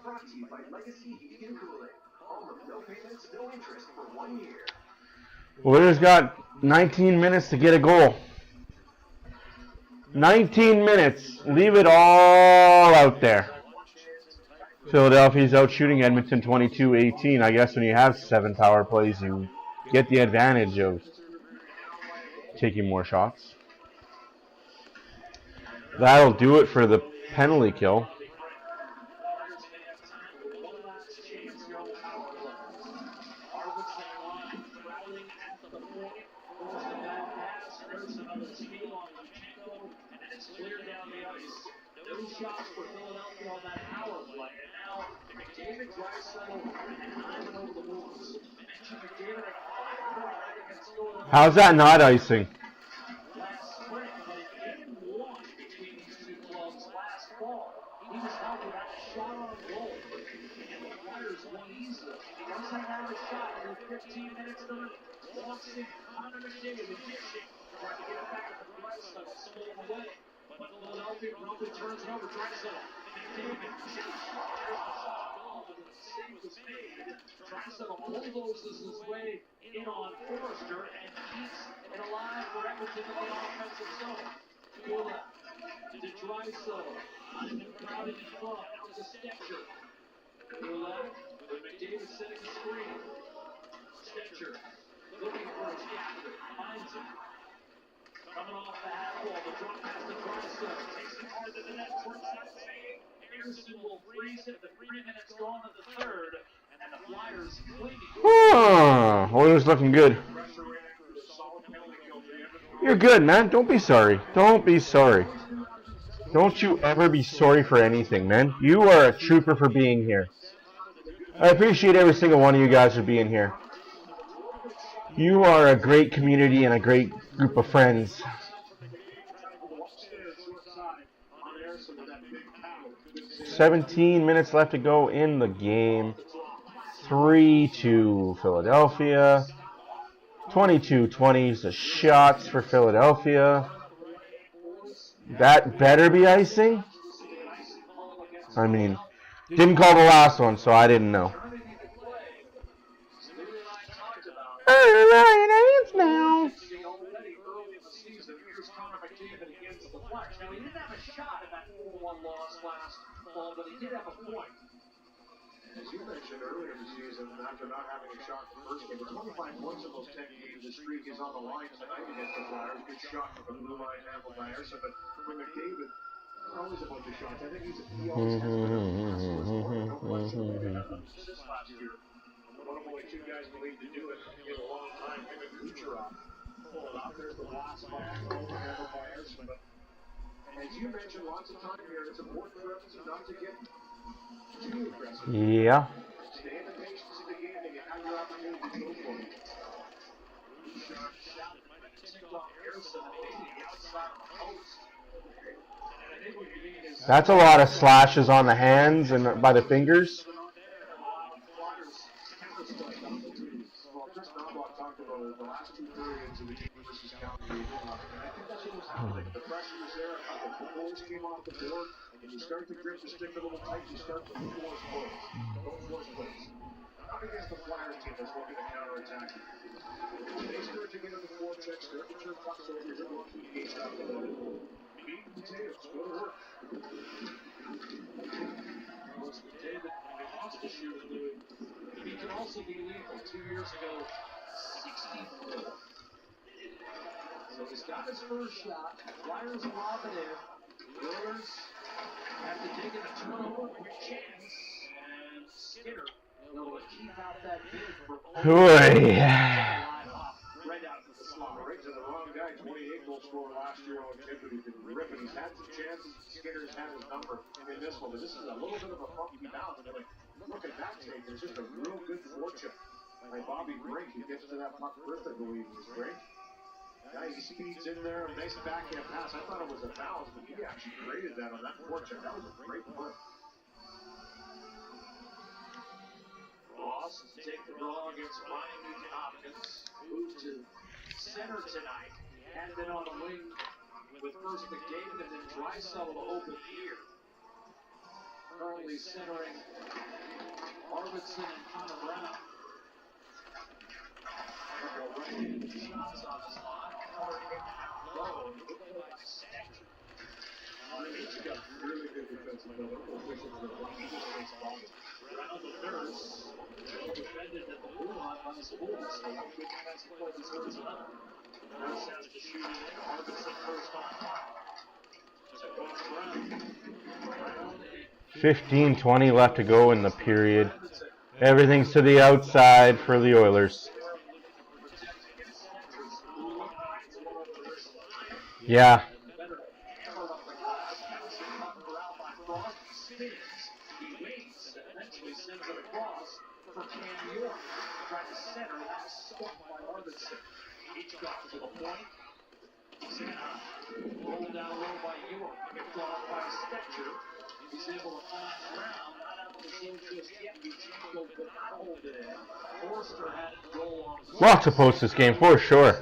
brought to you by Legacy Heating and Cooling. Home of no payments, no interest for 1 year. Warriors got 19 minutes to get a goal. 19 minutes. Leave it all out there. Philadelphia's out shooting Edmonton 22-18. I guess when you have 7 power plays, you get the advantage of taking more shots. That'll do it for the penalty kill. Shots for Philadelphia on that power play, and now McDavid drives settle and Hyman over the moves. Mentioned McDavid at 5-point night against Philadelphia. How's that not icing? Last spring, but in game 1 between these two clubs last fall, he was held without a shot on goal, and the Flyers won easily. He doesn't have a shot in 15 minutes of it. Walks in, Connor McDavid with dishing, trying to get it back to the right side, stolen away. But Philadelphia promptly turns it over, Draisaitl. McDavid shoots, there's the shot goal, but the save was made. Draisaitl bulldozes his way in on Forrester and keeps it alive for Edmonton in the offensive zone. To the left, to Draisaitl. Hyman crowded in front, out to Stetcher. To the left, with McDavid setting the screen. Stetcher looking for his captain, finds him. Coming off the half wall, the drop pass to Draisaitl. Takes it hard to the net, towards that save. Anderson will freeze it. The 3 minutes gone in the third, and the Flyers clinging. Oilers looking good. You're good, man. Don't be sorry. Don't be sorry. Don't you ever be sorry for anything, man. You are a trooper for being here. I appreciate every single one of you guys for being here. You are a great community and a great group of friends. 17 minutes left to go in the game. 3-2 Philadelphia. 22-20 is the shots for Philadelphia. That better be icing? I mean, didn't call the last one, so I didn't know. Now. Now, he didn't have a shot in that 4-1 loss last fall, but he did have a point. As you mentioned earlier in the season, after not having a shot in the first game, 25 points in those 10 games, the streak is on the line tonight against the Flyers. Good shot from the blue line handled by Anderson, but for McDavid, always a bunch of shots. I think he always has been no question assists last year. One of only 2 guys in the league to do it in a long time, him and Kucherov. Pulled up, there's the last pass, handled by Anderson, but as you mentioned lots of time here, it's important for Edmonton not to get too aggressive. Yeah. Stay in the patience of the game and you have your opportunity to go for it. Shot might have ticked off Harrison and maybe the outside of the post. And I think what you need is That's a lot of slashes on the hands and by the fingers. Well, Chris Knobloch talked about the last 2 periods of the game versus Calgary. And I think that's what was happening. The pressure was there. The goals came off the board. And you start to grip the stick a little tight. You start to force plays. Don't force plays. Not against the Flyers team that's looking to counterattack. They start to get into the forecheck. Start to turn pucks over. You're going to engage out the middle. Meat and potatoes. Go to work. David, when he wants to shoot a lead, he can also be lethal. 2 years ago, 64. So he's got his first shot. Flyers lob it in. Oilers have to take it a turnover, quick chance, and Skinner will keep out that bid for Hooray. right out to the slot. Right to the wrong guy. 28 goal scorer last year on Tippett. He's been ripping. He's had some chances. Skinner's had his number in this one. But this is a little bit of a funky bounce. And like, look at that take. There's just a real good fortune by Bobby Brink. He gets to that puck first, I believe. He's Brink. Guy, he speeds in there. Nice backhand pass. I thought it was a bounce, but he actually created that on that fortune. That was a great play. Ross to take the draw against Ryan Nugent-Hopkins. Moved to center tonight. He had been on the wing with first McDavid and then Draisaitl to open here. currently centering Arvidsson and Connor Brown. Shots on the slot. Low. He's got really good defensive Brown the third. Well defended at the blue line by his forwards. So good defensive play deserves another. Nurse has to shoot it in. Arvidsson first on fire. So Brown. 15-20 left to go in the period. Everything's to the outside for the Oilers. Yeah. Rolled down low by York. Picked off by Stetcher. He's able to find Brown. Not able to shoot just yet. Buchenko could not hold it in. Forster had it goal on goal. Lots of posts this game for sure.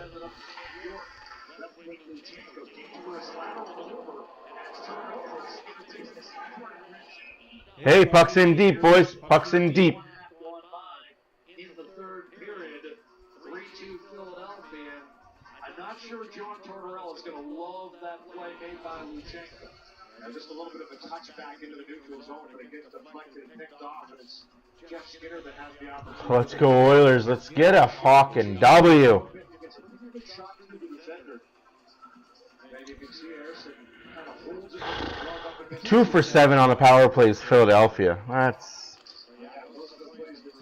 Hey, puck's in deep, boys. Puck's in deep. In the third period, 3-2 Philadelphia. I'm not sure John Tortorella is going to love that play made by Luchenko. Just a little bit of a touchback into the neutral zone, but it gets deflected and picked off, and it's Jeff Skinner that has the opportunity. Let's go Oilers. Let's get a fucking W. It's a really good shot through the defender. And you can see Harrison kind of holds it with his glove up against 2 for 7 on the power plays, Philadelphia. That's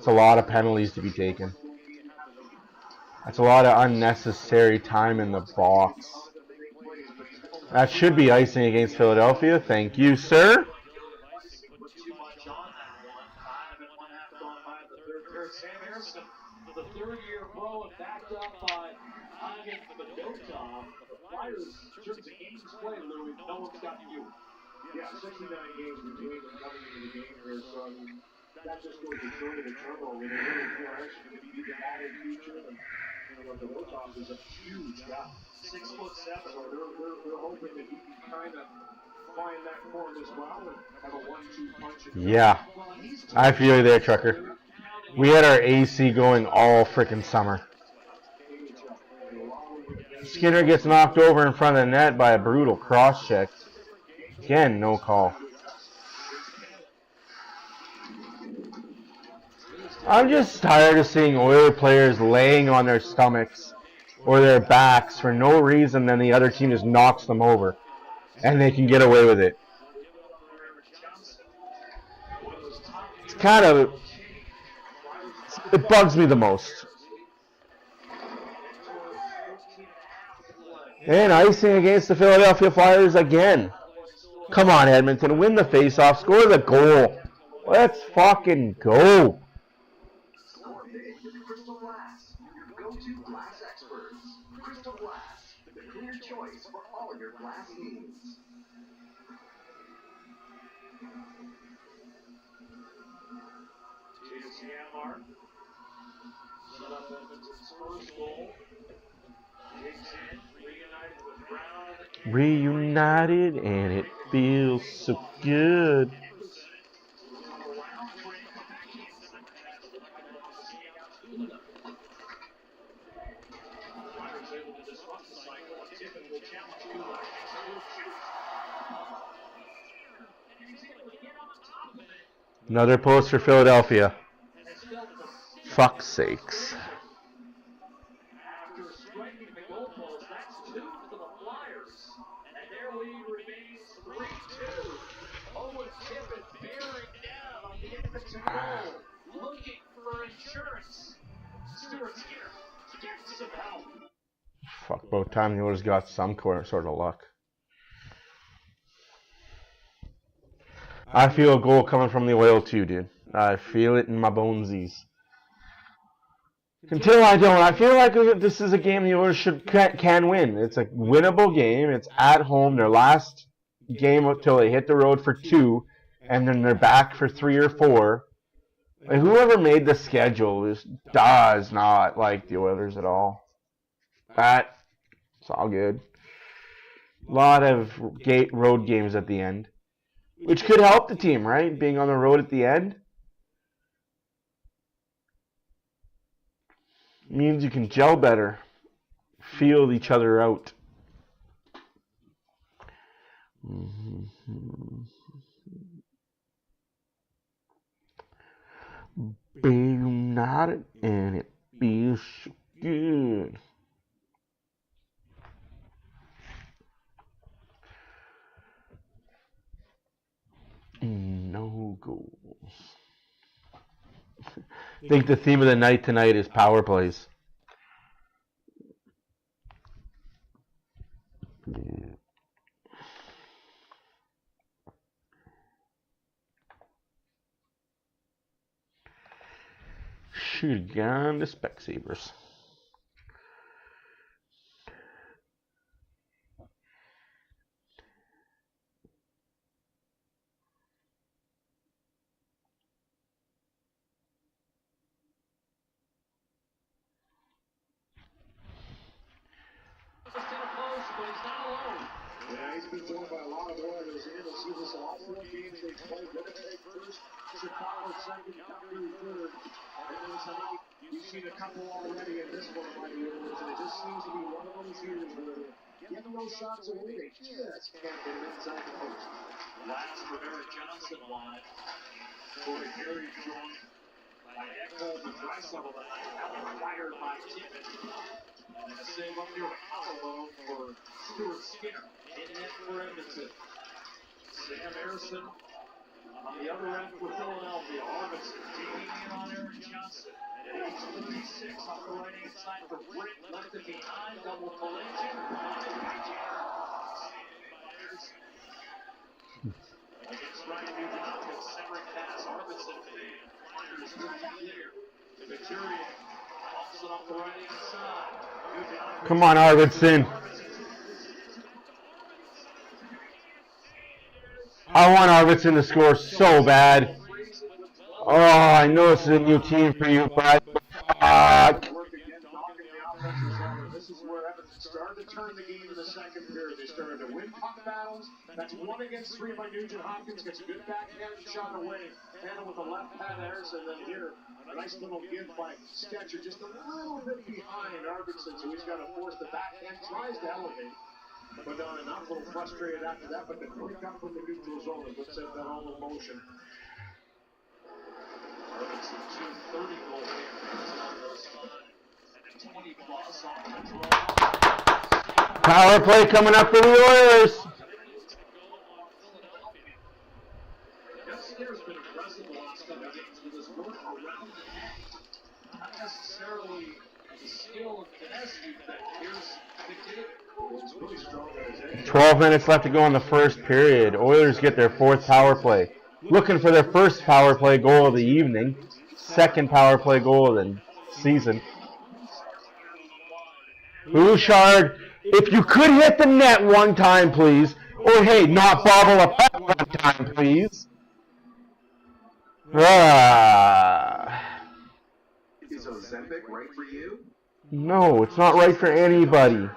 a lot of penalties to be taken. That's a lot of unnecessary time in the box. That should be icing against Philadelphia. Thank you, sir. Sam Harrison, the third-year pro, and backed up by Ivan Fedotov. The Flyers, in terms of games played, Louis, no one's got you. Yeah, 69 games between them coming into the game here, so I mean, that just goes to show you the turnover. They really feel actually going to be the added feature, and the Fedotov is a huge guy. 6'7". So they're hoping that he can kind of find that form as well and have a 1-2 punch. Yeah. I feel you there, Trucker. We had our AC going all frickin' summer. Skinner gets knocked over in front of the net by a brutal cross-check. Again, no call. I'm just tired of seeing Oiler players laying on their stomachs or their backs for no reason, then the other team just knocks them over. And they can get away with it. It's kind of... It bugs me the most. And icing against the Philadelphia Flyers again. Come on, Edmonton. Win the faceoff. Score the goal. Let's fucking go. Score big with Crystal Glass, your go-to glass experts. Crystal Glass, the clear choice for all your glass needs. J.C. Amar set up Edmonton's first goal. Digs in, reunited with Brown. Reunited, and it feels so good. Another post for Philadelphia. Fuck's sakes. After striking the goalpost, that's 2 for the Flyers. And their lead remains 3-2. Owen Tippett bearing down on the Edmonton goal, looking for insurance. Stuart Skinner gets some help. Fuck, both times the Oilers got some sort of luck. I feel a goal coming from the Oil too, dude. I feel it in my bonesies. Until I don't, I feel like this is a game the Oilers can win. It's a winnable game. It's at home. Their last game until they hit the road for 2, and then they're back for 3 or 4. Like, whoever made the schedule does not like the Oilers at all. It's all good. A lot of road games at the end. which could help the team, right? Being on the road at the end means you can gel better, feel each other out. Be united and it feels so good. No goals. I think the theme of the night tonight is power plays. Should have gone to Specsavers. Yeah, he's been joined by a lot of Oilers, and you'll see this in all 4 games they played. Winnipeg first, Chicago second, Calgary third. And then tonight, you've seen a couple already in this one by the Oilers, and it just seems to be one of those years where getting those shots away, they just can't get it inside the post. Last for Eric Johnson line. For Gary Jones. By Echo, the Drysdale line. Fired by Tippett. And the save up near Hollow for Stuart Skinner. In net for Edmonton. Sam Harrison on the other end for Philadelphia. Arvidsson digging in on Eric Johnson. At age 36 off the right hand side for Britt. Left it behind. Double collision. Against Ryan Nugent-Hopkins. Centering pass. Arvidsson is clear. The Victorian bumps it off the right hand side. Come on, Arvidsson. I want Arvidsson to score so bad. Oh, I know this is a new team for you, but fuck. This is where Edmonton started to turn the game in the second period. They started to win puck battles. That's 1 against 3 by Nugent-Hopkins. Gets a good backhand shot away. Handle with a left pad Harrison. Then here, a nice little give by Sketcher. Just a little bit behind Arvidsson, so he's got to force the backhand. Tries to elevate. But not enough, a little frustrated after that, but the quick up from the neutral zone is what set that all in motion. Arvidsson, 230 goal difference on those 20 plus on the draw. Power play coming up for the Oilers. Skinner's been impressive the last couple of games with his work around the net. Not necessarily the skill and finesse that here's dictated. 12 minutes left to go in the first period. Oilers get their 4th power play. Looking for their 1st power play goal of the evening. 2nd power play goal of the season. Bouchard, if you could hit the net one time, please. Or, hey, not bobble a puck one time, please. Is Ozempic right for you? No, it's not right for anybody.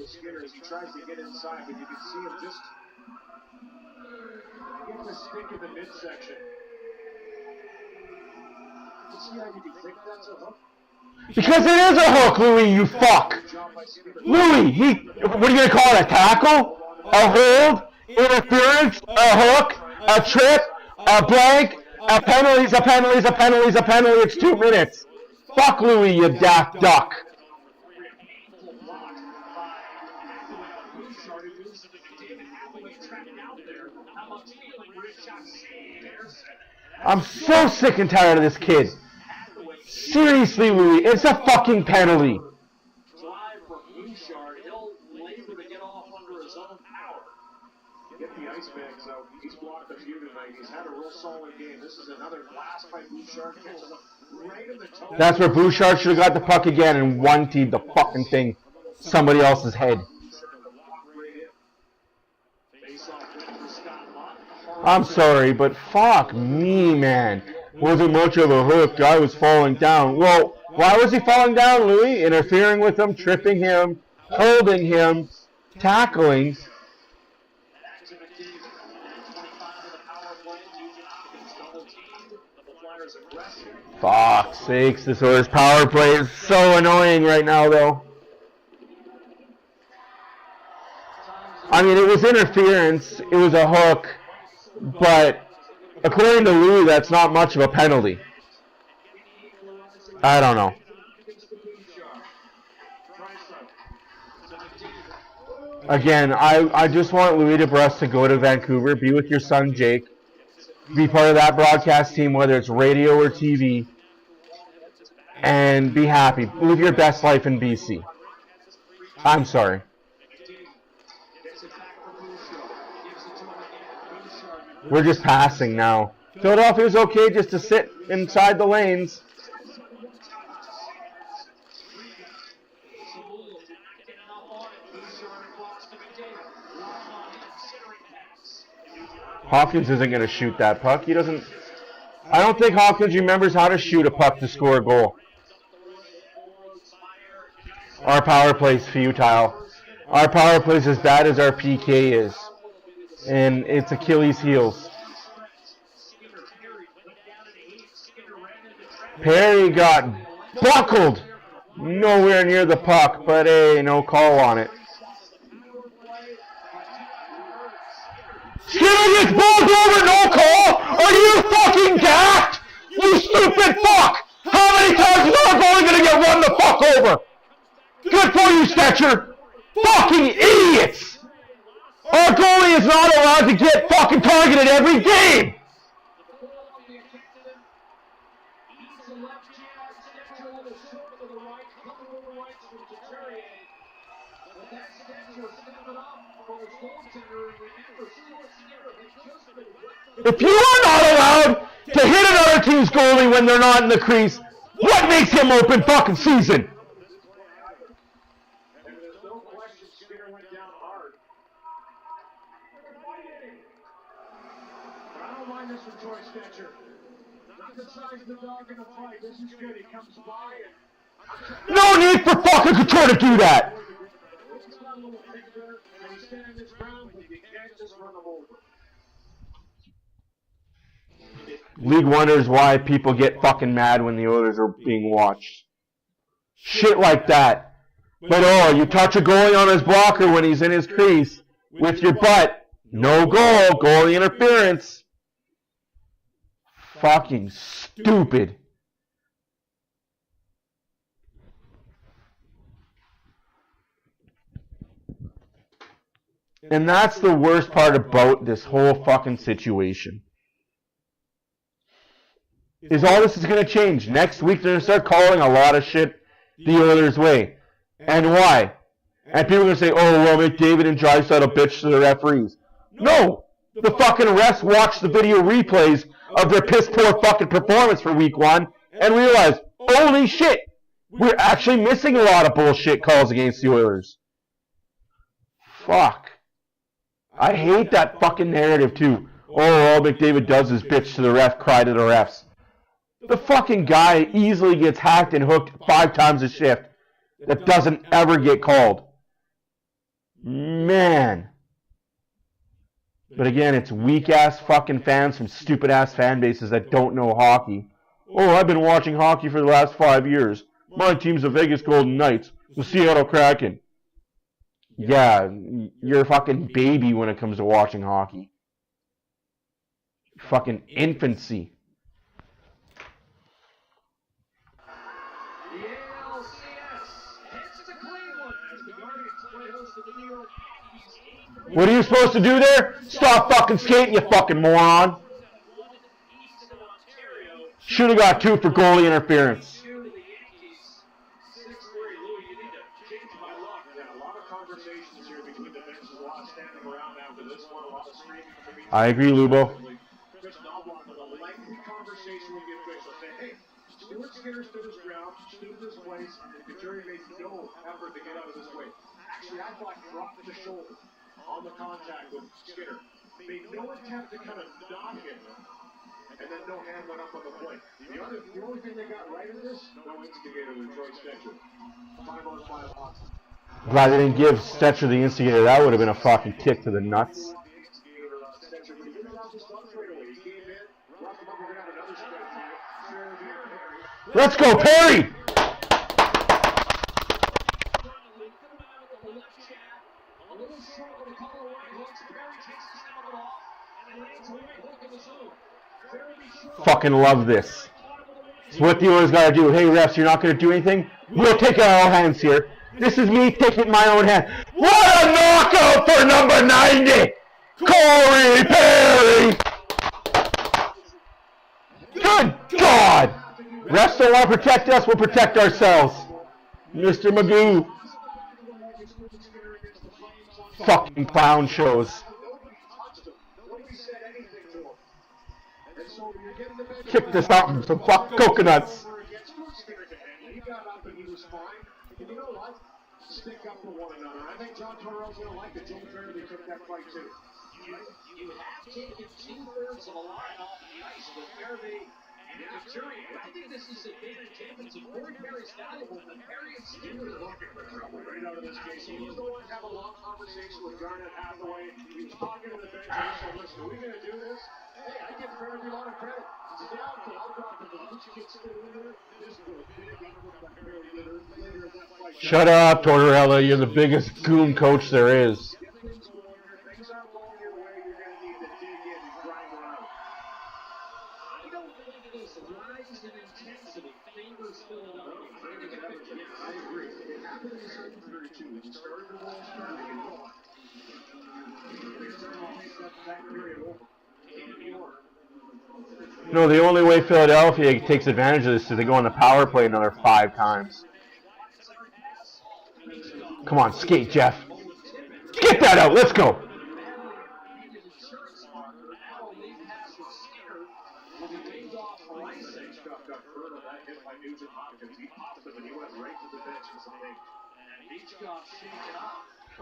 Skinner as he tries to get inside, but you can see him just get the stick in the midsection. You see how you can think that's a hook? Because it is a hook, Louis, you fuck. Louis, what are you going to call it, a tackle? A hold? Interference? A hook? A trip? A blank? A penalty's a penalty's a penalty's a penalty. It's 2 minutes. Fuck Louis, you daft duck. I'm so sick and tired of this kid. Seriously, Louis, it's a fucking penalty. Drive for Bouchard. He'll labor to get off under his own power. Get the ice bags out. He's blocked a few tonight. He's had a real solid game. This is another blast by Bouchard. Catches him right in the toe. That's where Bouchard should have got the puck again and one-teed the fucking thing. Somebody else's head. I'm sorry, but fuck me, man. Wasn't much of a hook. Guy was falling down. Well, Why was he falling down, Louis? Interfering with him, tripping him, holding him, tackling. Fuck's sakes, this Oilers power play is so annoying right now, though. I mean, it was interference, it was a hook, but according to Louis, that's not much of a penalty. I don't know. Again, I just want Louis DeBrusk to go to Vancouver, be with your son Jake, be part of that broadcast team, whether it's radio or TV, and be happy. Live your best life in BC. I'm sorry. We're just passing now. Philadelphia's okay just to sit inside the lanes. Hopkins isn't going to shoot that puck. He doesn't. I don't think Hopkins remembers how to shoot a puck to score a goal. Our power play's futile. Our power play's as bad as our PK is. And it's Achilles' heels. Perry got buckled nowhere near the puck, but hey, no call on it. Skinner gets balled over, no call? Are you fucking gassed? You stupid fuck! How many times is our goalie gonna get run the fuck over? Good for you, Stetcher! Fucking idiots! Our goalie is not allowed to get fucking targeted every game! If you are not allowed to hit another team's goalie when they're not in the crease, what makes him open fucking season? And there's no question Skinner went down hard. But I don't mind this from Troy Stetcher. Not the size of the dog in a fight. This is good. He comes by and... No need for fucking Couture to do that! He's got a little picture, and he's standing his ground, but you can't just run him over. League wonders why people get fucking mad when the Oilers are being watched. Shit like that. But oh, you touch a goalie on his blocker when he's in his crease with your butt. No goal. Goalie interference. Fucking stupid. And that's the worst part about this whole fucking situation. Is all this is going to change. Next week they're going to start calling a lot of shit the Oilers' way. And why? And people are going to say, oh, well, McDavid and Draisaitl bitch to the referees. No! The fucking refs watch the video replays of their piss-poor fucking performance for week 1 and realize, holy shit, we're actually missing a lot of bullshit calls against the Oilers. Fuck. I hate that fucking narrative, too. Oh, all McDavid does is bitch to the ref, cry to the refs. The fucking guy easily gets hacked and hooked 5 times a shift. That doesn't ever get called. Man. But again, it's weak-ass fucking fans from stupid-ass fan bases that don't know hockey. Oh, I've been watching hockey for the last 5 years. My team's the Vegas Golden Knights, the Seattle Kraken. Yeah, you're a fucking baby when it comes to watching hockey. Fucking infancy. What are you supposed to do there? Stop fucking skating, you fucking moron. Should have got 2 for goalie interference. I agree, Lubo. Stuart Skinner stood his ground, stood his place, and Couturier made no effort to get out of his way. Actually, I thought he dropped the shoulder on the contact with Skinner. Made no attempt to kind of knock him. and then no hand went up on the plate. The only thing they got right in this, no instigator to Troy Stetcher. 5-on-5 Hawks. Glad they didn't give Stetcher the instigator. That would have been a fucking kick to the nuts. Let's go, Perry! Fucking love this. It's what the Oilers got to do. Hey, refs, you're not going to do anything? We'll take it our own hands here. This is me taking it in my own hand. What a knockout for number 90! Corey Perry! Good God! Refs don't want to protect us, we'll protect ourselves. Mr. Magoo. Fucking clown shows. Kick this out and some fuck coconuts. He got up and he was fine. And you know what? Stick up for one another. I think John Torrella's going to like it. Joe Fairley took that fight too. You have taken 2/3 of a line off the ice with Fairley and Couturier. I think this is advantage Edmonton. Corey Perry's valuable, but Perry and Skinner are looking for trouble Right out of this case. He was the one to have a long conversation with Garnett Hathaway. He was talking to the bench and he said, listen, are we going to do this? Hey, I give Fairley a lot of credit. He said, yeah, okay, I'll drop the lunch. Kicks it in there. This is a big number for Fairley later in that fight. Shut up, Tortorella. You're the biggest goon coach there is. Things aren't going your way. You're going to need to dig in and grind around. I don't think this rise in intensity favors Philadelphia. I agree. It happened in the second period too. When you started the ball starting and go on. It's starting to make that period over. No, the only way Philadelphia takes advantage of this is they go on the power play another 5 times. Come on, skate, Jeff. Get that out. Let's go.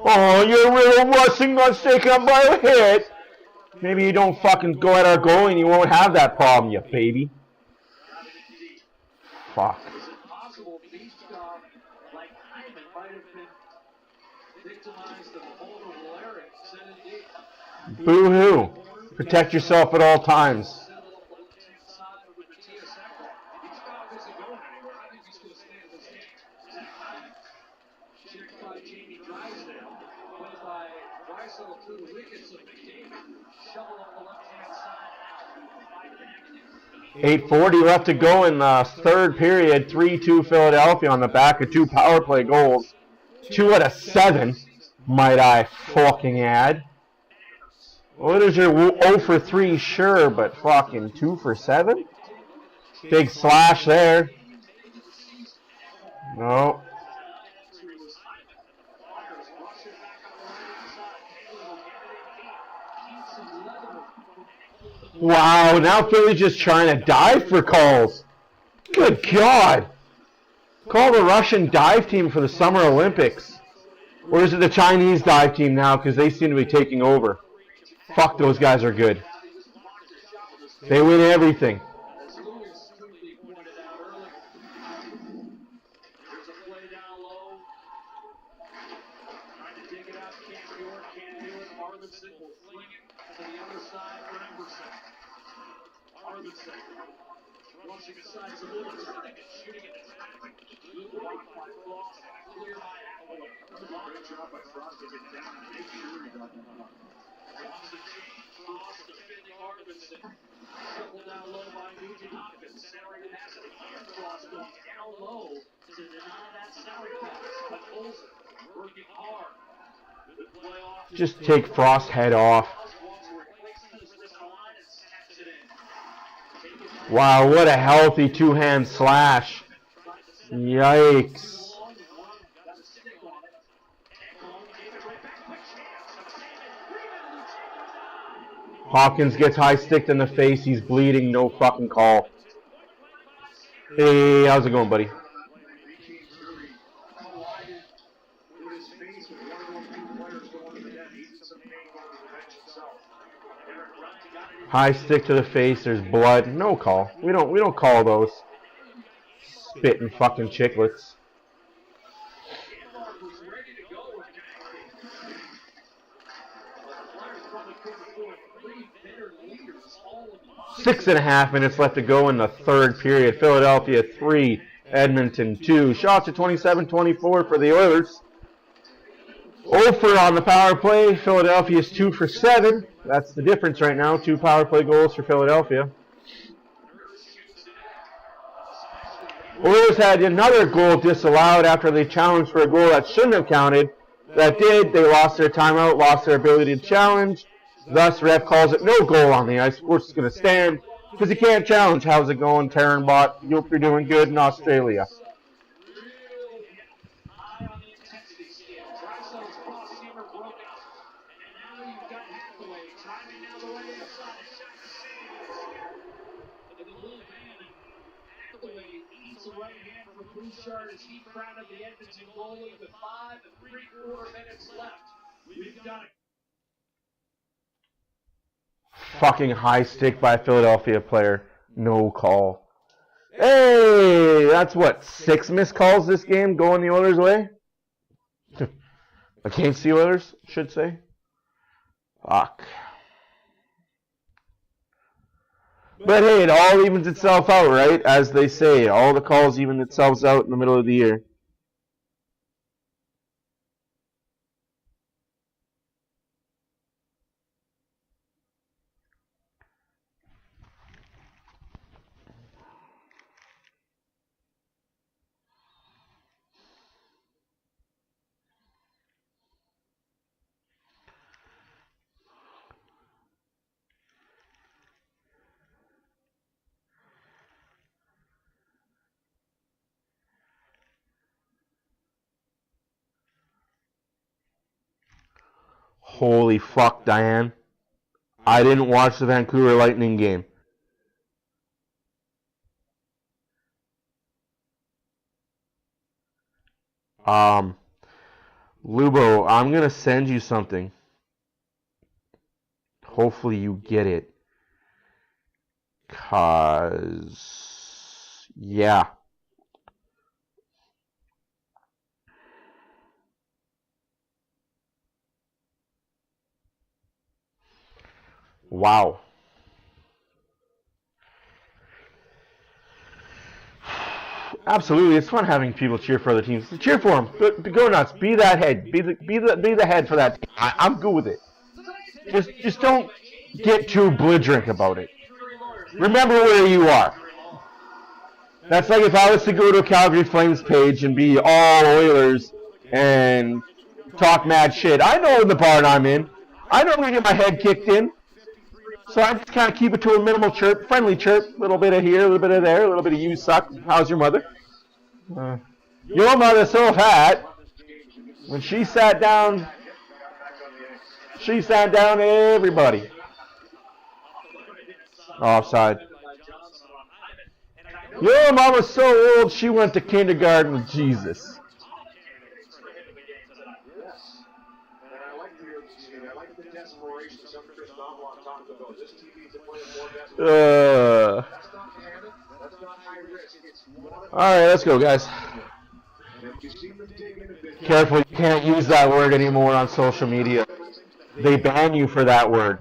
Oh, you're real Russing not shaken up by a hit. Maybe you don't fucking go at our goal and you won't have that problem, you baby. Fuck. Boo-hoo. Protect yourself at all times. .840 left to go in the third period. 3-2 Philadelphia on the back of 2 power play goals. 2 out of 7, might I fucking add. What is your 0 for 3? Sure, but fucking 2 for 7? Big slash there. No. Wow, now Philly's just trying to dive for calls. Good God. Call the Russian dive team for the Summer Olympics. Or is it the Chinese dive team now because they seem to be taking over? Fuck, those guys are good. They win everything. Just take Frost's head off. Wow, what a healthy 2-hand slash. Yikes. Hawkins gets high-sticked in the face. He's bleeding. No fucking call. Hey, how's it going, buddy? High stick to the face. There's blood. No call. We don't call those. Spitting fucking chicklets. was ready to go with the Flyers probably couldn't afford 3 bitter leaders all in one. 6.5 minutes left to go in the third period. Philadelphia 3, Edmonton 2. Shots at 27-24 for the Oilers. OFR on the power play. Philadelphia's 2 for 7. That's the difference right now. 2 power play goals for Philadelphia. Oilers had another goal disallowed after they challenged for a goal that shouldn't have counted. That did. They lost their timeout, lost their ability to challenge. Thus, ref calls it no goal on the ice. Of course, it's going to stand because you can't challenge. How's it going, Taryn Bott? Hope you're doing good in Australia. Bouchard's heat crown of the Edmonton goalie with 5 3/4 minutes left. We've got Fucking high stick by a Philadelphia player. No call. Hey, that's what, 6 missed calls this game going the Oilers' way? Against the Oilers, should say. Fuck. But hey, it all evens itself out, right? As they say, all the calls even themselves out in the middle of the year. Holy fuck, Diane. I didn't watch the Vancouver Lightning game. Lubo, I'm going to send you something. Hopefully you get it. 'Cause, yeah. Wow. Absolutely, it's fun having people cheer for other teams. Cheer for them. Go nuts. Be that head. Be the head for that team. I'm good with it. Just don't get too belligerent about it. Remember where you are. That's like if I was to go to a Calgary Flames page and be all Oilers and talk mad shit. I know the barn I'm in. I know I'm going to get my head kicked in. So I just kind of keep it to a minimal chirp, friendly chirp, a little bit of here, a little bit of there, a little bit of you suck. How's your mother? Your mother's so fat. When she sat down everybody. Offside. Your mama's so old she went to kindergarten with Jesus. Alright, let's go, guys. Careful, you can't use that word anymore on social media. They ban you for that word.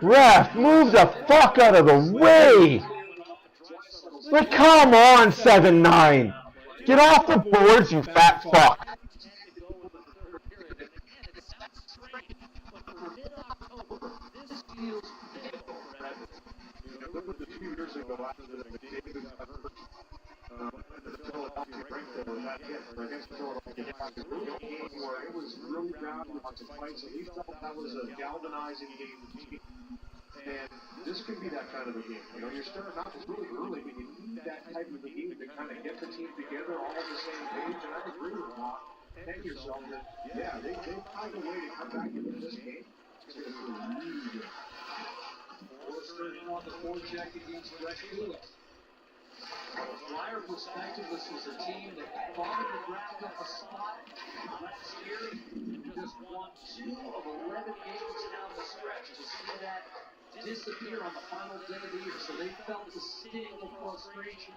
Ref, move the fuck out of the way! Like, come on, 7-9! Get off the boards, you fat fuck! It was really round and lots of fights, and we felt that was a galvanizing game. And this could be that kind of a game. You know, you're starting off really early, but you need that type of a game to kind of get the team together, all on the same page. And I agree with Ron. hang yourself that, yeah, they found a way to come back and win this game. It's going to feel really good. Forster on the forecheck against Brett Kulik. From a Flyer perspective, this was a team that fought in the draft up a spot last year. Just won 2 of 11 games down the stretch. To see that disappear on the final day of the year. So they felt the sting of frustration.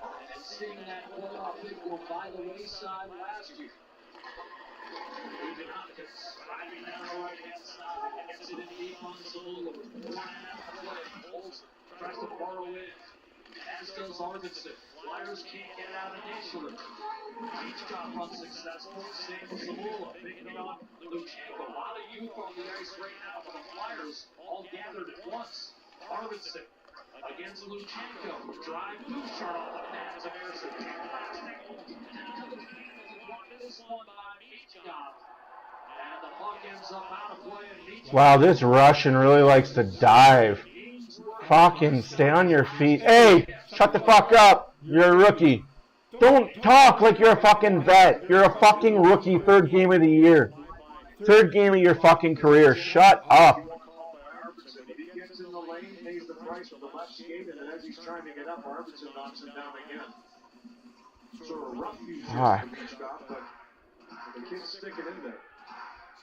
And seeing that playoff bid go by the wayside last year. Even Hopkins driving down the right-hand side. Gets it in deep on Zamula with 4.5 to play. Holds, tries to borrow in. As does Arvidsson. Flyers can't get it out initially. Each got unsuccessful. Same with Zamula. Picking off Luchenko. A lot of youth on the ice right now for the Flyers. All gathered at once. Arvidsson against Luchenko. Drive Bouchard off the pads of Anderson. This one by Michkov. And the puck ends up out of play. Wow, this Russian really likes to dive. Fucking stay on your feet. Hey, shut the fuck up. You're a rookie. Don't talk like you're a fucking vet. You're a fucking rookie, 3rd game of the year. 3rd game of your fucking career. Shut up. He gets in the lane, pays the price with the left skate, and then as he's trying to get up, Arvidsson knocks him down again. Sort of rough use Fuck. but the kid's sticking in there.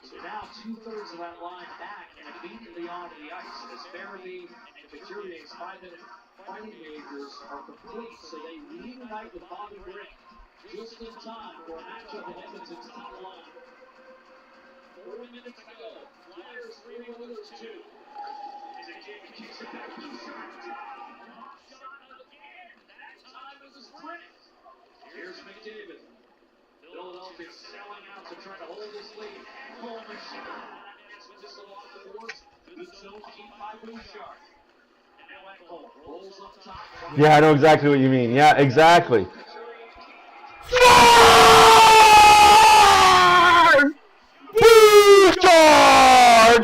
So now 2/3 of that line back and immediately onto the ice. As Farabee and Couturier's 5-minute fighting majors are complete, so they reunite with Bobby Brink just in time for a matchup in Edmonton's top line. 4 minutes to go. Flyers 3, Oilers 2. McDavid kicks it back to the shot again. That time it was Brink. Here's McDavid. Philadelphia selling out to try to hold this lead. Coleman shot. It's just a lot of force. Good zone keep by Bouchard. And now Ekholm rolls up top. Yeah, I know exactly what you mean. Yeah, exactly. Bouchard!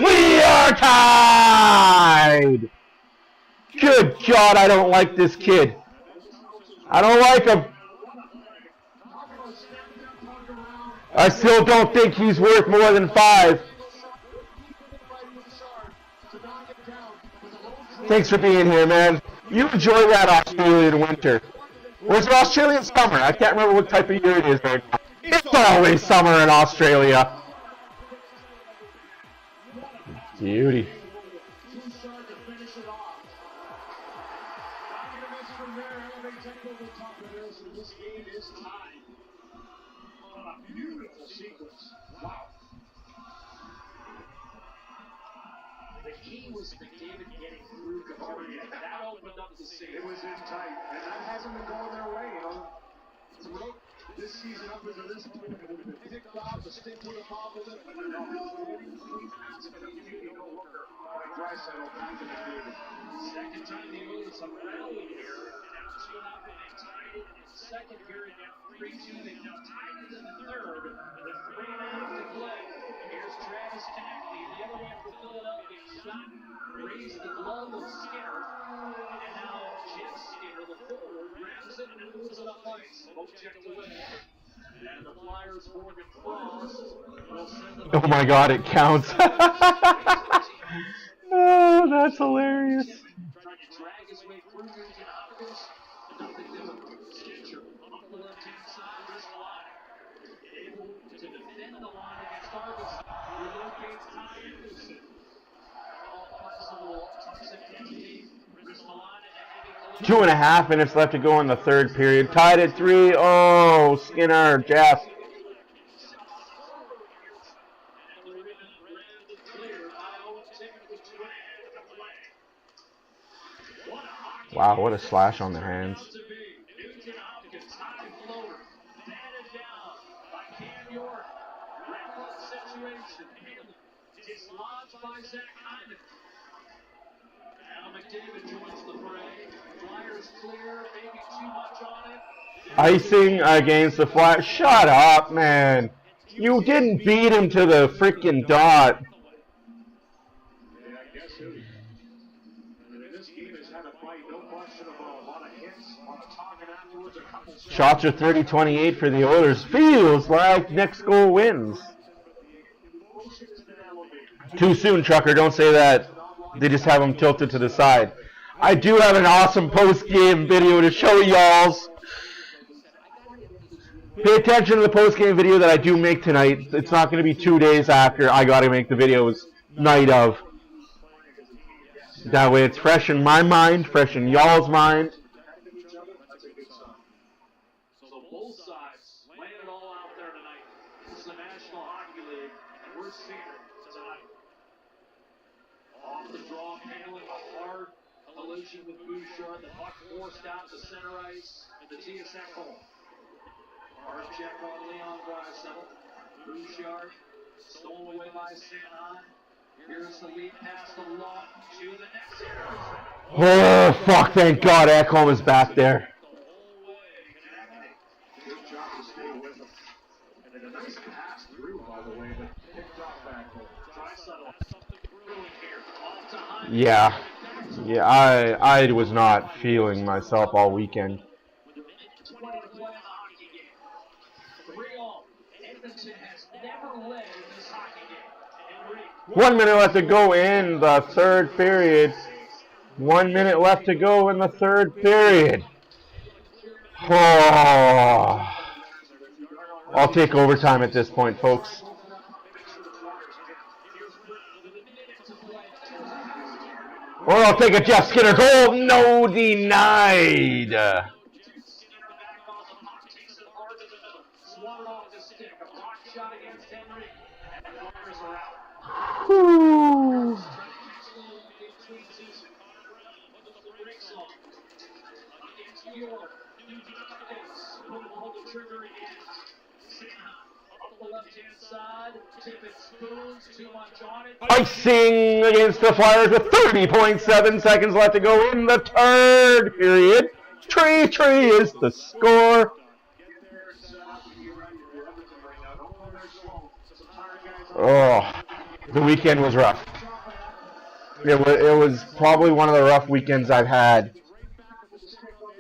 We are tied! Good God, I don't like this kid. I don't like him. I still don't think he's worth more than 5. Thanks for being here, man. You enjoy that Australian winter. Or is it Australian summer? I can't remember what type of year it is right now. It's always summer in Australia. Beauty. Beautiful sequence. Wow. The key was McDavid getting through Couturier. That opened up the season. It was in tight, and that hasn't been going their way, Throughout this season up into this point, it would have been picked off, the stick would have bobbled it, but no, clean pass and a beauty no looker by Draisaitl back to McDavid. Second time the Oilers have rallied here. Now 2-0. They tied it in second period. Now 3-2. They now tied it in the third. With 3.5 to play. Here's Travis Konecny. The other one for Philadelphia. Shot. Raised the glove of Skinner. And now Jim Skinner, the forward, grabs it and moves it up ice. Object away. And the Flyers, Morgan Frost, will send the... Oh my God, it counts. Oh, that's hilarious. Trying to drag his way through Nugent Hopkins. Nothing doing. Stitcher off the left-hand side, wrist line. Able to defend the line against Arvidsson. Relocates Ty Anderson. All possible toxicity. Wrist line and heavy... 2.5 minutes left to go in the 3rd period. Tied at 3. Oh, Skinner, Jeff. Wow, what a slash on the hands. Nugent Hopkins, high floater, batted down by Cam York. Wrap-up situation, dislodged by Zach Hyman. Now McDavid joins the fray. Flyers clear, maybe too much on it. Icing against the Flyers. Shut up, man. You didn't beat him to the freaking dot. Yeah, I guess so. And this game has had a fight, no question about a lot of hits, a lot of talking afterwards, a couple Shots are 30-28 for the Oilers. Feels like next goal wins. Too soon, Trucker. Don't say that. They just have them tilted to the side. I do have an awesome post-game video to show y'all. Pay attention to the post-game video that I do make tonight. It's not going to be 2 days after I got to make the videos night of. That way it's fresh in my mind, fresh in y'all's mind. So both sides laying it all out there tonight. It's the National Hockey League, and we're seeing it tonight. Off the draw, handling a hard collision with Bouchard. The puck forced out to center ice, and the TSN home. Hard check on Leon Draisaitl. Bouchard stolen away by SZN. Here's the lead pass to Long to the next area. Oh, fuck, thank God Ekholm is back there. Good job to stay with him. And then a nice pass through, by the way, but picked off back home. Draisaitl brewing here. Off to Hyman. Yeah, I was not feeling myself all weekend. With a minute 20 to play in the hockey game. 3-0. Edmonton has never led in this hockey game. Henry. 1 minute left to go in the third period. 1 minute left to go in the third period. Oh. I'll take overtime at this point, folks. Or I'll take a Jeff Skinner goal. No, denied. Whew. Icing against the Flyers with 30.7 seconds left to go in the third period. 3-3 is the score. Oh, the weekend was rough. It was probably one of the rough weekends I've had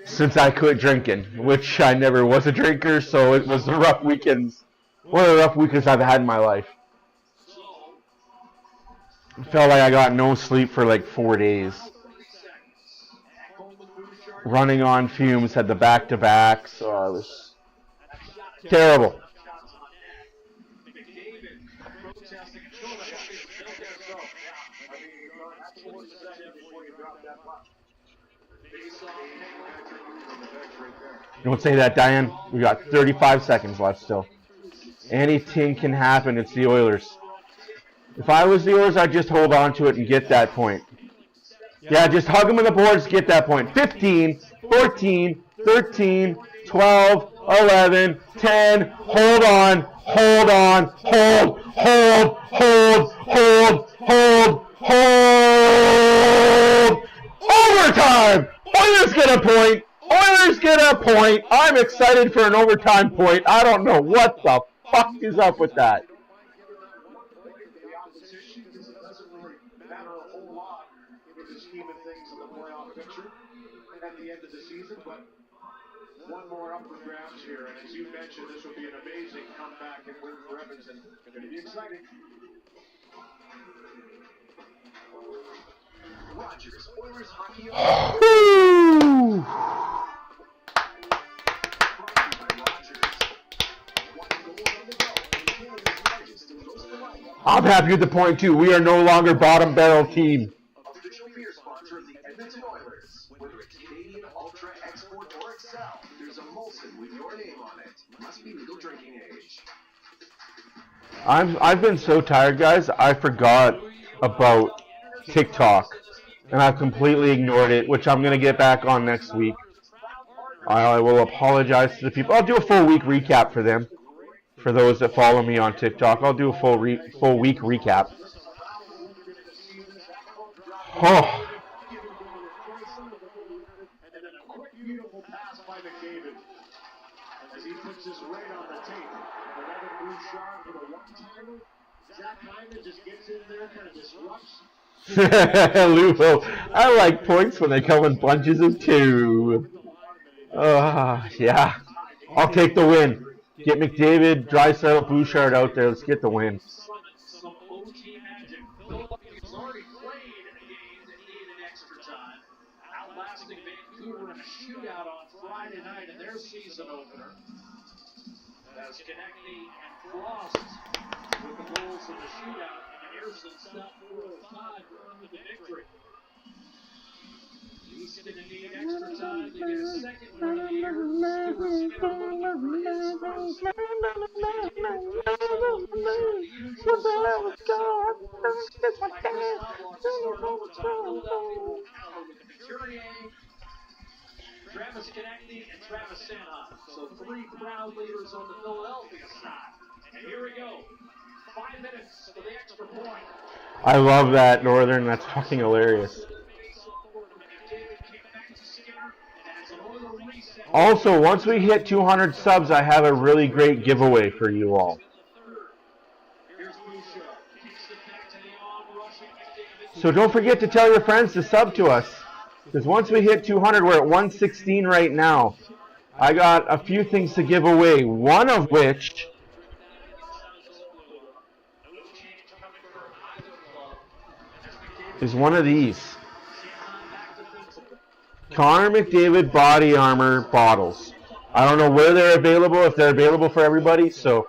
since I quit drinking, which I never was a drinker, so it was the rough weekends. One of the rough weekends I've had in my life. It felt like I got no sleep for like 4 days. Running on fumes, had the back-to-back, so I was terrible. Don't say that, Diane. We got 35 seconds left still. Anything can happen. It's the Oilers. If I was the Oilers, I'd just hold on to it and get that point. Yeah, just hug them in the boards, get that point. 15, 14, 13, 12, 11, 10. Hold on, hold on, hold, hold, hold, hold, hold, hold. Overtime! Oilers get a point. Oilers get a point. I'm excited for an overtime point. I don't know what the fuck is up with that. At the end of the season, but one more up for grabs here, and as you mentioned, this will be an amazing comeback and win for Edmonton. It's going to be exciting. Rogers, Oilers hockey. I'm happy with the point too. We are no longer bottom barrel team. Official beer sponsor of the Edmonton Oilers. Whether it's Canadian, Ultra, Export, or Excel, there's a Molson with your name on it. Must be legal drinking age. I've been so tired, guys. I forgot about TikTok, and I've completely ignored it, which I'm gonna get back on next week. I will apologize to the people. I'll do a full week recap for them. For those that follow me on TikTok, I'll do a full week recap. Oh. And then a quick, beautiful pass by McDavid as he puts his weight on the tape. But Evan Bouchard for the one-timer. Zach Hyman just gets in there, kind of disrupts. Lupo, I like points when they come in bunches of two. Yeah. I'll take the win. Get McDavid, Draisaitl, Bouchard out there. Let's get the win. Some OT magic. Philadelphia's already played a game that needed extra time, outlasting Vancouver in a shootout on Friday night in their season opener. As Konechny and Frost with the goals in the shootout, and Harrison stopped 4 of 5 with the victory. He's going to need extra time to get a second one of the year. Stuart Skinner looking for his first. Travis Konechny and Travis Sanheim. So 3 crowd leaders on the Philadelphia side. And here we go. 5 minutes for the extra point. I love that, Northern. That's fucking hilarious. Also, once we hit 200 subs, I have a really great giveaway for you all. So don't forget to tell your friends to sub to us. Because once we hit 200, we're at 116 right now. I got a few things to give away, one of which is one of these. Connor McDavid body armor bottles. I don't know where they're available, if they're available for everybody, so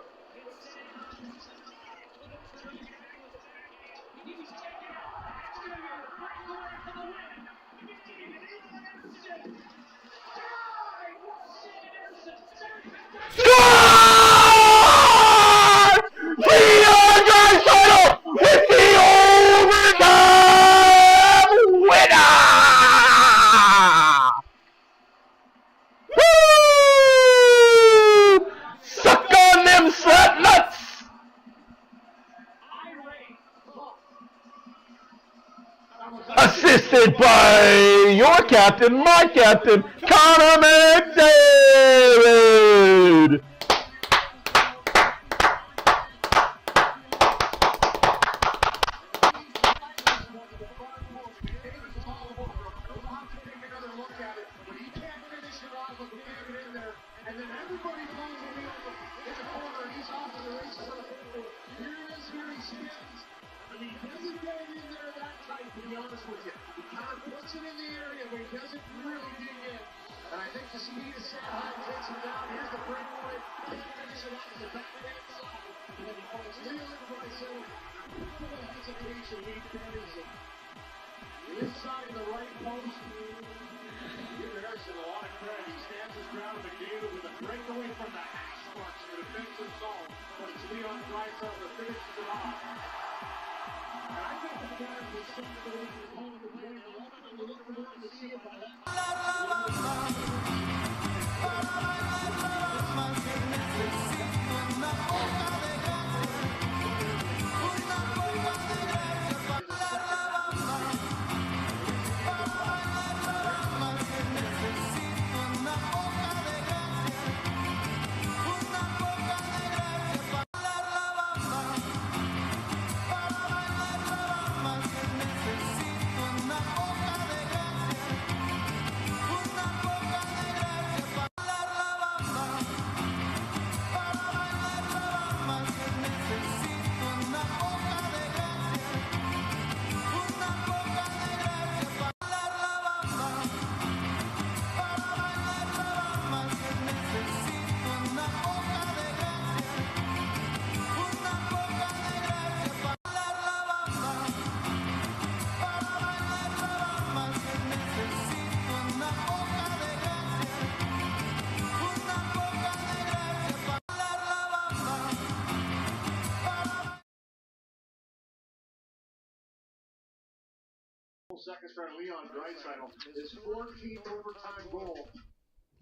assisted by your captain, my captain, Connor McDavid!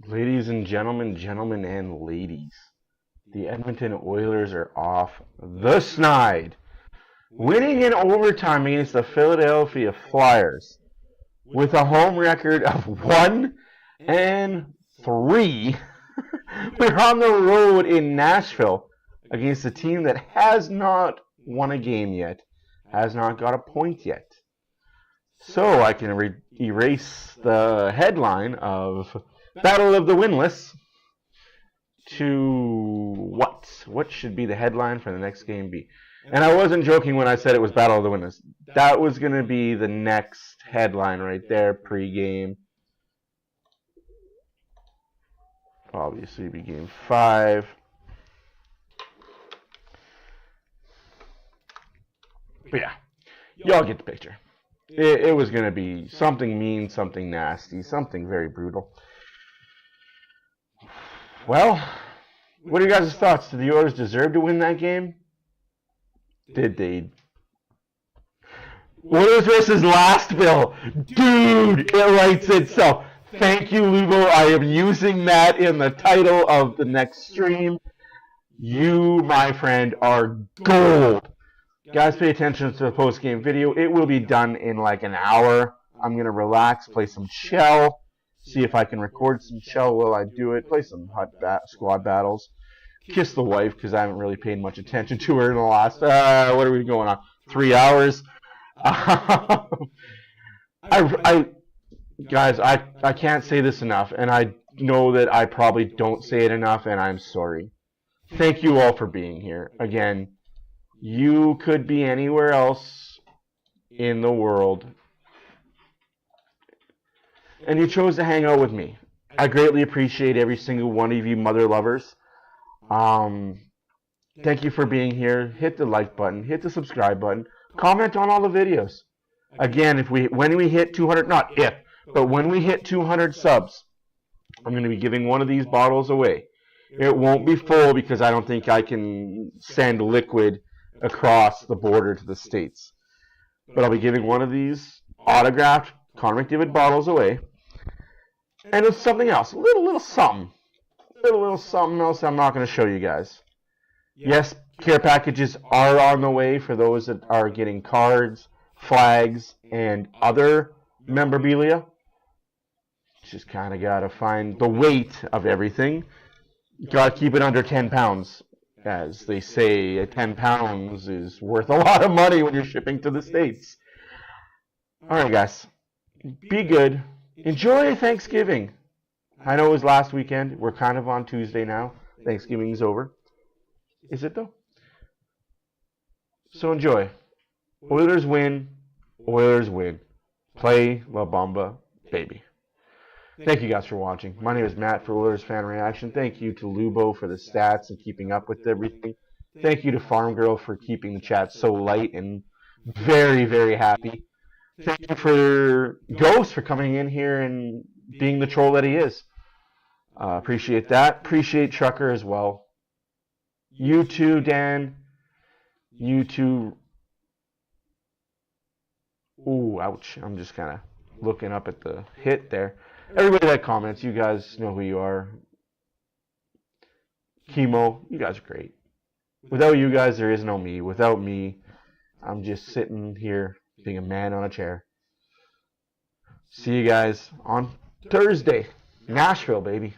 Ladies and gentlemen and ladies, the Edmonton Oilers are off the snide, winning in overtime against the Philadelphia Flyers with a home record of 1-3. We're on the road in Nashville against a team that has not won a game yet, has not got a point yet. So I can erase the headline of Battle of the Winless to what? What should be the headline for the next game be? And I wasn't joking when I said it was Battle of the Winners. That was going to be the next headline right there, pre-game. Obviously, be Game 5. But yeah, y'all get the picture. It was going to be something mean, something nasty, something very brutal. Well, what are you guys' thoughts? Did the Oilers deserve to win that game? Did they? Oilers versus Lastville. Dude, it writes itself. Thank you, Lubo. I am using that in the title of the next stream. You, my friend, are gold. Guys, pay attention to the post-game video. It will be done in like an hour. I'm going to relax, play some Shell, see if I can record some Shell while I do it, play some squad battles, kiss the wife because I haven't really paid much attention to her in the last, what are we going on, 3 hours? Guys, I can't say this enough, and I know that I probably don't say it enough, and I'm sorry. Thank you all for being here. Again, you could be anywhere else in the world, and you chose to hang out with me. I greatly appreciate every single one of you mother lovers. Thank you for being here. Hit the like button, hit the subscribe button, comment on all the videos. Again, when we hit 200, not if, but when we hit 200 subs, I'm going to be giving one of these bottles away. It won't be full because I don't think I can send liquid across the border to the States. But I'll be giving one of these autographed Connor McDavid bottles away. And it's something else. A little something. Little something else I'm not going to show you guys. Yes, care packages are on the way for those that are getting cards, flags, and other memorabilia. Just kind of got to find the weight of everything. Got to keep it under 10 pounds. As they say, 10 pounds is worth a lot of money when you're shipping to the States. Alright, guys. Be good. Enjoy Thanksgiving. I know it was last weekend. We're kind of on Tuesday now. Thanksgiving's over. Is it, though? So enjoy. Oilers win. Oilers win. Play La Bamba, baby. Thank you guys for watching. My name is Matt for Oilers Fan Reaction. Thank you to Lubo for the stats and keeping up with everything. Thank you to Farm Girl for keeping the chat so light and very, very happy. Thank you for Ghost for coming in here and being the troll that he is. Appreciate that. Appreciate Trucker as well. You too, Dan. You too. Ooh, ouch. I'm just kind of looking up at the hit there. Everybody that comments, you guys know who you are. Chemo, you guys are great. Without you guys, there is no me. Without me, I'm just sitting here being a man on a chair. See you guys on Thursday. Nashville, baby.